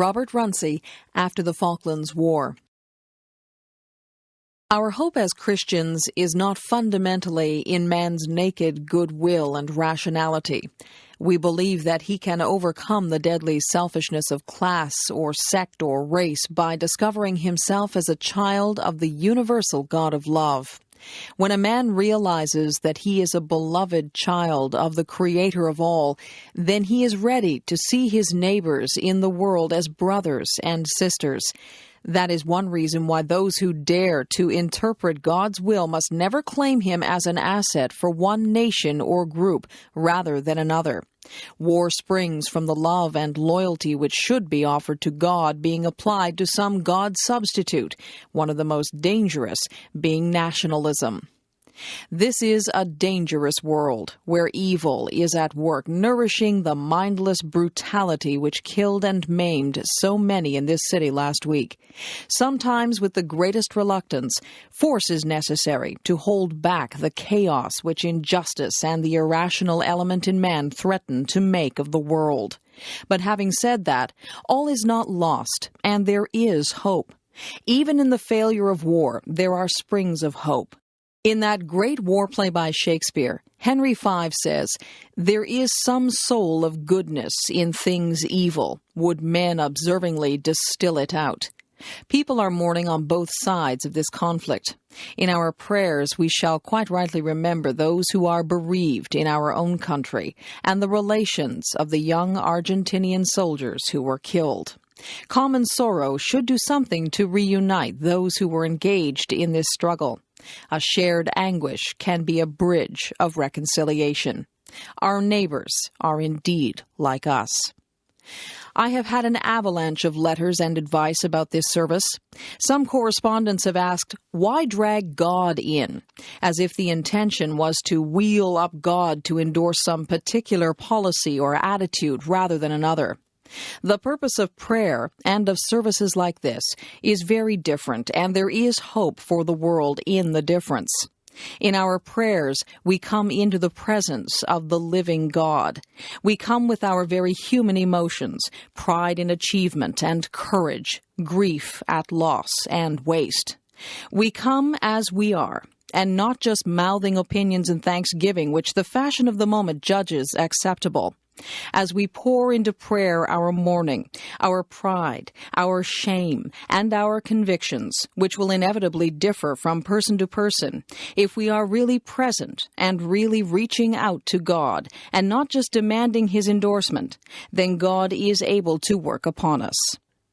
Robert Runcie, After the Falklands War. Our hope as Christians is not fundamentally in man's naked goodwill and rationality. We believe that he can overcome the deadly selfishness of class or sect or race by discovering himself as a child of the universal God of love. When a man realizes that he is a beloved child of the Creator of all, then he is ready to see his neighbors in the world as brothers and sisters. That is one reason why those who dare to interpret God's will must never claim him as an asset for one nation or group rather than another. War springs from the love and loyalty which should be offered to God being applied to some God substitute, one of the most dangerous being nationalism. This is a dangerous world where evil is at work, nourishing the mindless brutality which killed and maimed so many in this city last week. Sometimes, with the greatest reluctance, force is necessary to hold back the chaos which injustice and the irrational element in man threaten to make of the world. But having said that, all is not lost, and there is hope. Even in the failure of war, there are springs of hope. In that great war play by Shakespeare, Henry V says, "There is some soul of goodness in things evil, would men observingly distill it out." People are mourning on both sides of this conflict. In our prayers, we shall quite rightly remember those who are bereaved in our own country and the relations of the young Argentinian soldiers who were killed. Common sorrow should do something to reunite those who were engaged in this struggle. A shared anguish can be a bridge of reconciliation. Our neighbors are indeed like us. I have had an avalanche of letters and advice about this service. Some correspondents have asked, why drag God in? As if the intention was to wheel up God to endorse some particular policy or attitude rather than another. The purpose of prayer and of services like this is very different, and there is hope for the world in the difference. In our prayers, we come into the presence of the living God. We come with our very human emotions, pride in achievement and courage, grief at loss and waste. We come as we are, and not just mouthing opinions and thanksgiving which the fashion of the moment judges acceptable. As we pour into prayer our mourning, our pride, our shame, and our convictions, which will inevitably differ from person to person, if we are really present and really reaching out to God and not just demanding His endorsement, then God is able to work upon us.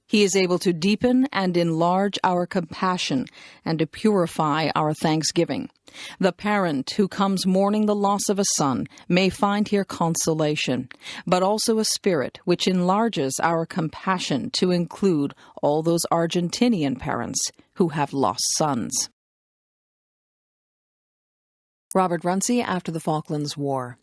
He is able to deepen and enlarge our compassion and to purify our thanksgiving. The parent who comes mourning the loss of a son may find here consolation, but also a spirit which enlarges our compassion to include all those Argentinian parents who have lost sons. Robert Runcie after the Falklands War.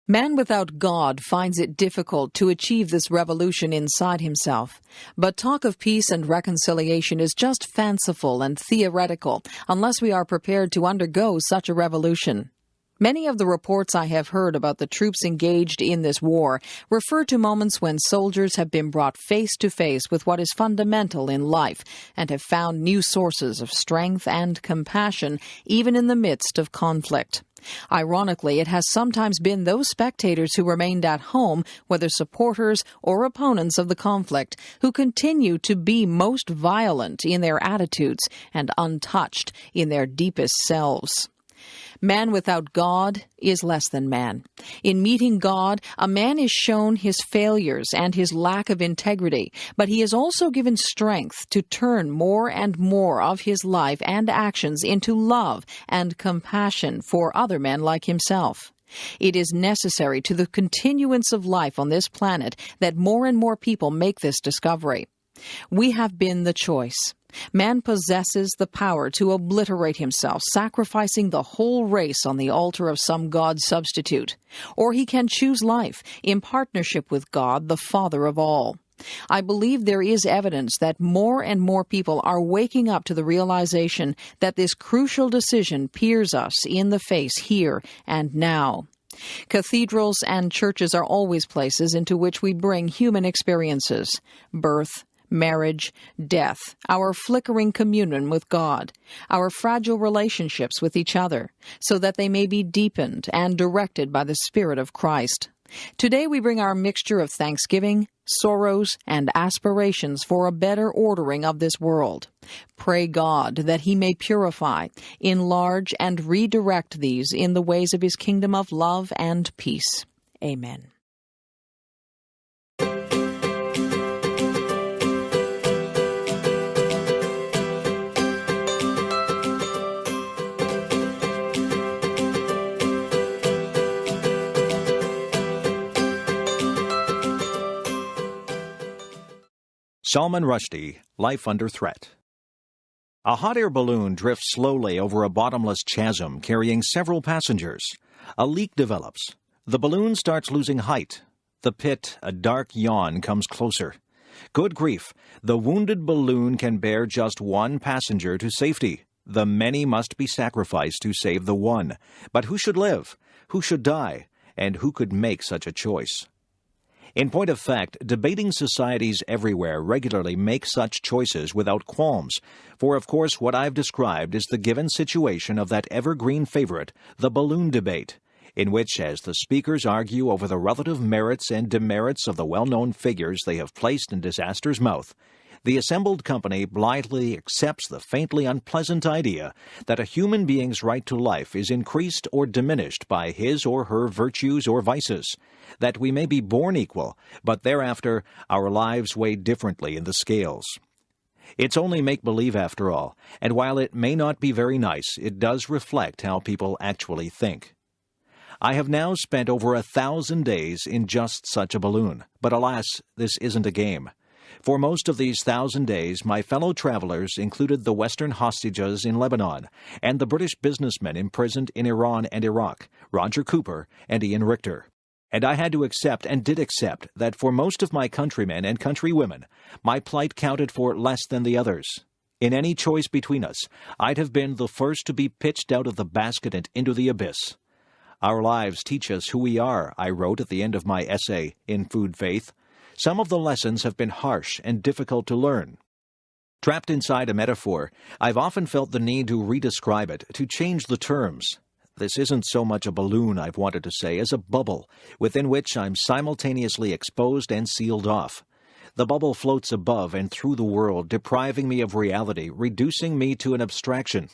Man without God finds it difficult to achieve this revolution inside himself. But talk of peace and reconciliation is just fanciful and theoretical unless we are prepared to undergo such a revolution. Many of the reports I have heard about the troops engaged in this war refer to moments when soldiers have been brought face to face with what is fundamental in life and have found new sources of strength and compassion even in the midst of conflict. Ironically, it has sometimes been those spectators who remained at home, whether supporters or opponents of the conflict, who continue to be most violent in their attitudes and untouched in their deepest selves. Man without God is less than man. In meeting God, a man is shown his failures and his lack of integrity, but he is also given strength to turn more and more of his life and actions into love and compassion for other men like himself. It is necessary to the continuance of life on this planet that more and more people make this discovery. We have been the choice. Man possesses the power to obliterate himself, sacrificing the whole race on the altar of some God substitute. Or he can choose life in partnership with God, the Father of all. I believe there is evidence that more and more people are waking up to the realization that this crucial decision peers us in the face here and now. Cathedrals and churches are always places into which we bring human experiences: birth, marriage, death, our flickering communion with God, our fragile relationships with each other, so that they may be deepened and directed by the Spirit of Christ. Today we bring our mixture of thanksgiving, sorrows, and aspirations for a better ordering of this world. Pray God that He may purify, enlarge, and redirect these in the ways of His kingdom of love and peace. Amen. Salman Rushdie, Life Under Threat. A hot air balloon drifts slowly over a bottomless chasm carrying several passengers. A leak develops. The balloon starts losing height. The pit, a dark yawn, comes closer. Good grief, the wounded balloon can bear just one passenger to safety. The many must be sacrificed to save the one. But who should live? Who should die? And who could make such a choice? In point of fact, debating societies everywhere regularly make such choices without qualms, for of course what I've described is the given situation of that evergreen favorite, the balloon debate, in which, as the speakers argue over the relative merits and demerits of the well-known figures they have placed in disaster's mouth, the assembled company blithely accepts the faintly unpleasant idea that a human being's right to life is increased or diminished by his or her virtues or vices, that we may be born equal, but thereafter our lives weigh differently in the scales. It's only make-believe after all, and while it may not be very nice, it does reflect how people actually think. I have now spent over 1,000 days in just such a balloon, but alas, this isn't a game. For most of these 1,000 days, my fellow travelers included the Western hostages in Lebanon and the British businessmen imprisoned in Iran and Iraq, Roger Cooper and Ian Richter. And I had to accept, and did accept, that for most of my countrymen and countrywomen, my plight counted for less than the others. In any choice between us, I'd have been the first to be pitched out of the basket and into the abyss. Our lives teach us who we are, I wrote at the end of my essay, In Food Faith. Some of the lessons have been harsh and difficult to learn. Trapped inside a metaphor, I've often felt the need to redescribe it, to change the terms. This isn't so much a balloon, I've wanted to say, as a bubble, within which I'm simultaneously exposed and sealed off. The bubble floats above and through the world, depriving me of reality, reducing me to an abstraction.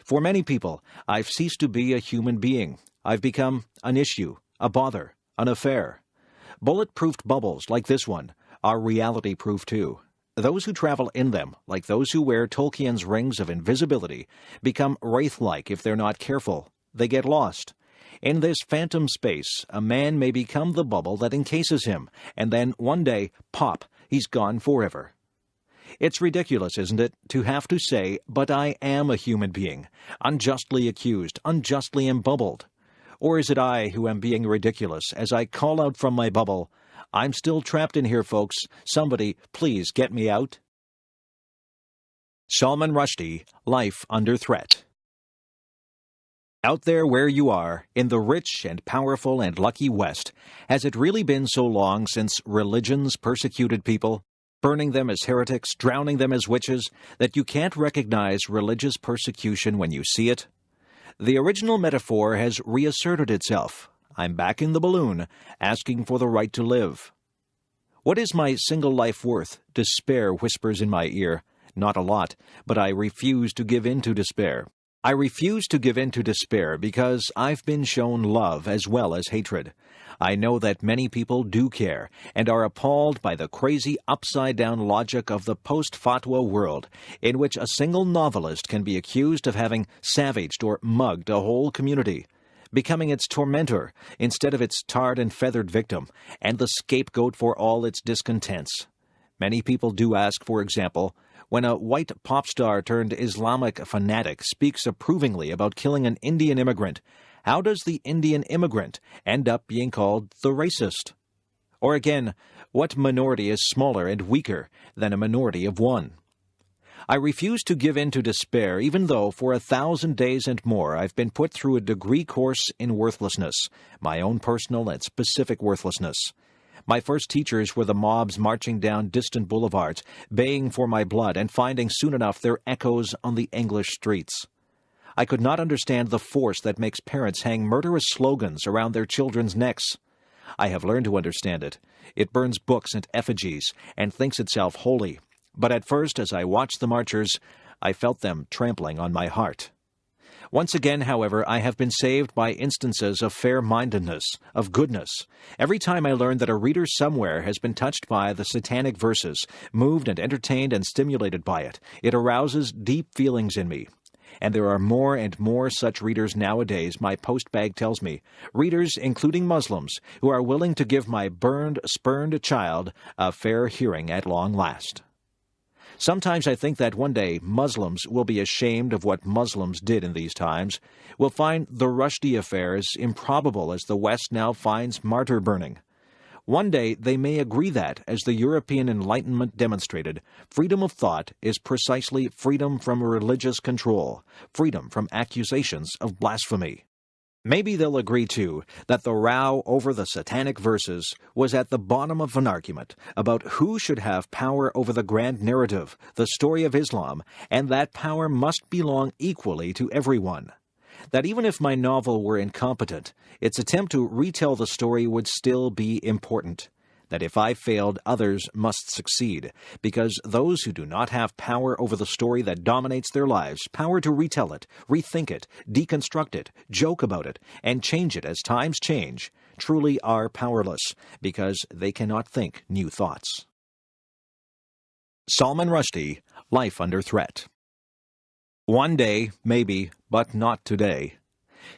For many people, I've ceased to be a human being. I've become an issue, a bother, an affair. Bullet-proofed bubbles, like this one, are reality-proof too. Those who travel in them, like those who wear Tolkien's rings of invisibility, become wraith-like if they're not careful. They get lost. In this phantom space, a man may become the bubble that encases him, and then one day, pop, he's gone forever. It's ridiculous, isn't it, to have to say, but I am a human being, unjustly accused, unjustly embubbled. Or is it I who am being ridiculous as I call out from my bubble, I'm still trapped in here, folks. Somebody, please get me out? Salman Rushdie, Life Under Threat. Out there where you are, in the rich and powerful and lucky West, has it really been so long since religions persecuted people, burning them as heretics, drowning them as witches, that you can't recognize religious persecution when you see it? The original metaphor has reasserted itself. I'm back in the balloon, asking for the right to live. What is my single life worth? Despair whispers in my ear. Not a lot, but I refuse to give in to despair. I refuse to give in to despair because I've been shown love as well as hatred. I know that many people do care and are appalled by the crazy upside-down logic of the post-fatwa world, in which a single novelist can be accused of having savaged or mugged a whole community, becoming its tormentor instead of its tarred and feathered victim, and the scapegoat for all its discontents. Many people do ask, for example, when a white pop star turned Islamic fanatic speaks approvingly about killing an Indian immigrant, how does the Indian immigrant end up being called the racist? Or again, what minority is smaller and weaker than a minority of one? I refuse to give in to despair, even though for 1,000 days and more I've been put through a degree course in worthlessness, my own personal and specific worthlessness. My first teachers were the mobs marching down distant boulevards, baying for my blood and finding soon enough their echoes on the English streets. I could not understand the force that makes parents hang murderous slogans around their children's necks. I have learned to understand it. It burns books and effigies and thinks itself holy. But at first, as I watched the marchers, I felt them trampling on my heart. Once again, however, I have been saved by instances of fair-mindedness, of goodness. Every time I learn that a reader somewhere has been touched by the satanic verses, moved and entertained and stimulated by it, it arouses deep feelings in me. And there are more and more such readers nowadays, my postbag tells me, readers, including Muslims, who are willing to give my burned, spurned child a fair hearing at long last. Sometimes I think that one day Muslims will be ashamed of what Muslims did in these times, will find the Rushdie affair as improbable as the West now finds martyr burning. One day they may agree that, as the European Enlightenment demonstrated, freedom of thought is precisely freedom from religious control, freedom from accusations of blasphemy. Maybe they'll agree, too, that the row over the satanic verses was at the bottom of an argument about who should have power over the grand narrative, the story of Islam, and that power must belong equally to everyone. That even if my novel were incompetent, its attempt to retell the story would still be important. That if I failed, others must succeed, because those who do not have power over the story that dominates their lives, power to retell it, rethink it, deconstruct it, joke about it, and change it as times change, truly are powerless, because they cannot think new thoughts. Salman Rushdie, Life Under Threat. One day, maybe, but not today.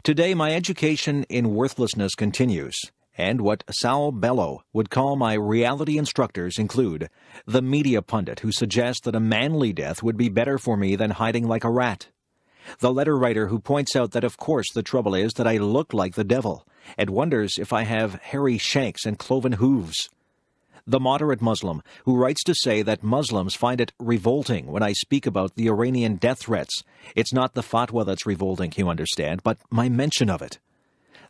Today my education in worthlessness continues. And what Saul Bellow would call my reality instructors include the media pundit who suggests that a manly death would be better for me than hiding like a rat, the letter writer who points out that of course the trouble is that I look like the devil, and wonders if I have hairy shanks and cloven hooves, the moderate Muslim who writes to say that Muslims find it revolting when I speak about the Iranian death threats. It's not the fatwa that's revolting, you understand, but my mention of it.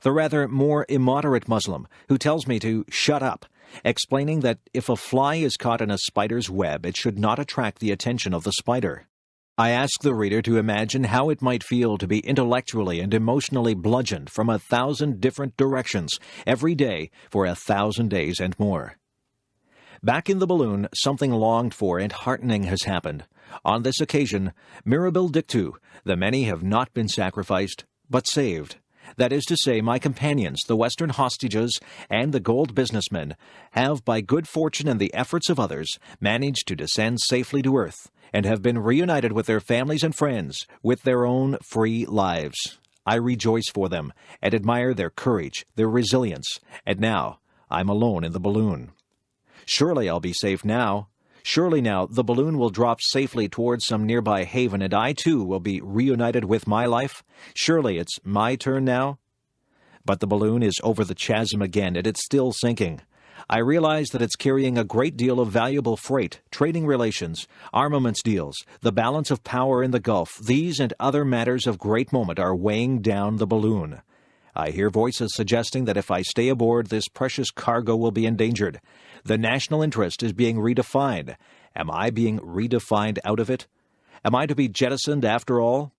The rather more immoderate Muslim who tells me to shut up, explaining that if a fly is caught in a spider's web, it should not attract the attention of the spider. I ask the reader to imagine how it might feel to be intellectually and emotionally bludgeoned from 1,000 different directions every day for 1,000 days and more. Back in the balloon, something longed for and heartening has happened. On this occasion, mirabile dictu, the many have not been sacrificed, but saved. That is to say, my companions, the Western hostages and the gold businessmen, have, by good fortune and the efforts of others, managed to descend safely to earth, and have been reunited with their families and friends, with their own free lives. I rejoice for them, and admire their courage, their resilience, and now I'm alone in the balloon. Surely I'll be safe now. Surely now the balloon will drop safely towards some nearby haven, and I too will be reunited with my life. Surely it's my turn now. But the balloon is over the chasm again, and it's still sinking. I realize that it's carrying a great deal of valuable freight, trading relations, armaments deals, the balance of power in the Gulf. These and other matters of great moment are weighing down the balloon. I hear voices suggesting that if I stay aboard, this precious cargo will be endangered. The national interest is being redefined. Am I being redefined out of it? Am I to be jettisoned after all?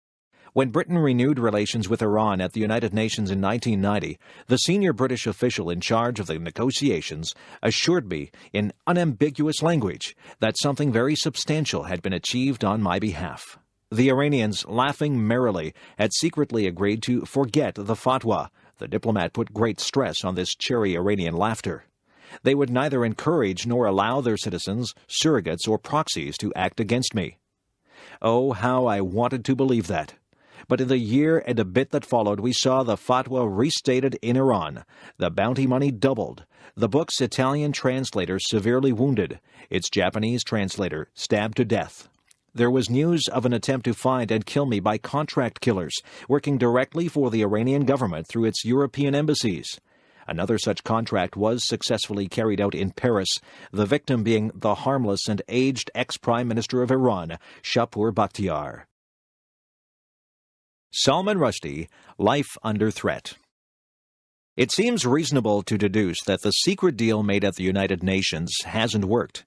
When Britain renewed relations with Iran at the United Nations in 1990, the senior British official in charge of the negotiations assured me in unambiguous language that something very substantial had been achieved on my behalf. The Iranians, laughing merrily, had secretly agreed to forget the fatwa. The diplomat put great stress on this cheery Iranian laughter. They would neither encourage nor allow their citizens, surrogates or proxies, to act against me. Oh, how I wanted to believe that. But in the year and a bit that followed, we saw the fatwa restated in Iran. The bounty money doubled. The book's Italian translator severely wounded. Its Japanese translator stabbed to death. There was news of an attempt to find and kill me by contract killers, working directly for the Iranian government through its European embassies. Another such contract was successfully carried out in Paris, the victim being the harmless and aged ex-Prime Minister of Iran, Shapur Bakhtiar. Salman Rushdie, Life Under Threat. It seems reasonable to deduce that the secret deal made at the United Nations hasn't worked.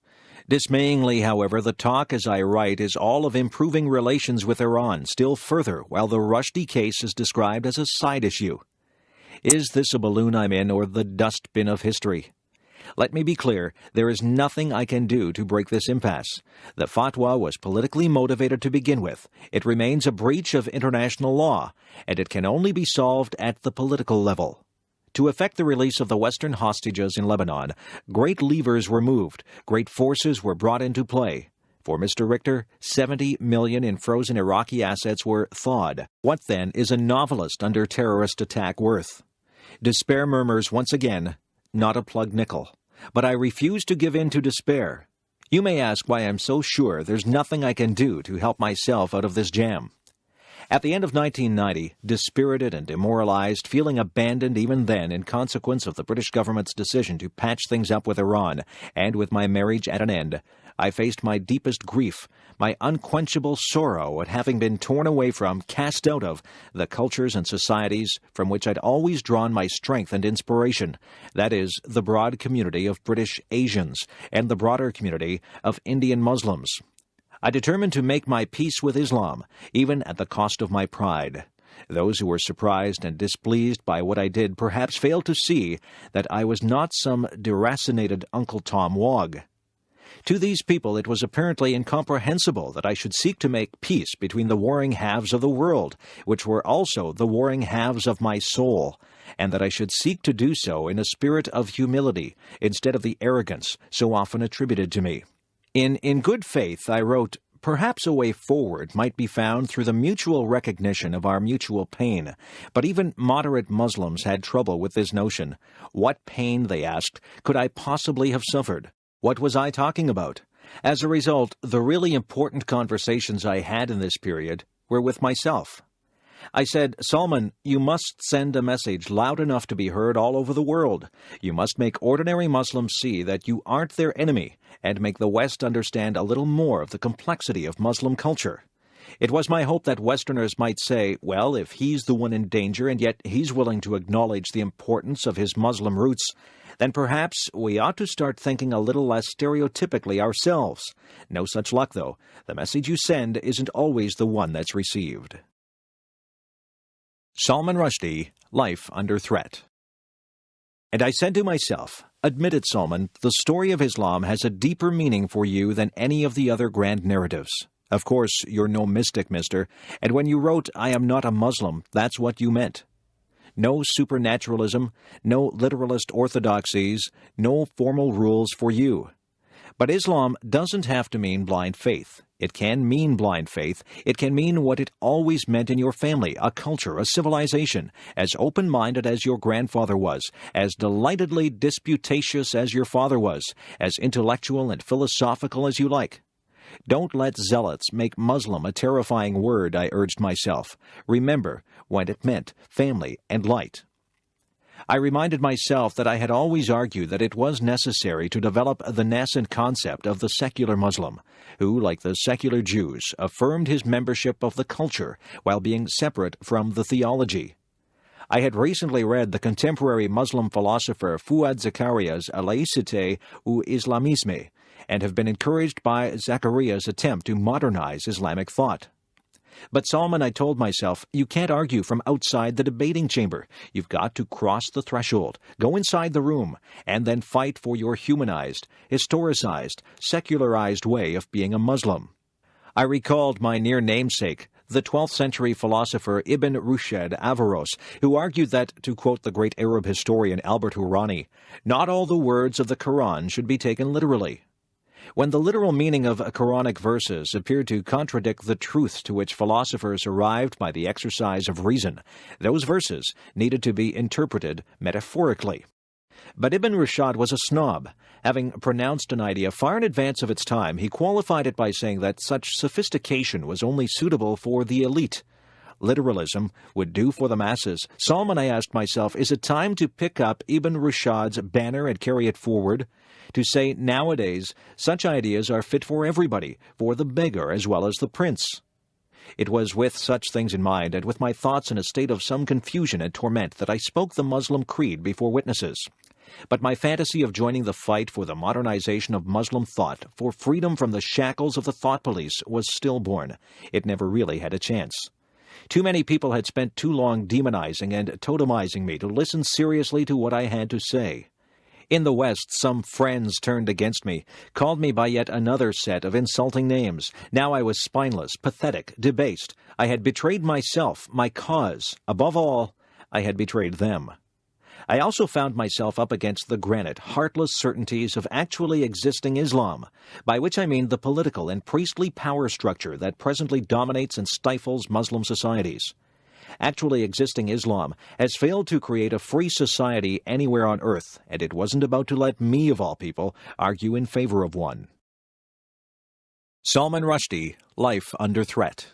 Dismayingly, however, the talk as I write is all of improving relations with Iran still further, while the Rushdie case is described as a side issue. Is this a balloon I'm in or the dustbin of history? Let me be clear, there is nothing I can do to break this impasse. The fatwa was politically motivated to begin with. It remains a breach of international law, and it can only be solved at the political level. To effect the release of the Western hostages in Lebanon, great levers were moved, great forces were brought into play. For Mr. Richter, 70 million in frozen Iraqi assets were thawed. What then is a novelist under terrorist attack worth? Despair murmurs once again, not a plugged nickel. But I refuse to give in to despair. You may ask why I'm so sure there's nothing I can do to help myself out of this jam. At the end of 1990, dispirited and demoralized, feeling abandoned even then in consequence of the British government's decision to patch things up with Iran, and with my marriage at an end, I faced my deepest grief, my unquenchable sorrow at having been torn away from, cast out of, the cultures and societies from which I'd always drawn my strength and inspiration, that is, the broad community of British Asians and the broader community of Indian Muslims. I determined to make my peace with Islam, even at the cost of my pride. Those who were surprised and displeased by what I did perhaps failed to see that I was not some deracinated Uncle Tom Wog. To these people it was apparently incomprehensible that I should seek to make peace between the warring halves of the world, which were also the warring halves of my soul, and that I should seek to do so in a spirit of humility instead of the arrogance so often attributed to me. In good faith, I wrote, perhaps a way forward might be found through the mutual recognition of our mutual pain, but even moderate Muslims had trouble with this notion. What pain, they asked, could I possibly have suffered? What was I talking about? As a result, the really important conversations I had in this period were with myself. I said, Salman, you must send a message loud enough to be heard all over the world. You must make ordinary Muslims see that you aren't their enemy, and make the West understand a little more of the complexity of Muslim culture. It was my hope that Westerners might say, well, if he's the one in danger and yet he's willing to acknowledge the importance of his Muslim roots, then perhaps we ought to start thinking a little less stereotypically ourselves. No such luck, though. The message you send isn't always the one that's received. Salman Rushdie, Life Under Threat. And I said to myself, admit it, Salman, the story of Islam has a deeper meaning for you than any of the other grand narratives. Of course, you're no mystic, mister, and when you wrote, I am not a Muslim, that's what you meant. No supernaturalism, no literalist orthodoxies, no formal rules for you. But Islam doesn't have to mean blind faith. It can mean blind faith. It can mean what it always meant in your family, a culture, a civilization, as open-minded as your grandfather was, as delightedly disputatious as your father was, as intellectual and philosophical as you like. Don't let zealots make Muslim a terrifying word, I urged myself. Remember what it meant, family and light. I reminded myself that I had always argued that it was necessary to develop the nascent concept of the secular Muslim, who, like the secular Jews, affirmed his membership of the culture while being separate from the theology. I had recently read the contemporary Muslim philosopher Fuad Zakaria's Laïcité ou Islamisme, and have been encouraged by Zakaria's attempt to modernize Islamic thought. But Salman, I told myself, you can't argue from outside the debating chamber. You've got to cross the threshold, go inside the room, and then fight for your humanized, historicized, secularized way of being a Muslim. I recalled my near namesake, the 12th century philosopher Ibn Rushd Averroes, who argued that, to quote the great Arab historian Albert Hourani, not all the words of the Quran should be taken literally. When the literal meaning of Quranic verses appeared to contradict the truths to which philosophers arrived by the exercise of reason, those verses needed to be interpreted metaphorically. But Ibn Rushd was a snob. Having pronounced an idea far in advance of its time, he qualified it by saying that such sophistication was only suitable for the elite. Literalism would do for the masses. Salman, I asked myself, is it time to pick up Ibn Rushd's banner and carry it forward? To say nowadays such ideas are fit for everybody, for the beggar as well as the prince. It was with such things in mind, and with my thoughts in a state of some confusion and torment, that I spoke the Muslim creed before witnesses. But my fantasy of joining the fight for the modernization of Muslim thought, for freedom from the shackles of the thought police, was stillborn. It never really had a chance. Too many people had spent too long demonizing and totemizing me to listen seriously to what I had to say. In the West, some friends turned against me, called me by yet another set of insulting names. Now I was spineless, pathetic, debased. I had betrayed myself, my cause. Above all, I had betrayed them. I also found myself up against the granite, heartless certainties of actually existing Islam, by which I mean the political and priestly power structure that presently dominates and stifles Muslim societies. Actually existing Islam has failed to create a free society anywhere on earth, and it wasn't about to let me, of all people, argue in favor of one. Salman Rushdie, Life Under Threat.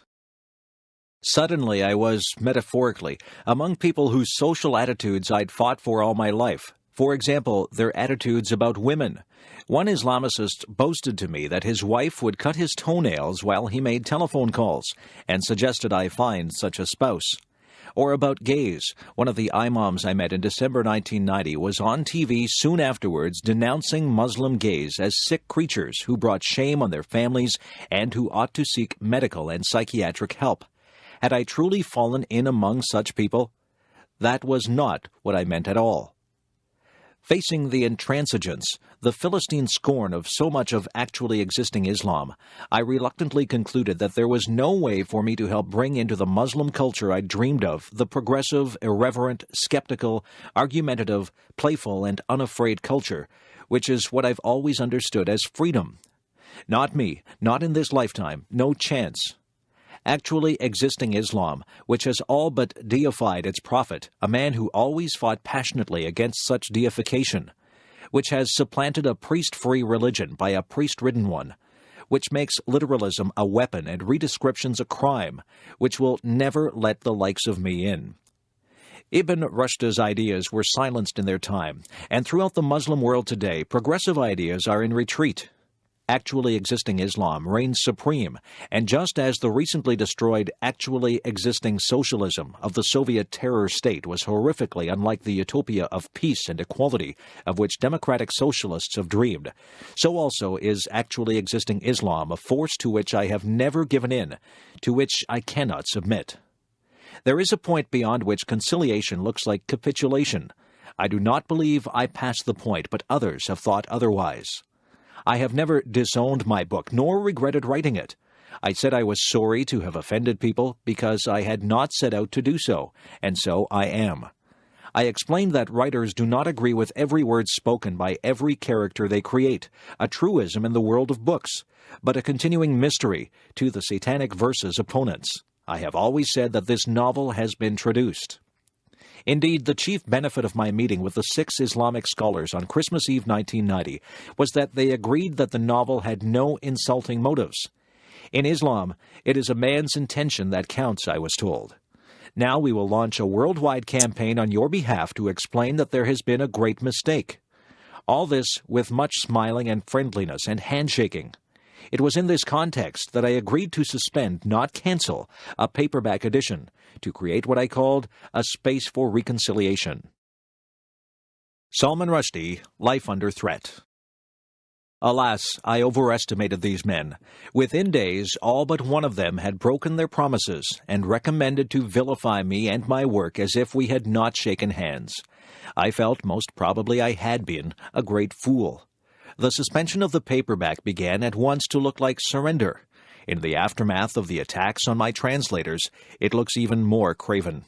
Suddenly I was, metaphorically, among people whose social attitudes I'd fought for all my life. For example, their attitudes about women. One Islamicist boasted to me that his wife would cut his toenails while he made telephone calls, and suggested I find such a spouse. Or about gays. One of the imams I met in December 1990 was on TV soon afterwards denouncing Muslim gays as sick creatures who brought shame on their families and who ought to seek medical and psychiatric help. Had I truly fallen in among such people? That was not what I meant at all. Facing the intransigence, the Philistine scorn of so much of actually existing Islam, I reluctantly concluded that there was no way for me to help bring into the Muslim culture I dreamed of the progressive, irreverent, skeptical, argumentative, playful, and unafraid culture, which is what I've always understood as freedom. Not me, not in this lifetime, no chance. Actually existing Islam, which has all but deified its prophet, a man who always fought passionately against such deification, which has supplanted a priest-free religion by a priest-ridden one, which makes literalism a weapon and redescriptions a crime, which will never let the likes of me in. Ibn Rushd's ideas were silenced in their time, and throughout the Muslim world today, progressive ideas are in retreat. Actually existing Islam reigns supreme, and just as the recently destroyed actually existing socialism of the Soviet terror state was horrifically unlike the utopia of peace and equality of which democratic socialists have dreamed, so also is actually existing Islam a force to which I have never given in, to which I cannot submit. There is a point beyond which conciliation looks like capitulation. I do not believe I passed the point, but others have thought otherwise. I have never disowned my book, nor regretted writing it. I said I was sorry to have offended people because I had not set out to do so, and so I am. I explained that writers do not agree with every word spoken by every character they create, a truism in the world of books, but a continuing mystery to the Satanic Verse's opponents. I have always said that this novel has been traduced. Indeed, the chief benefit of my meeting with the 6 Islamic scholars on Christmas Eve 1990 was that they agreed that the novel had no insulting motives. In Islam, it is a man's intention that counts, I was told. Now we will launch a worldwide campaign on your behalf to explain that there has been a great mistake. All this with much smiling and friendliness and handshaking. It was in this context that I agreed to suspend, not cancel, a paperback edition, to create what I called a space for reconciliation. Salman Rushdie, Life Under Threat. Alas, I overestimated these men. Within days, all but one of them had broken their promises and recommended to vilify me and my work as if we had not shaken hands. I felt most probably I had been a great fool. The suspension of the paperback began at once to look like surrender. In the aftermath of the attacks on my translators, it looks even more craven.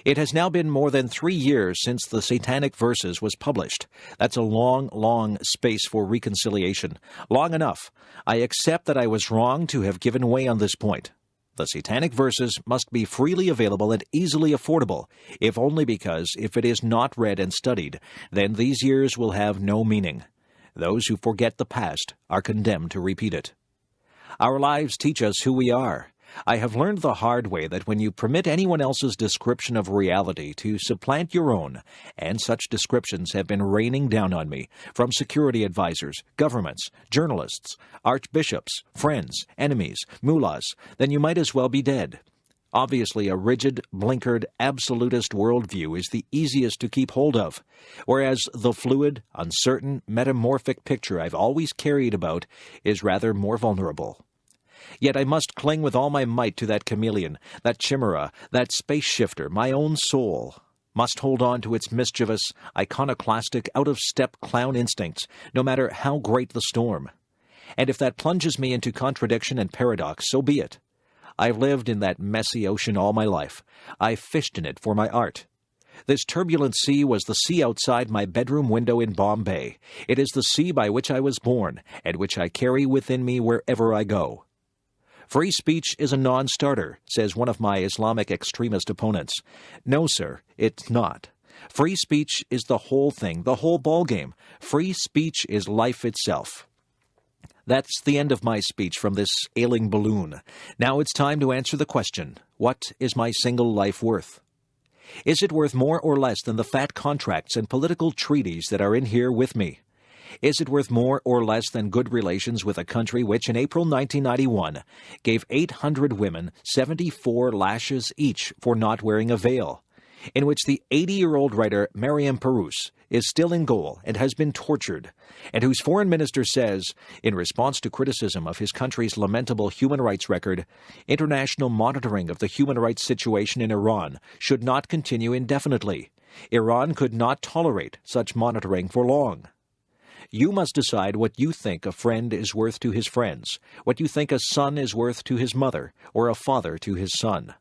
It has now been more than 3 years since the Satanic Verses was published. That's a long, long space for reconciliation. Long enough. I accept that I was wrong to have given way on this point. The Satanic Verses must be freely available and easily affordable, if only because if it is not read and studied, then these years will have no meaning. Those who forget the past are condemned to repeat it. Our lives teach us who we are. I have learned the hard way that when you permit anyone else's description of reality to supplant your own, and such descriptions have been raining down on me from security advisors, governments, journalists, archbishops, friends, enemies, mullahs, then you might as well be dead. Obviously, a rigid, blinkered, absolutist worldview is the easiest to keep hold of, whereas the fluid, uncertain, metamorphic picture I've always carried about is rather more vulnerable. Yet I must cling with all my might to that chameleon, that chimera, that space shifter, my own soul. Must hold on to its mischievous, iconoclastic, out-of-step clown instincts, no matter how great the storm. And if that plunges me into contradiction and paradox, so be it. I've lived in that messy ocean all my life. I've fished in it for my art. This turbulent sea was the sea outside my bedroom window in Bombay. It is the sea by which I was born, and which I carry within me wherever I go. Free speech is a non-starter, says one of my Islamic extremist opponents. No, sir, it's not. Free speech is the whole thing, the whole ballgame. Free speech is life itself. That's the end of my speech from this ailing balloon. Now it's time to answer the question, what is my single life worth? Is it worth more or less than the fat contracts and political treaties that are in here with me? Is it worth more or less than good relations with a country which in April 1991 gave 800 women 74 lashes each for not wearing a veil, in which the 80-year-old writer Mariam Perus is still in gaol and has been tortured, and whose foreign minister says, in response to criticism of his country's lamentable human rights record, international monitoring of the human rights situation in Iran should not continue indefinitely. Iran could not tolerate such monitoring for long. You must decide what you think a friend is worth to his friends, what you think a son is worth to his mother, or a father to his son.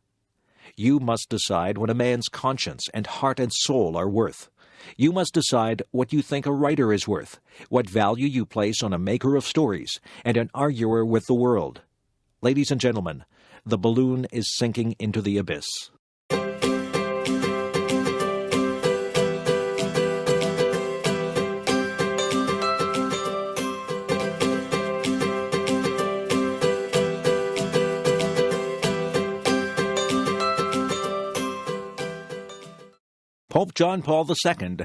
You must decide what a man's conscience and heart and soul are worth. You must decide what you think a writer is worth, what value you place on a maker of stories and an arguer with the world. Ladies and gentlemen, the balloon is sinking into the abyss. Pope John Paul II,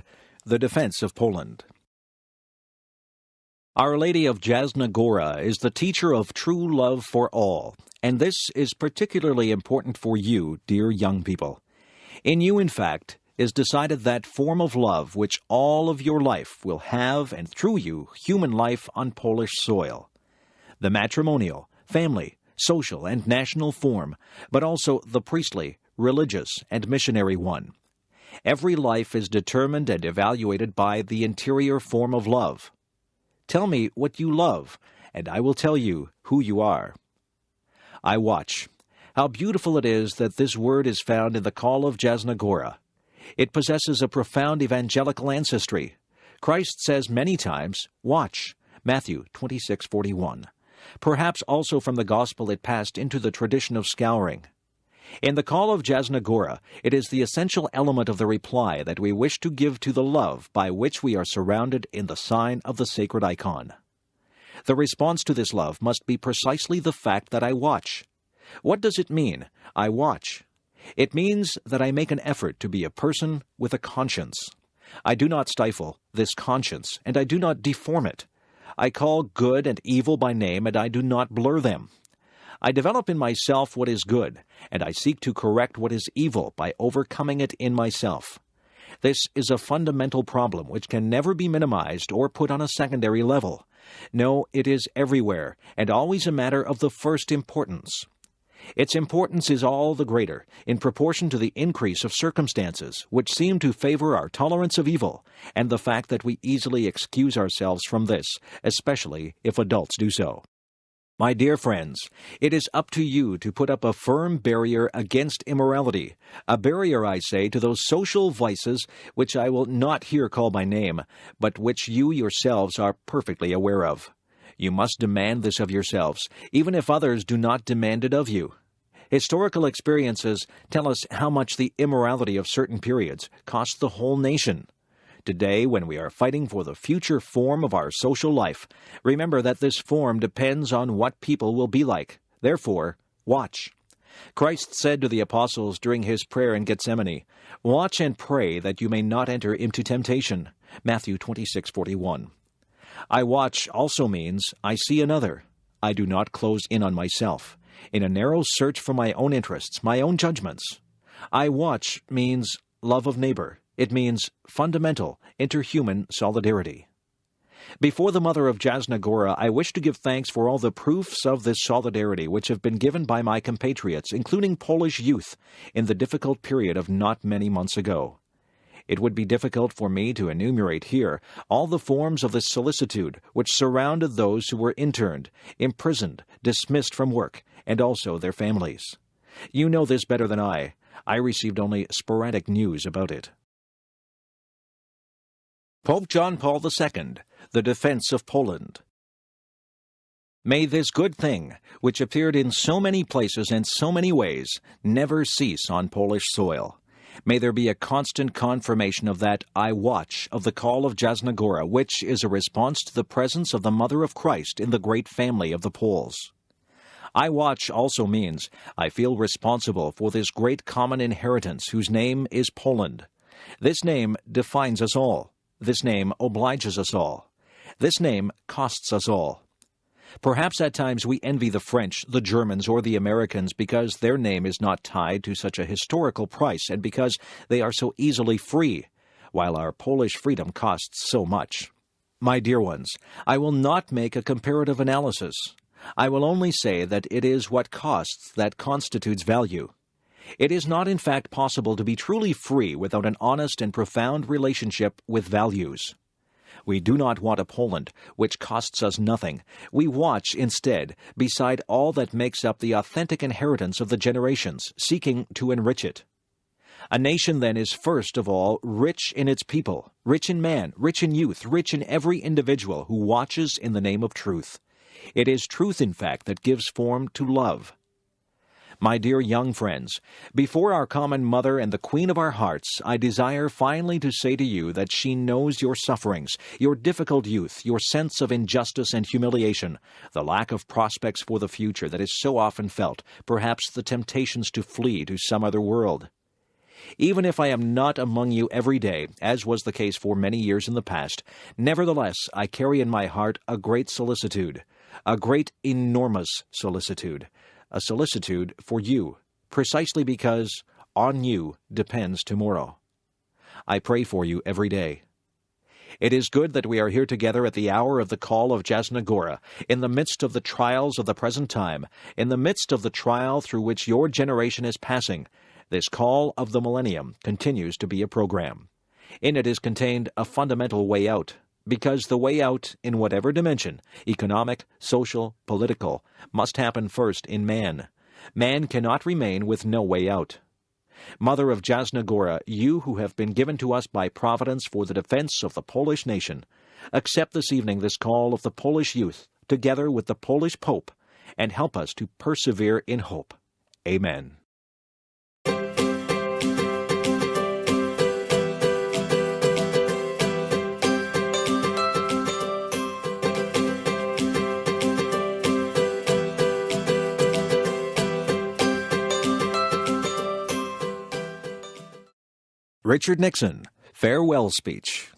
The Defense of Poland. Our Lady of Jasna Gora is the teacher of true love for all, and this is particularly important for you, dear young people. In you, in fact, is decided that form of love which all of your life will have, and through you, human life on Polish soil. The matrimonial, family, social, and national form, but also the priestly, religious, and missionary one. Every life is determined and evaluated by the interior form of love. Tell me what you love, and I will tell you who you are. I watch. How beautiful it is that this word is found in the call of Jasna Gora. It possesses a profound evangelical ancestry. Christ says many times, watch, Matthew 26:41. Perhaps also from the Gospel it passed into the tradition of scouring. In the call of Jasna Gora, it is the essential element of the reply that we wish to give to the love by which we are surrounded in the sign of the sacred icon. The response to this love must be precisely the fact that I watch. What does it mean, I watch? It means that I make an effort to be a person with a conscience. I do not stifle this conscience, and I do not deform it. I call good and evil by name, and I do not blur them. I develop in myself what is good, and I seek to correct what is evil by overcoming it in myself. This is a fundamental problem which can never be minimized or put on a secondary level. No, it is everywhere, and always a matter of the first importance. Its importance is all the greater in proportion to the increase of circumstances which seem to favor our tolerance of evil, and the fact that we easily excuse ourselves from this, especially if adults do so. My dear friends, it is up to you to put up a firm barrier against immorality, a barrier, I say, to those social vices which I will not here call by name, but which you yourselves are perfectly aware of. You must demand this of yourselves, even if others do not demand it of you. Historical experiences tell us how much the immorality of certain periods cost the whole nation. Today, when we are fighting for the future form of our social life, remember that this form depends on what people will be like. Therefore, watch. Christ said to the apostles during his prayer in Gethsemane, "Watch and pray that you may not enter into temptation." Matthew 26:41. I watch also means I see another. I do not close in on myself, in a narrow search for my own interests, my own judgments. I watch means love of neighbor. It means fundamental, interhuman solidarity. Before the mother of Jasna-Gora, I wish to give thanks for all the proofs of this solidarity which have been given by my compatriots, including Polish youth, in the difficult period of not many months ago. It would be difficult for me to enumerate here all the forms of this solicitude which surrounded those who were interned, imprisoned, dismissed from work, and also their families. You know this better than I. I received only sporadic news about it. Pope John Paul II, the defense of Poland. May this good thing, which appeared in so many places and so many ways, never cease on Polish soil. May there be a constant confirmation of that I watch of the call of Jasna-Gora, which is a response to the presence of the Mother of Christ in the great family of the Poles. I watch also means I feel responsible for this great common inheritance whose name is Poland. This name defines us all. This name obliges us all. This name costs us all. Perhaps at times we envy the French, the Germans, or the Americans because their name is not tied to such a historical price and because they are so easily free, while our Polish freedom costs so much. My dear ones, I will not make a comparative analysis. I will only say that it is what costs that constitutes value. It is not in fact possible to be truly free without an honest and profound relationship with values. We do not want a Poland which costs us nothing. We watch instead beside all that makes up the authentic inheritance of the generations, seeking to enrich it. A nation, then, is first of all rich in its people, rich in man, rich in youth, rich in every individual who watches in the name of truth. It is truth, in fact, that gives form to love. My dear young friends, before our common mother and the queen of our hearts, I desire finally to say to you that she knows your sufferings, your difficult youth, your sense of injustice and humiliation, the lack of prospects for the future that is so often felt, perhaps the temptations to flee to some other world. Even if I am not among you every day, as was the case for many years in the past, nevertheless I carry in my heart a great solicitude, a great enormous solicitude, a solicitude for you, precisely because on you depends tomorrow. I pray for you every day. It is good that we are here together at the hour of the call of Jasna-Gora, in the midst of the trials of the present time, in the midst of the trial through which your generation is passing. This call of the millennium continues to be a program. In it is contained a fundamental way out, because the way out, in whatever dimension, economic, social, political, must happen first in man. Man cannot remain with no way out. Mother of Jasna-Gora, you who have been given to us by Providence for the defense of the Polish nation, accept this evening this call of the Polish youth, together with the Polish Pope, and help us to persevere in hope. Amen. Richard Nixon, Farewell Speech.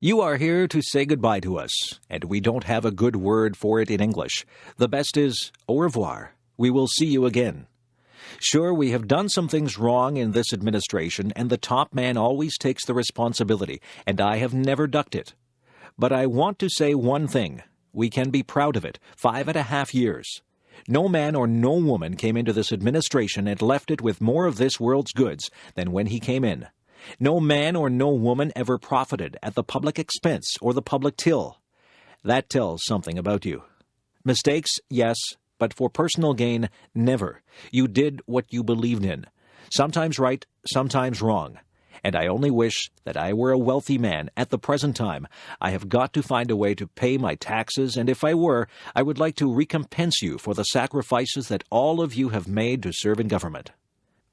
You are here to say goodbye to us, and we don't have a good word for it in English. The best is au revoir. We will see you again. Sure, we have done some things wrong in this administration, and the top man always takes the responsibility, and I have never ducked it. But I want to say one thing. We can be proud of it. 5.5 years. No man or no woman came into this administration and left it with more of this world's goods than when he came in. No man or no woman ever profited at the public expense or the public till. That tells something about you. Mistakes, yes, but for personal gain, never. You did what you believed in. Sometimes right, sometimes wrong. And I only wish that I were a wealthy man at the present time. I have got to find a way to pay my taxes, and if I were, I would like to recompense you for the sacrifices that all of you have made to serve in government.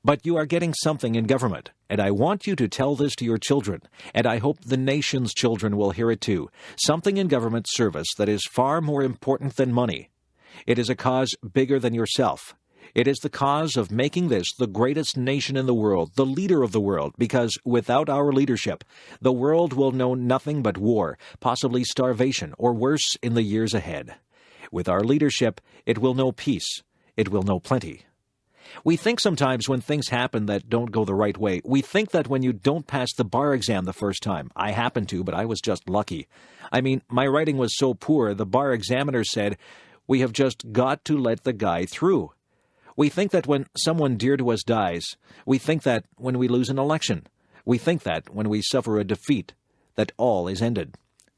But you are getting something in government, and I want you to tell this to your children, and I hope the nation's children will hear it too. Something in government service that is far more important than money. It is a cause bigger than yourself. It is the cause of making this the greatest nation in the world, the leader of the world, because without our leadership, the world will know nothing but war, possibly starvation, or worse in the years ahead. With our leadership, it will know peace. It will know plenty. We think sometimes when things happen that don't go the right way, we think that when you don't pass the bar exam the first time, I happened to, but I was just lucky. I mean, my writing was so poor, the bar examiner said, "We have just got to let the guy through." We think that when someone dear to us dies, we think that when we lose an election, we think that when we suffer a defeat, that all is ended.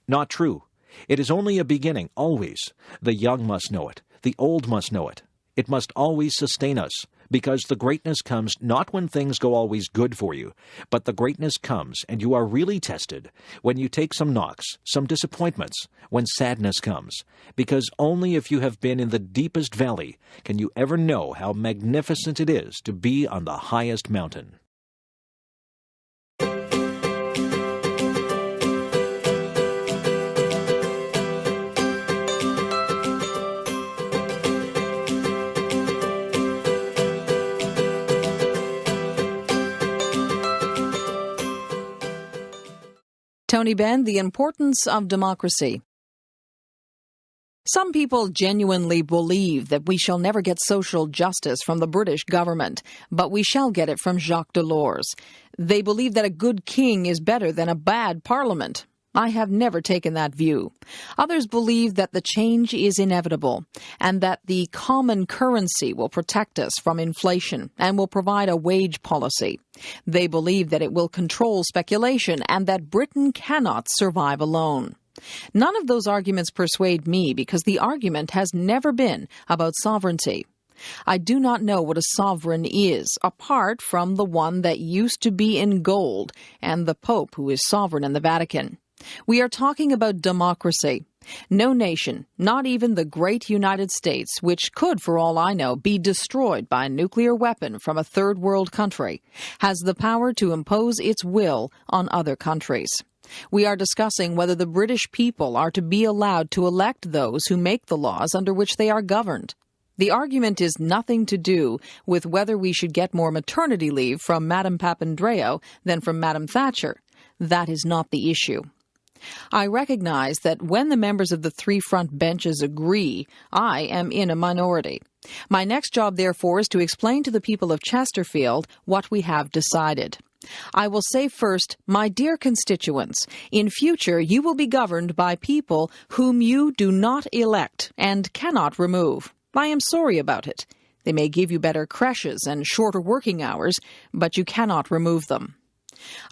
Not true. It is only a beginning, always. The young must know it. The old must know it. It must always sustain us, because the greatness comes not when things go always good for you, but the greatness comes, and you are really tested, when you take some knocks, some disappointments, when sadness comes, because only if you have been in the deepest valley can you ever know how magnificent it is to be on the highest mountain. Tony Benn, The Importance of Democracy. Some people genuinely believe that we shall never get social justice from the British government, but we shall get it from Jacques Delors. They believe that a good king is better than a bad parliament. I have never taken that view. Others believe that the change is inevitable and that the common currency will protect us from inflation and will provide a wage policy. They believe that it will control speculation and that Britain cannot survive alone. None of those arguments persuade me because the argument has never been about sovereignty. I do not know what a sovereign is, apart from the one that used to be in gold and the Pope who is sovereign in the Vatican. We are talking about democracy. No nation, not even the great United States, which could, for all I know, be destroyed by a nuclear weapon from a third world country, has the power to impose its will on other countries. We are discussing whether the British people are to be allowed to elect those who make the laws under which they are governed. The argument is nothing to do with whether we should get more maternity leave from Madame Papandreou than from Madame Thatcher. That is not the issue. I recognize that when the members of the three front benches agree, I am in a minority. My next job, therefore, is to explain to the people of Chesterfield what we have decided. I will say first, my dear constituents, in future you will be governed by people whom you do not elect and cannot remove. I am sorry about it. They may give you better creches and shorter working hours, but you cannot remove them.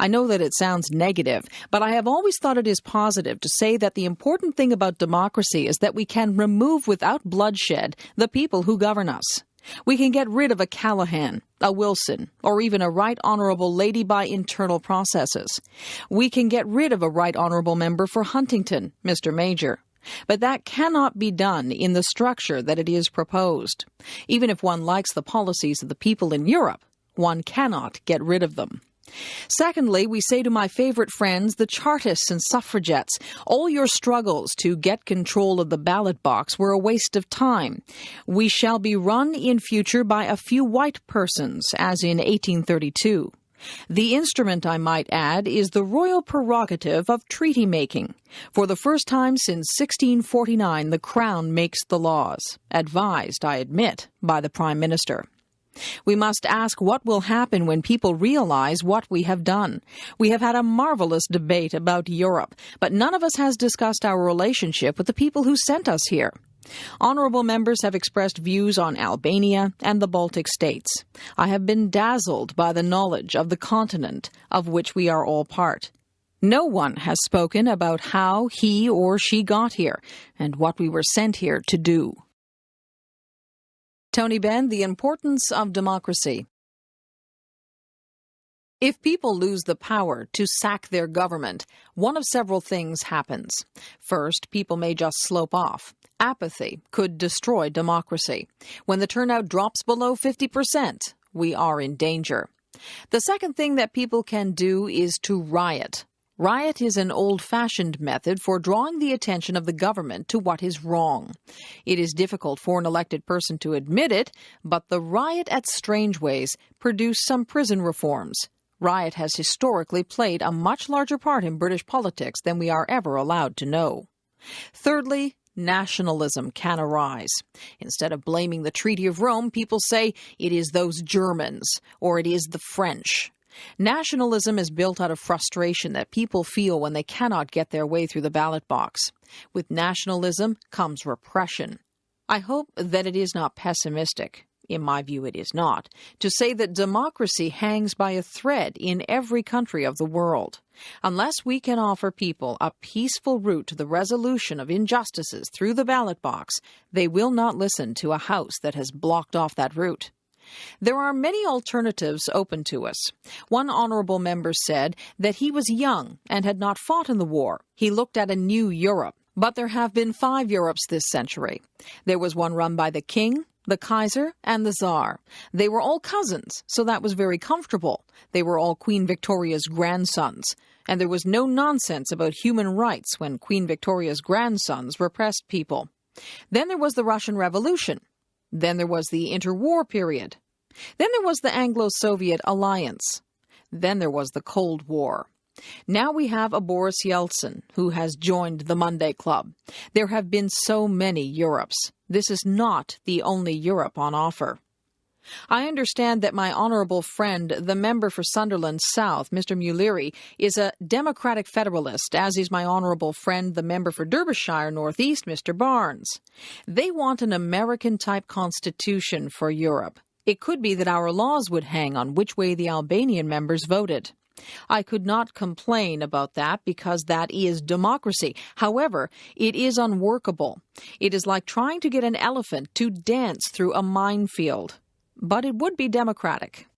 I know that it sounds negative, but I have always thought it is positive to say that the important thing about democracy is that we can remove without bloodshed the people who govern us. We can get rid of a Callaghan, a Wilson, or even a Right Honourable Lady by internal processes. We can get rid of a Right Honourable Member for Huntington, Mr. Major. But that cannot be done in the structure that it is proposed. Even if one likes the policies of the people in Europe, one cannot get rid of them. Secondly, we say to my favorite friends, the Chartists and suffragettes, all your struggles to get control of the ballot box were a waste of time. We shall be run in future by a few white persons, as in 1832. The instrument, I might add, is the royal prerogative of treaty-making. For the first time since 1649, the Crown makes the laws, advised, I admit, by the Prime Minister. We must ask what will happen when people realize what we have done. We have had a marvelous debate about Europe, but none of us has discussed our relationship with the people who sent us here. Honourable members have expressed views on Albania and the Baltic states. I have been dazzled by the knowledge of the continent of which we are all part. No one has spoken about how he or she got here and what we were sent here to do. Tony Benn, The Importance of Democracy. If people lose the power to sack their government, one of several things happens. First, people may just slope off. Apathy could destroy democracy. When the turnout drops below 50%, we are in danger. The second thing that people can do is to riot. Riot is an old-fashioned method for drawing the attention of the government to what is wrong. It is difficult for an elected person to admit it, but the riot at Strangeways produced some prison reforms. Riot has historically played a much larger part in British politics than we are ever allowed to know. Thirdly, nationalism can arise. Instead of blaming the Treaty of Rome, people say it is those Germans or it is the French. Nationalism is built out of frustration that people feel when they cannot get their way through the ballot box. With nationalism comes repression. I hope that it is not pessimistic, in my view it is not, to say that democracy hangs by a thread in every country of the world. Unless we can offer people a peaceful route to the resolution of injustices through the ballot box, they will not listen to a House that has blocked off that route. There are many alternatives open to us. One honourable member said that he was young and had not fought in the war. He looked at a new Europe. But there have been 5 Europes this century. There was one run by the King, the Kaiser, and the Tsar. They were all cousins, so that was very comfortable. They were all Queen Victoria's grandsons. And there was no nonsense about human rights when Queen Victoria's grandsons repressed people. Then there was the Russian Revolution. Then there was the interwar period. Then there was the Anglo-Soviet alliance. Then there was the Cold War. Now we have a Boris Yeltsin who has joined the Monday Club. There have been so many Europes. This is not the only Europe on offer. I understand that my honourable friend, the member for Sunderland South, Mr. Muleary, is a Democratic Federalist, as is my honourable friend, the member for Derbyshire North East, Mr. Barnes. They want an American-type constitution for Europe. It could be that our laws would hang on which way the Albanian members voted. I could not complain about that because that is democracy. However, it is unworkable. It is like trying to get an elephant to dance through a minefield. But it would be democratic.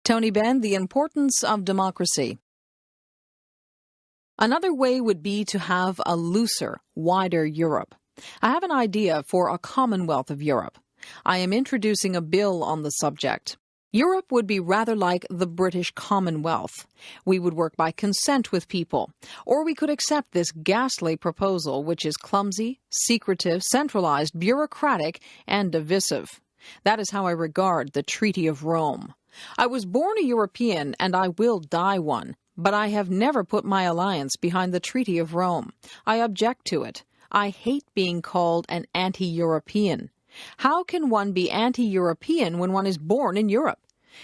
Tony Benn, The Importance of Democracy. Another way would be to have a looser, wider Europe. I have an idea for a Commonwealth of Europe. I am introducing a bill on the subject. Europe would be rather like the British Commonwealth. We would work by consent with people, or we could accept this ghastly proposal, which is clumsy, secretive, centralized, bureaucratic, and divisive. That is how I regard the Treaty of Rome. I was born a European, and I will die one, but I have never put my alliance behind the Treaty of Rome. I object to it. I hate being called an anti-European. How can one be anti-European when one is born in Europe?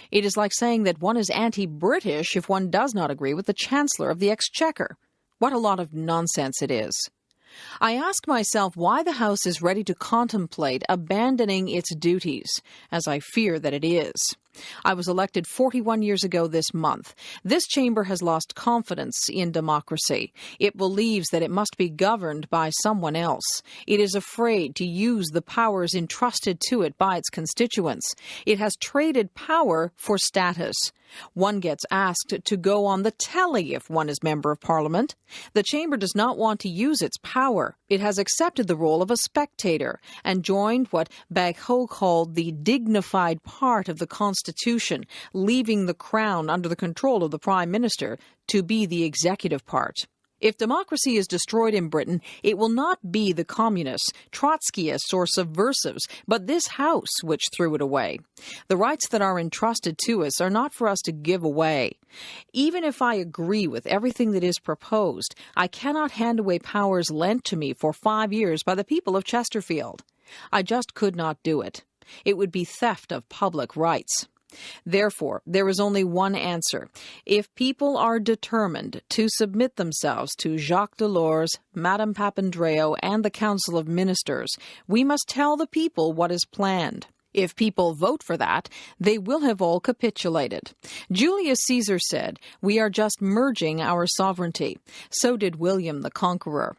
It is like saying that one is anti-British if one does not agree with the Chancellor of the Exchequer. What a lot of nonsense it is. I ask myself why the House is ready to contemplate abandoning its duties, as I fear that it is. I was elected 41 years ago this month. This chamber has lost confidence in democracy. It believes that it must be governed by someone else. It is afraid to use the powers entrusted to it by its constituents. It has traded power for status. One gets asked to go on the telly if one is Member of Parliament. The chamber does not want to use its power. It has accepted the role of a spectator and joined what Bagho called the dignified part of the Constitution, leaving the crown under the control of the Prime Minister to be the executive part. If democracy is destroyed in Britain, it will not be the communists, Trotskyists, or subversives, but this House which threw it away. The rights that are entrusted to us are not for us to give away. Even if I agree with everything that is proposed, I cannot hand away powers lent to me for 5 years by the people of Chesterfield. I just could not do it. It would be theft of public rights. Therefore, there is only one answer. If people are determined to submit themselves to Jacques Delors, Madame Papandreou, and the Council of Ministers, we must tell the people what is planned. If people vote for that, they will have all capitulated. Julius Caesar said, "We are just merging our sovereignty." So did William the Conqueror.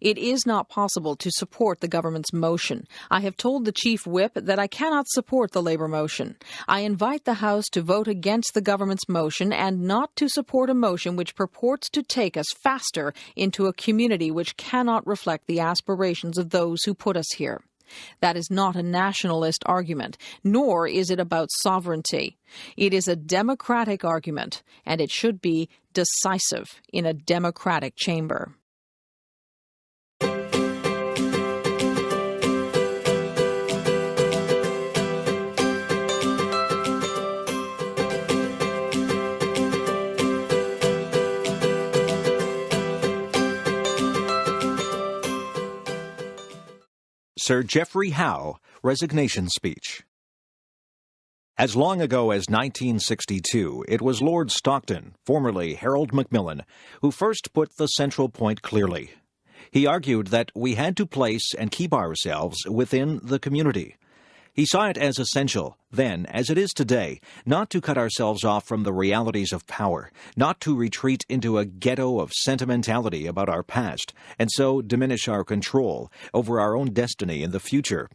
It is not possible to support the government's motion. I have told the Chief Whip that I cannot support the Labour motion. I invite the House to vote against the government's motion and not to support a motion which purports to take us faster into a community which cannot reflect the aspirations of those who put us here. That is not a nationalist argument, nor is it about sovereignty. It is a democratic argument, and it should be decisive in a democratic chamber. Sir Geoffrey Howe, Resignation Speech. As long ago as 1962, it was Lord Stockton, formerly Harold Macmillan, who first put the central point clearly. He argued that we had to place and keep ourselves within the community. He saw it as essential, then, as it is today, not to cut ourselves off from the realities of power, not to retreat into a ghetto of sentimentality about our past, and so diminish our control over our own destiny in the future.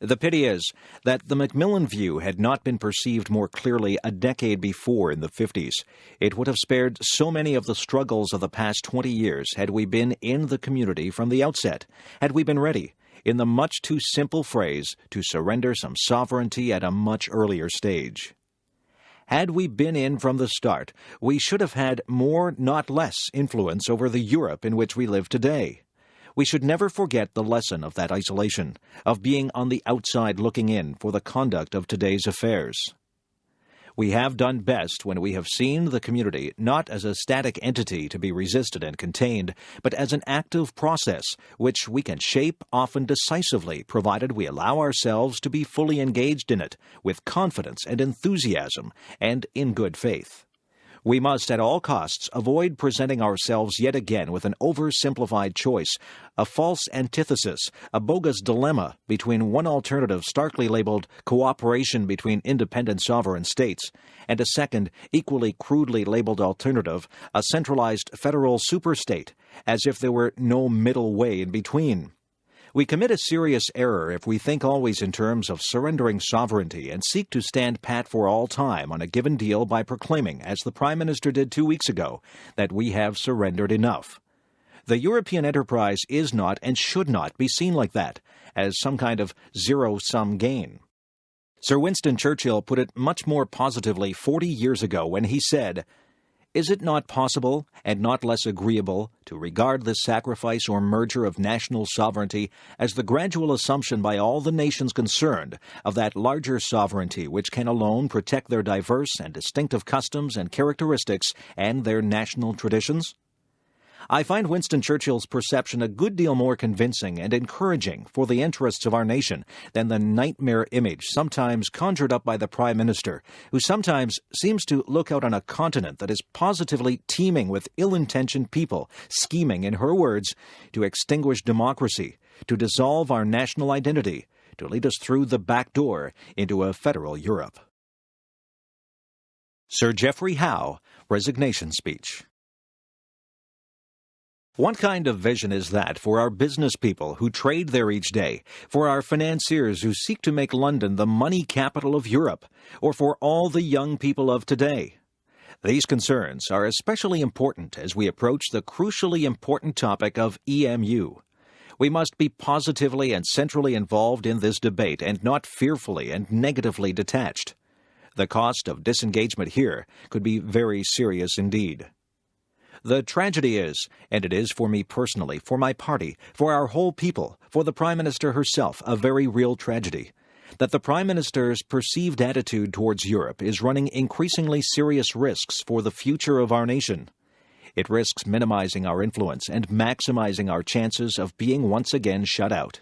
The pity is that the Macmillan view had not been perceived more clearly a decade before in the 50s. It would have spared so many of the struggles of the past 20 years had we been in the community from the outset, had we been ready, in the much too simple phrase, to surrender some sovereignty at a much earlier stage. Had we been in from the start, we should have had more, not less, influence over the Europe in which we live today. We should never forget the lesson of that isolation, of being on the outside looking in for the conduct of today's affairs. We have done best when we have seen the community not as a static entity to be resisted and contained, but as an active process which we can shape often decisively, provided we allow ourselves to be fully engaged in it with confidence and enthusiasm and in good faith. We must at all costs avoid presenting ourselves yet again with an oversimplified choice, a false antithesis, a bogus dilemma between one alternative starkly labeled cooperation between independent sovereign states and a second, equally crudely labeled alternative, a centralized federal superstate, as if there were no middle way in between. We commit a serious error if we think always in terms of surrendering sovereignty and seek to stand pat for all time on a given deal by proclaiming, as the Prime Minister did 2 weeks ago, that we have surrendered enough. The European enterprise is not and should not be seen like that, as some kind of zero-sum gain. Sir Winston Churchill put it much more positively 40 years ago when he said, "Is it not possible, and not less agreeable, to regard this sacrifice or merger of national sovereignty as the gradual assumption by all the nations concerned of that larger sovereignty which can alone protect their diverse and distinctive customs and characteristics and their national traditions?" I find Winston Churchill's perception a good deal more convincing and encouraging for the interests of our nation than the nightmare image sometimes conjured up by the Prime Minister, who sometimes seems to look out on a continent that is positively teeming with ill-intentioned people, scheming, in her words, to extinguish democracy, to dissolve our national identity, to lead us through the back door into a federal Europe. Sir Geoffrey Howe, Resignation Speech. What kind of vision is that for our business people who trade there each day, for our financiers who seek to make London the money capital of Europe, or for all the young people of today? These concerns are especially important as we approach the crucially important topic of EMU. We must be positively and centrally involved in this debate and not fearfully and negatively detached. The cost of disengagement here could be very serious indeed. The tragedy is, and it is for me personally, for my party, for our whole people, for the Prime Minister herself, a very real tragedy, that the Prime Minister's perceived attitude towards Europe is running increasingly serious risks for the future of our nation. It risks minimizing our influence and maximizing our chances of being once again shut out.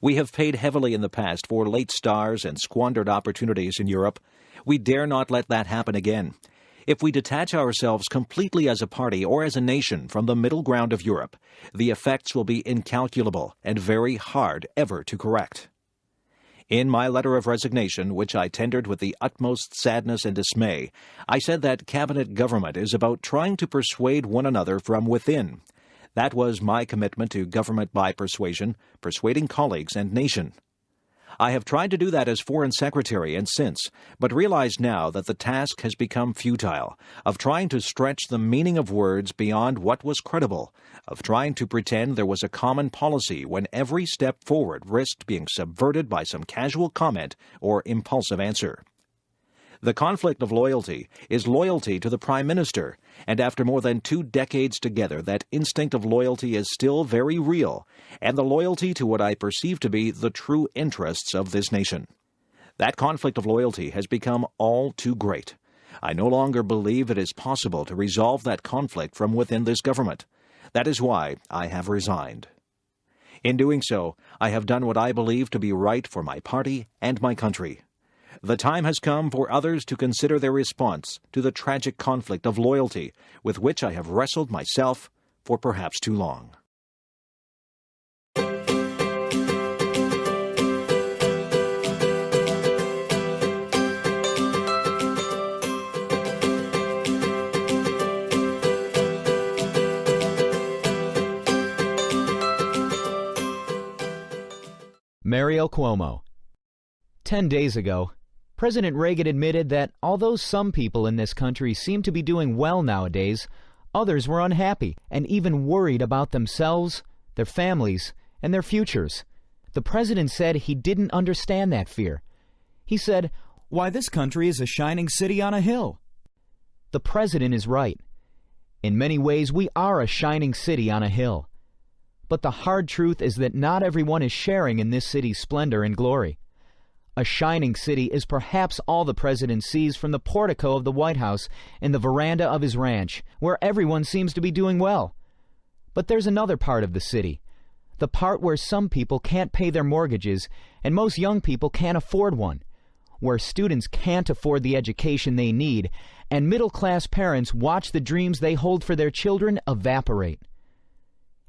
We have paid heavily in the past for late stars and squandered opportunities in Europe. We dare not let that happen again. If we detach ourselves completely as a party or as a nation from the middle ground of Europe, the effects will be incalculable and very hard ever to correct. In my letter of resignation, which I tendered with the utmost sadness and dismay, I said that cabinet government is about trying to persuade one another from within. That was my commitment to government by persuasion, persuading colleagues and nation. I have tried to do that as Foreign Secretary and since, but realize now that the task has become futile, of trying to stretch the meaning of words beyond what was credible, of trying to pretend there was a common policy when every step forward risked being subverted by some casual comment or impulsive answer. The conflict of loyalty is loyalty to the Prime Minister, and after more than 2 decades together, that instinct of loyalty is still very real, and the loyalty to what I perceive to be the true interests of this nation. That conflict of loyalty has become all too great. I no longer believe it is possible to resolve that conflict from within this government. That is why I have resigned. In doing so, I have done what I believe to be right for my party and my country. The time has come for others to consider their response to the tragic conflict of loyalty with which I have wrestled myself for perhaps too long. Mario Cuomo. 10 days ago, President Reagan admitted that although some people in this country seem to be doing well nowadays, others were unhappy and even worried about themselves, their families, and their futures. The president said he didn't understand that fear. He said, "Why, this country is a shining city on a hill." The president is right. In many ways, we are a shining city on a hill. But the hard truth is that not everyone is sharing in this city's splendor and glory. A shining city is perhaps all the president sees from the portico of the White House and the veranda of his ranch, where everyone seems to be doing well. But there's another part of the city, the part where some people can't pay their mortgages and most young people can't afford one, where students can't afford the education they need, and middle-class parents watch the dreams they hold for their children evaporate.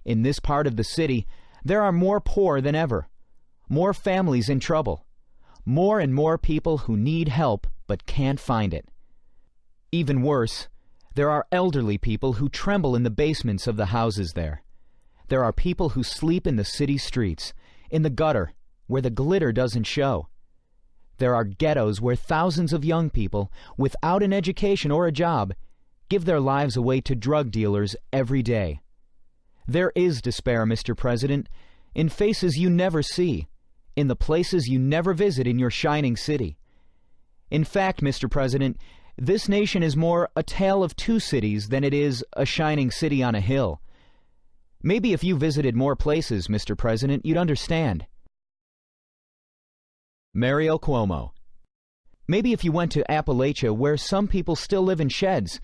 In this part of the city, there are more poor than ever, more families in trouble, more and more people who need help but can't find it. Even worse, there are elderly people who tremble in the basements of the houses there. There are people who sleep in the city streets, in the gutter, where the glitter doesn't show. There are ghettos where thousands of young people, without an education or a job, give their lives away to drug dealers every day. There is despair, Mr. President, in faces you never see, in the places you never visit in your shining city. In fact, Mr. President, this nation is more a tale of two cities than it is a shining city on a hill. Maybe if you visited more places, Mr. President, you'd understand. Mario Cuomo. Maybe if you went to Appalachia, where some people still live in sheds,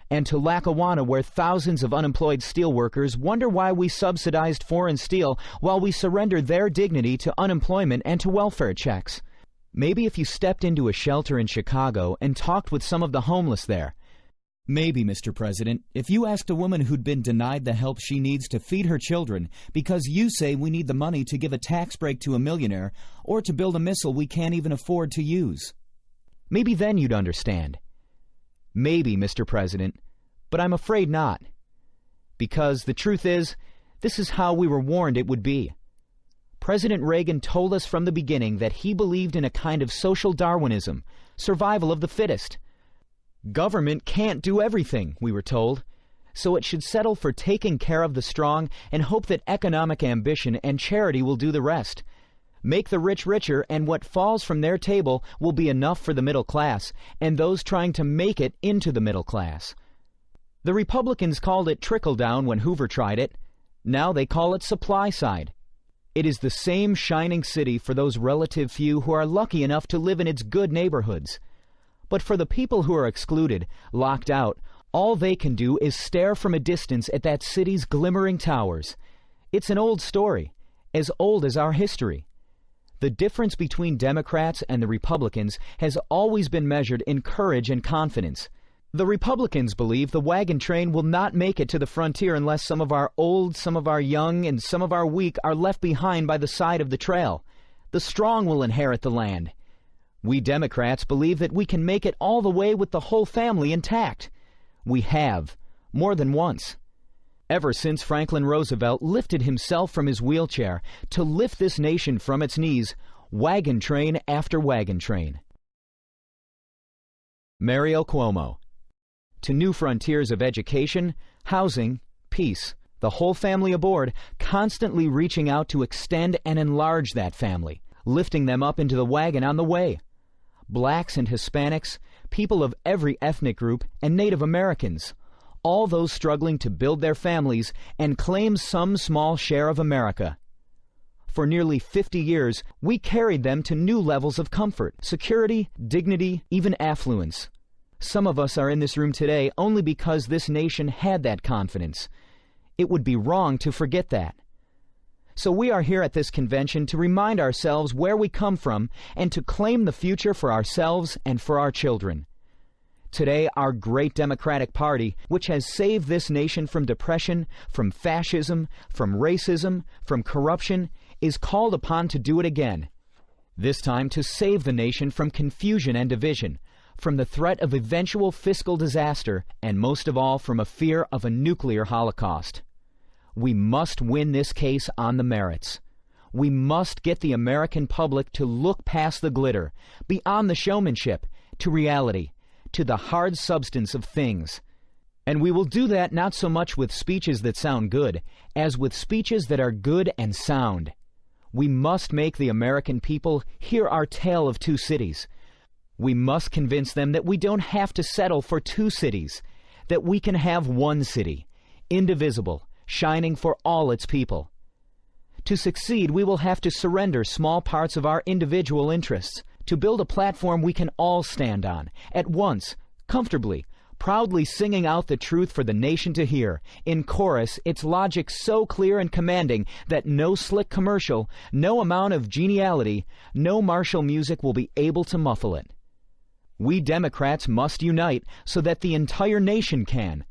and to Lackawanna, where thousands of unemployed steelworkers wonder why we subsidized foreign steel while we surrender their dignity to unemployment and to welfare checks. Maybe if you stepped into a shelter in Chicago and talked with some of the homeless there. Maybe, Mr. President, if you asked a woman who'd been denied the help she needs to feed her children because you say we need the money to give a tax break to a millionaire or to build a missile we can't even afford to use. Maybe then you'd understand. Maybe, Mr. President, but I'm afraid not. Because the truth is, this is how we were warned it would be. President Reagan told us from the beginning that he believed in a kind of social Darwinism, survival of the fittest. Government can't do everything, we were told, so it should settle for taking care of the strong and hope that economic ambition and charity will do the rest. Make the rich richer, and what falls from their table will be enough for the middle class and those trying to make it into the middle class. The Republicans called it trickle-down when Hoover tried it. Now they call it supply side. It is the same shining city for those relative few who are lucky enough to live in its good neighborhoods. But for the people who are excluded, locked out, all they can do is stare from a distance at that city's glimmering towers. It's an old story, as old as our history. The difference between Democrats and the Republicans has always been measured in courage and confidence. The Republicans believe the wagon train will not make it to the frontier unless some of our old, some of our young, and some of our weak are left behind by the side of the trail. The strong will inherit the land. We Democrats believe that we can make it all the way with the whole family intact. We have, more than once. Ever since Franklin Roosevelt lifted himself from his wheelchair to lift this nation from its knees, wagon train after wagon train. Mario Cuomo. To new frontiers of education, housing, peace, the whole family aboard, constantly reaching out to extend and enlarge that family, lifting them up into the wagon on the way. Blacks and Hispanics, people of every ethnic group, and Native Americans, all those struggling to build their families and claim some small share of America. For nearly 50 years, we carried them to new levels of comfort, security, dignity, even affluence. Some of us are in this room today only because this nation had that confidence. It would be wrong to forget that. So we are here at this convention to remind ourselves where we come from and to claim the future for ourselves and for our children. Today, our great Democratic Party, which has saved this nation from depression, from fascism, from racism, from corruption, is called upon to do it again. This time to save the nation from confusion and division, from the threat of eventual fiscal disaster, and most of all from a fear of a nuclear holocaust. We must win this case on the merits. We must get the American public to look past the glitter, beyond the showmanship, to reality, to the hard substance of things. And we will do that not so much with speeches that sound good, as with speeches that are good and sound. We must make the American people hear our tale of two cities. We must convince them that we don't have to settle for two cities, that we can have one city, indivisible, shining for all its people. To succeed, we will have to surrender small parts of our individual interests, to build a platform we can all stand on, at once, comfortably, proudly singing out the truth for the nation to hear, in chorus, its logic so clear and commanding that no slick commercial, no amount of geniality, no martial music will be able to muffle it. We Democrats must unite so that the entire nation can.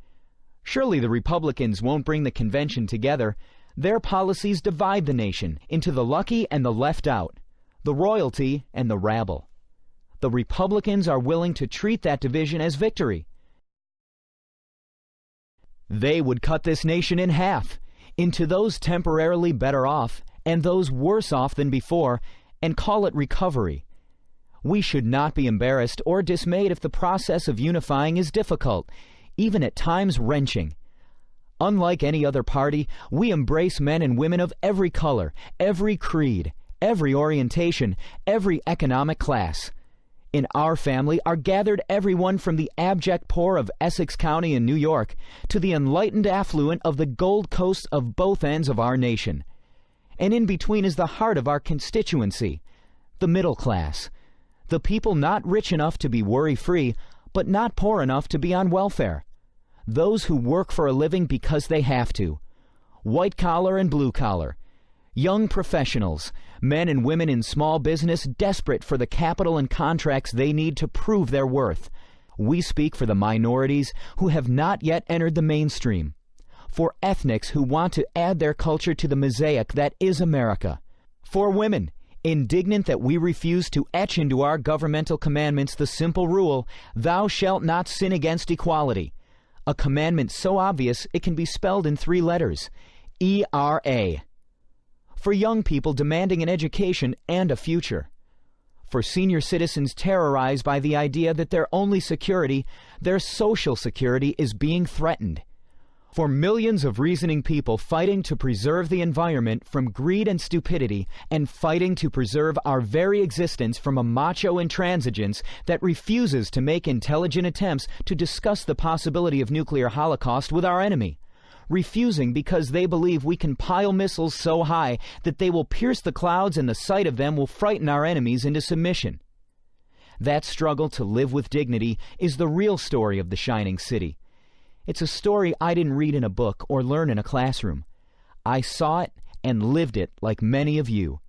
Surely the Republicans won't bring the convention together. Their policies divide the nation into the lucky and the left out, the royalty and the rabble. The Republicans are willing to treat that division as victory. They would cut this nation in half, into those temporarily better off and those worse off than before, and call it recovery. We should not be embarrassed or dismayed if the process of unifying is difficult, even at times wrenching. Unlike any other party, we embrace men and women of every color, every creed, every orientation, every economic class. In our family are gathered everyone from the abject poor of Essex County in New York to the enlightened affluent of the Gold Coast of both ends of our nation. And in between is the heart of our constituency, the middle class, the people not rich enough to be worry-free, but not poor enough to be on welfare. Those who work for a living because they have to. White-collar and blue-collar. Young professionals, men and women in small business desperate for the capital and contracts they need to prove their worth. We speak for the minorities who have not yet entered the mainstream. For ethnics who want to add their culture to the mosaic that is America. For women, indignant that we refuse to etch into our governmental commandments the simple rule, "Thou shalt not sin against equality," a commandment so obvious it can be spelled in 3 letters, ERA. For young people demanding an education and a future. For senior citizens terrorized by the idea that their only security, their social security, is being threatened. For millions of reasoning people fighting to preserve the environment from greed and stupidity, and fighting to preserve our very existence from a macho intransigence that refuses to make intelligent attempts to discuss the possibility of nuclear holocaust with our enemy. Refusing because they believe we can pile missiles so high that they will pierce the clouds and the sight of them will frighten our enemies into submission. That struggle to live with dignity is the real story of the shining city. It's a story I didn't read in a book or learn in a classroom. I saw it and lived it like many of you.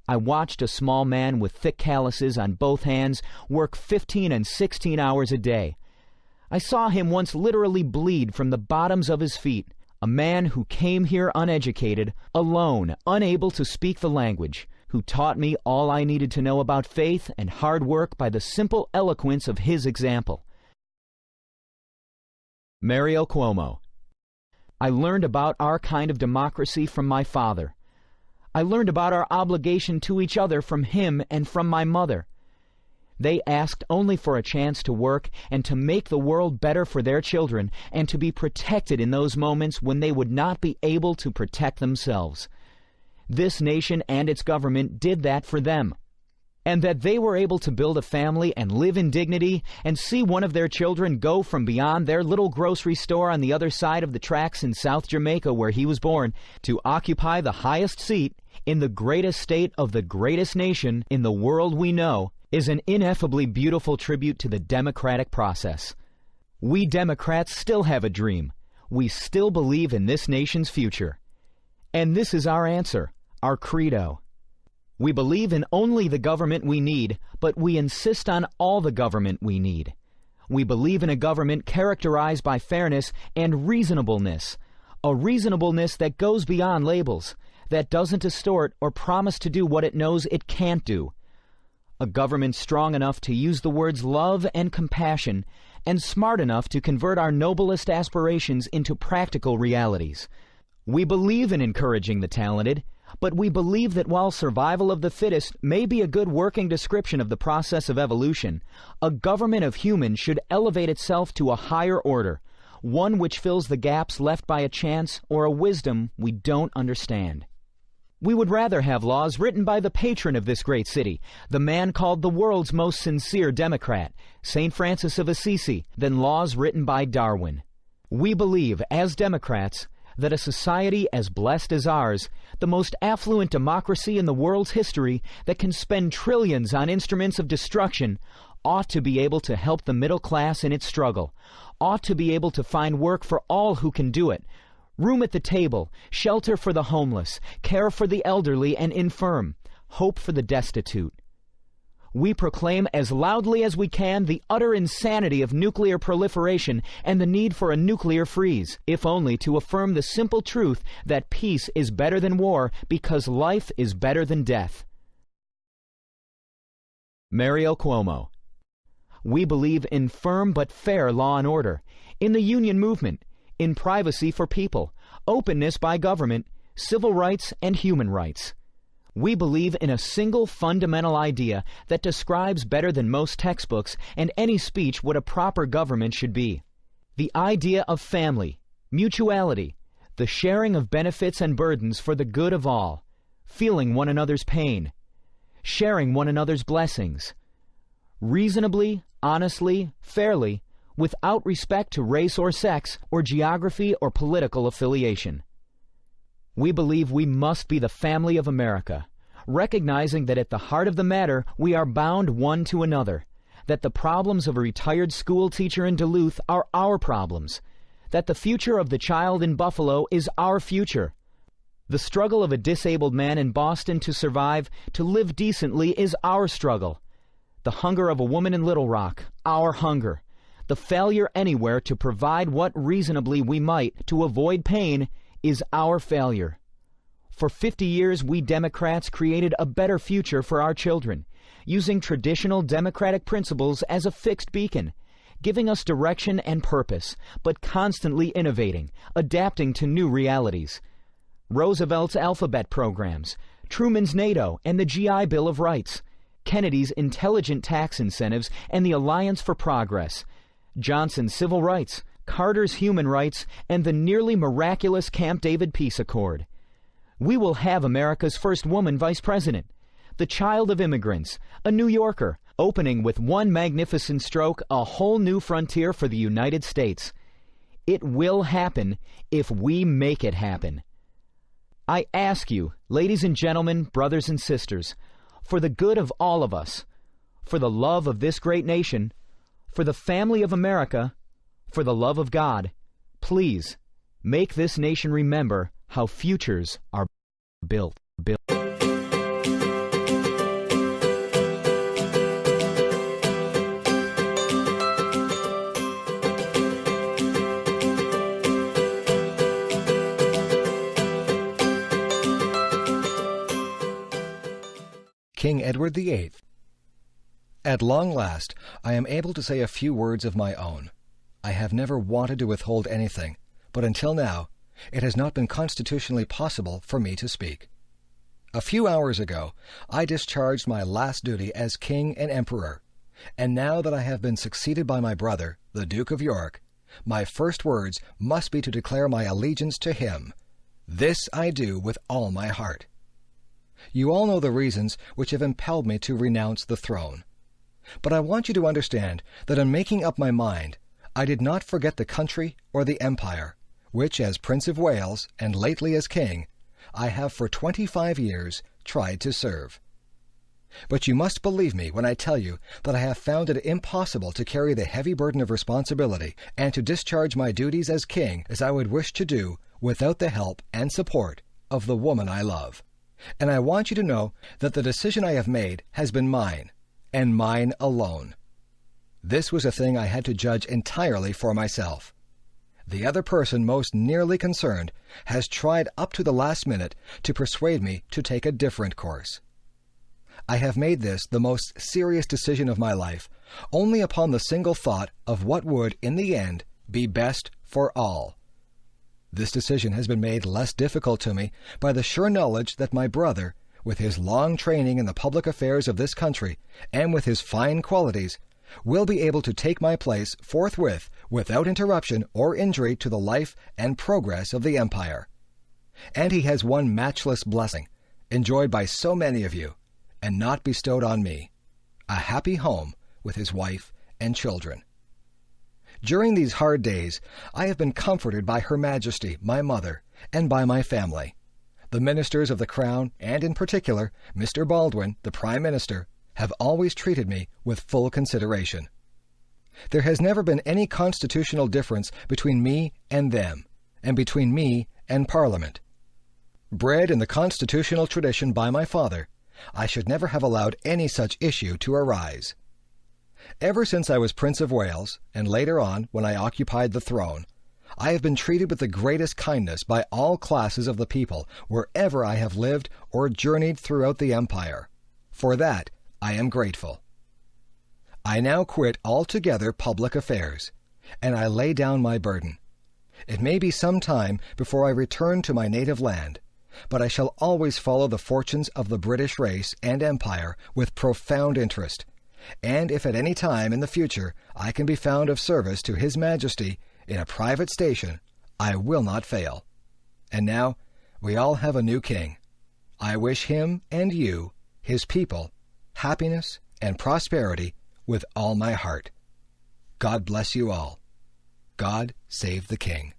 I watched a small man with thick calluses on both hands work 15 and 16 hours a day. I saw him once literally bleed from the bottoms of his feet, a man who came here uneducated, alone, unable to speak the language, who taught me all I needed to know about faith and hard work by the simple eloquence of his example. Mario Cuomo. I learned about our kind of democracy from my father. I learned about our obligation to each other from him and from my mother. They asked only for a chance to work and to make the world better for their children and to be protected in those moments when they would not be able to protect themselves. This nation and its government did that for them. And that they were able to build a family and live in dignity and see one of their children go from beyond their little grocery store on the other side of the tracks in South Jamaica where he was born to occupy the highest seat in the greatest state of the greatest nation in the world we know is an ineffably beautiful tribute to the democratic process. We Democrats still have a dream. We still believe in this nation's future. And this is our answer, our credo. We believe in only the government we need, but we insist on all the government we need. We believe in a government characterized by fairness and reasonableness, a reasonableness that goes beyond labels, that doesn't distort or promise to do what it knows it can't do. A government strong enough to use the words love and compassion, and smart enough to convert our noblest aspirations into practical realities. We believe in encouraging the talented, but we believe that while survival of the fittest may be a good working description of the process of evolution, a government of humans should elevate itself to a higher order, one which fills the gaps left by a chance or a wisdom we don't understand. We would rather have laws written by the patron of this great city, the man called the world's most sincere Democrat, St. Francis of Assisi, than laws written by Darwin. We believe, as Democrats, that a society as blessed as ours, the most affluent democracy in the world's history that can spend trillions on instruments of destruction, ought to be able to help the middle class in its struggle, ought to be able to find work for all who can do it, room at the table, shelter for the homeless, care for the elderly and infirm, hope for the destitute. We proclaim as loudly as we can the utter insanity of nuclear proliferation and the need for a nuclear freeze, if only to affirm the simple truth that peace is better than war because life is better than death. Mario Cuomo. We believe in firm but fair law and order, in the union movement, in privacy for people, openness by government, civil rights and human rights. We believe in a single fundamental idea that describes better than most textbooks and any speech what a proper government should be. The idea of family, mutuality, the sharing of benefits and burdens for the good of all, feeling one another's pain, sharing one another's blessings, reasonably, honestly, fairly, without respect to race or sex or geography or political affiliation. We believe we must be the family of America, recognizing that at the heart of the matter we are bound one to another, that the problems of a retired school teacher in Duluth are our problems, that the future of the child in Buffalo is our future. The struggle of a disabled man in Boston to survive, to live decently, is our struggle. The hunger of a woman in Little Rock, our hunger. The failure anywhere to provide what reasonably we might to avoid pain is our failure. For 50 years, we Democrats created a better future for our children, using traditional democratic principles as a fixed beacon, giving us direction and purpose, but constantly innovating, adapting to new realities. Roosevelt's alphabet programs, Truman's NATO and the GI Bill of Rights, Kennedy's intelligent tax incentives and the Alliance for Progress, Johnson's civil rights, Carter's human rights, and the nearly miraculous Camp David peace accord. We will have America's first woman vice president, the child of immigrants, a New Yorker, opening with one magnificent stroke a whole new frontier for the United States. It will happen if we make it happen. I ask you, ladies and gentlemen, brothers and sisters, for the good of all of us, for the love of this great nation, for the family of America, for the love of God, please make this nation remember how futures are built. King Edward VIII. At long last, I am able to say a few words of my own. I have never wanted to withhold anything, but until now, it has not been constitutionally possible for me to speak. A few hours ago, I discharged my last duty as king and emperor, and now that I have been succeeded by my brother, the Duke of York, my first words must be to declare my allegiance to him. This I do with all my heart. You all know the reasons which have impelled me to renounce the throne. But I want you to understand that in making up my mind, I did not forget the country or the empire, which as Prince of Wales, and lately as King, I have for 25 years tried to serve. But you must believe me when I tell you that I have found it impossible to carry the heavy burden of responsibility and to discharge my duties as king as I would wish to do without the help and support of the woman I love. And I want you to know that the decision I have made has been mine, and mine alone. This was a thing I had to judge entirely for myself. The other person most nearly concerned has tried up to the last minute to persuade me to take a different course. I have made this the most serious decision of my life, only upon the single thought of what would, in the end, be best for all. This decision has been made less difficult to me by the sure knowledge that my brother, with his long training in the public affairs of this country, and with his fine qualities, will be able to take my place forthwith without interruption or injury to the life and progress of the empire. And he has one matchless blessing, enjoyed by so many of you, and not bestowed on me, a happy home with his wife and children. During these hard days, I have been comforted by Her Majesty, my mother, and by my family. The ministers of the Crown, and in particular, Mr. Baldwin, the Prime Minister, have always treated me with full consideration. There has never been any constitutional difference between me and them, and between me and Parliament. Bred in the constitutional tradition by my father, I should never have allowed any such issue to arise. Ever since I was Prince of Wales, and later on when I occupied the throne, I have been treated with the greatest kindness by all classes of the people wherever I have lived or journeyed throughout the empire. For that I am grateful. I now quit altogether public affairs, and I lay down my burden. It may be some time before I return to my native land, but I shall always follow the fortunes of the British race and empire with profound interest, and if at any time in the future I can be found of service to His Majesty in a private station, I will not fail. And now we all have a new king. I wish him and you, his people, happiness and prosperity with all my heart. God bless you all. God save the king.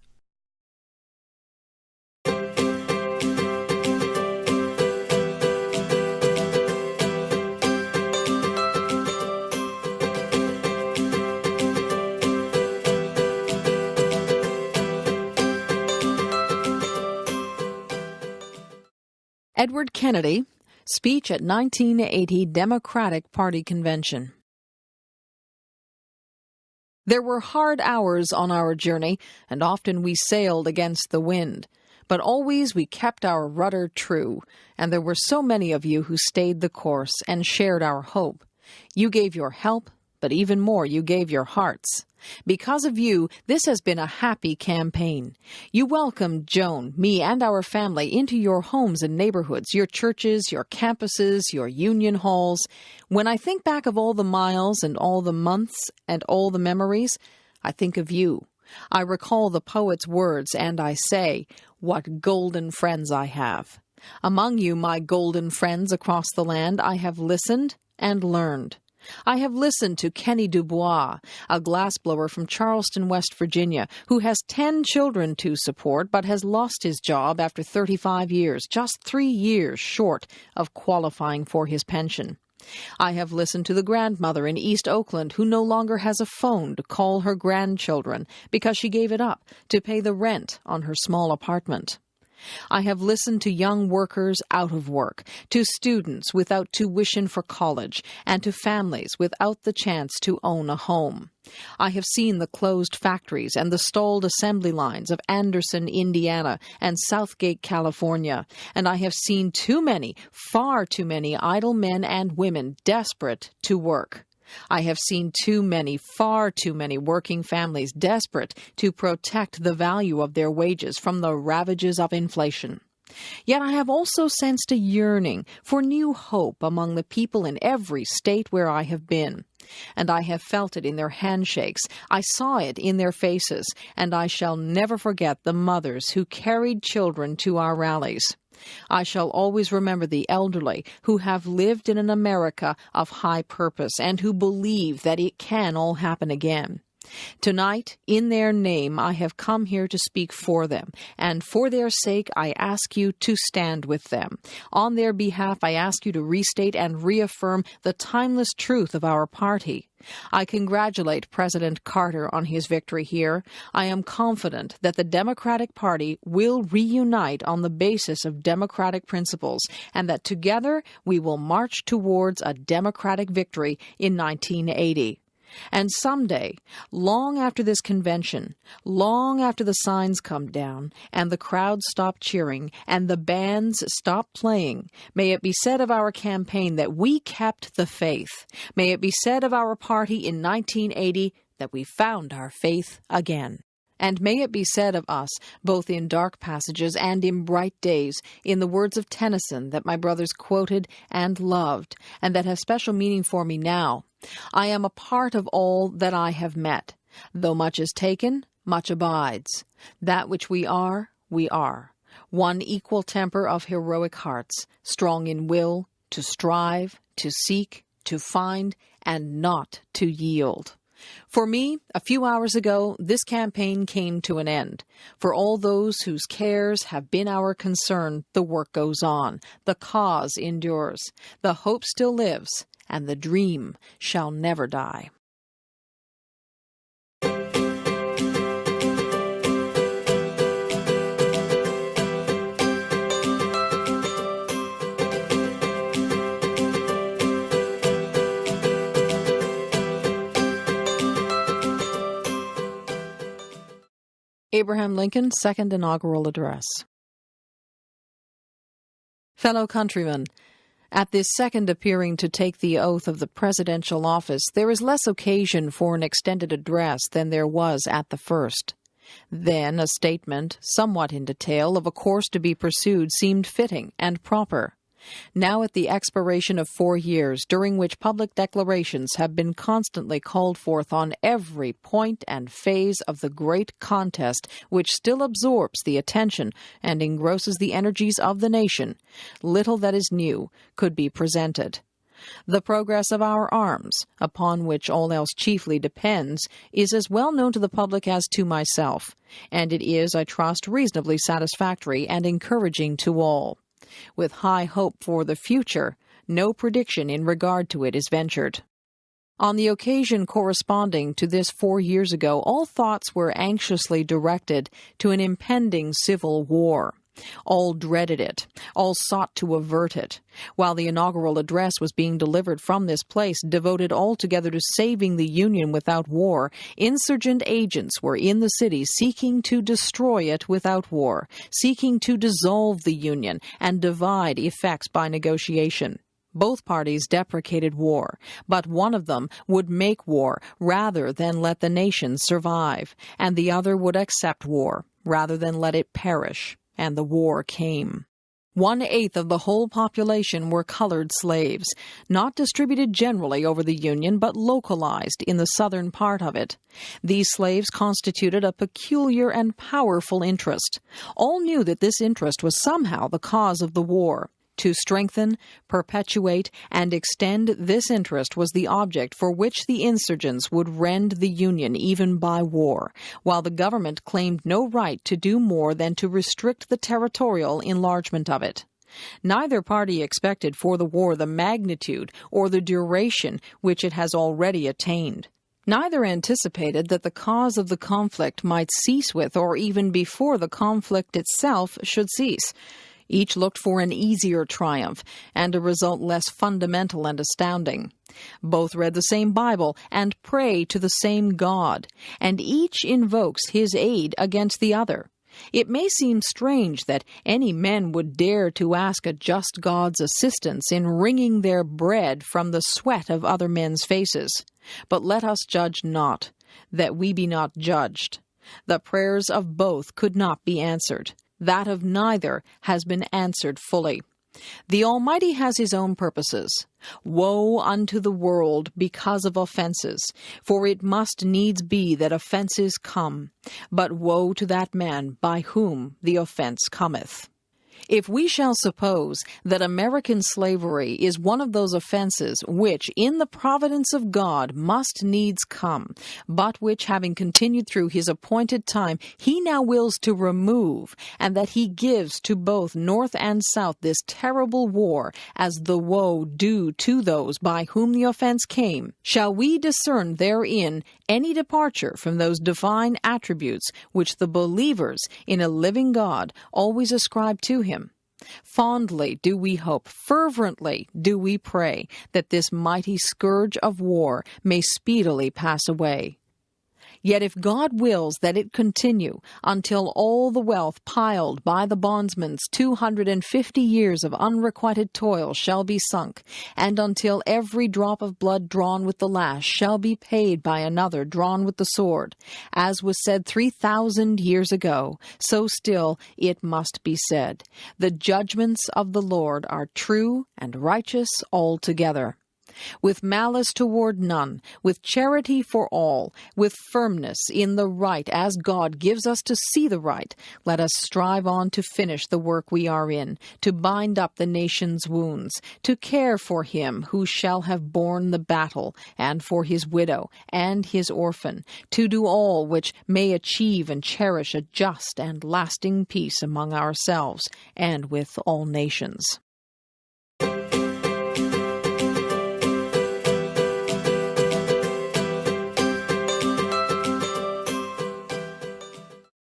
Edward Kennedy, speech at 1980 Democratic Party Convention. There were hard hours on our journey, and often we sailed against the wind. But always we kept our rudder true, and there were so many of you who stayed the course and shared our hope. You gave your help, but even more, you gave your hearts. Because of you, this has been a happy campaign. You welcomed Joan, me, and our family into your homes and neighborhoods, your churches, your campuses, your union halls. When I think back of all the miles and all the months and all the memories, I think of you. I recall the poet's words, and I say, what golden friends I have. Among you, my golden friends across the land, I have listened and learned. I have listened to Kenny Dubois, a glassblower from Charleston, West Virginia, who has 10 children to support but has lost his job after 35 years, just 3 years short of qualifying for his pension. I have listened to the grandmother in East Oakland who no longer has a phone to call her grandchildren because she gave it up to pay the rent on her small apartment. I have listened to young workers out of work, to students without tuition for college, and to families without the chance to own a home. I have seen the closed factories and the stalled assembly lines of Anderson, Indiana, and Southgate, California, and I have seen too many, far too many idle men and women desperate to work. I have seen too many, far too many working families desperate to protect the value of their wages from the ravages of inflation. Yet I have also sensed a yearning for new hope among the people in every state where I have been. And I have felt it in their handshakes, I saw it in their faces, and I shall never forget the mothers who carried children to our rallies. I shall always remember the elderly who have lived in an America of high purpose and who believe that it can all happen again. Tonight, in their name, I have come here to speak for them, and for their sake I ask you to stand with them. On their behalf, I ask you to restate and reaffirm the timeless truth of our party. I congratulate President Carter on his victory here. I am confident that the Democratic Party will reunite on the basis of democratic principles, and that together we will march towards a Democratic victory in 1980. And someday, long after this convention, long after the signs come down, and the crowds stop cheering, and the bands stop playing, may it be said of our campaign that we kept the faith. May it be said of our party in 1980 that we found our faith again. And may it be said of us, both in dark passages and in bright days, in the words of Tennyson that my brothers quoted and loved, and that have special meaning for me now: I am a part of all that I have met. Though much is taken, much abides. That which we are, we are. One equal temper of heroic hearts, strong in will, to strive, to seek, to find, and not to yield. For me, a few hours ago, this campaign came to an end. For all those whose cares have been our concern, the work goes on, the cause endures, the hope still lives, and the dream shall never die. Abraham Lincoln's Second Inaugural Address. Fellow countrymen, at this second appearing to take the oath of the presidential office, there is less occasion for an extended address than there was at the first. Then a statement, somewhat in detail, of a course to be pursued seemed fitting and proper. Now at the expiration of 4 years, during which public declarations have been constantly called forth on every point and phase of the great contest which still absorbs the attention and engrosses the energies of the nation, little that is new could be presented. The progress of our arms, upon which all else chiefly depends, is as well known to the public as to myself, and it is, I trust, reasonably satisfactory and encouraging to all. With high hope for the future, no prediction in regard to it is ventured. On the occasion corresponding to this 4 years ago, all thoughts were anxiously directed to an impending civil war. All dreaded it, all sought to avert it, while the inaugural address was being delivered from this place, devoted altogether to saving the Union without war. Insurgent agents were in the city seeking to destroy it without war, seeking to dissolve the Union and divide effects by negotiation. Both parties deprecated war, but one of them would make war rather than let the nation survive, and the other would accept war rather than let it perish. And the war came. 1/8 of the whole population were colored slaves, not distributed generally over the Union, but localized in the southern part of it. These slaves constituted a peculiar and powerful interest. All knew that this interest was somehow the cause of the war. To strengthen, perpetuate, and extend this interest was the object for which the insurgents would rend the Union even by war, while the government claimed no right to do more than to restrict the territorial enlargement of it. Neither party expected for the war the magnitude or the duration which it has already attained. Neither anticipated that the cause of the conflict might cease with, or even before the conflict itself should cease. Each looked for an easier triumph, and a result less fundamental and astounding. Both read the same Bible and pray to the same God, and each invokes his aid against the other. It may seem strange that any men would dare to ask a just God's assistance in wringing their bread from the sweat of other men's faces. But let us judge not, that we be not judged. The prayers of both could not be answered. that of neither has been answered fully. The Almighty has his own purposes. Woe unto the world because of offenses, for it must needs be that offenses come. But woe to that man by whom the offense cometh. If we shall suppose that American slavery is one of those offenses which, in the providence of God, must needs come, but which, having continued through his appointed time, he now wills to remove, and that he gives to both North and South this terrible war as the woe due to those by whom the offense came, shall we discern therein any departure from those divine attributes which the believers in a living God always ascribe to him? Fondly do we hope, fervently do we pray, that this mighty scourge of war may speedily pass away. Yet if God wills that it continue until all the wealth piled by the bondsman's 250 years of unrequited toil shall be sunk, and until every drop of blood drawn with the lash shall be paid by another drawn with the sword, as was said 3,000 years ago, so still it must be said, the judgments of the Lord are true and righteous altogether. With malice toward none, with charity for all, with firmness in the right as God gives us to see the right, let us strive on to finish the work we are in, to bind up the nation's wounds, to care for him who shall have borne the battle, and for his widow and his orphan, to do all which may achieve and cherish a just and lasting peace among ourselves and with all nations.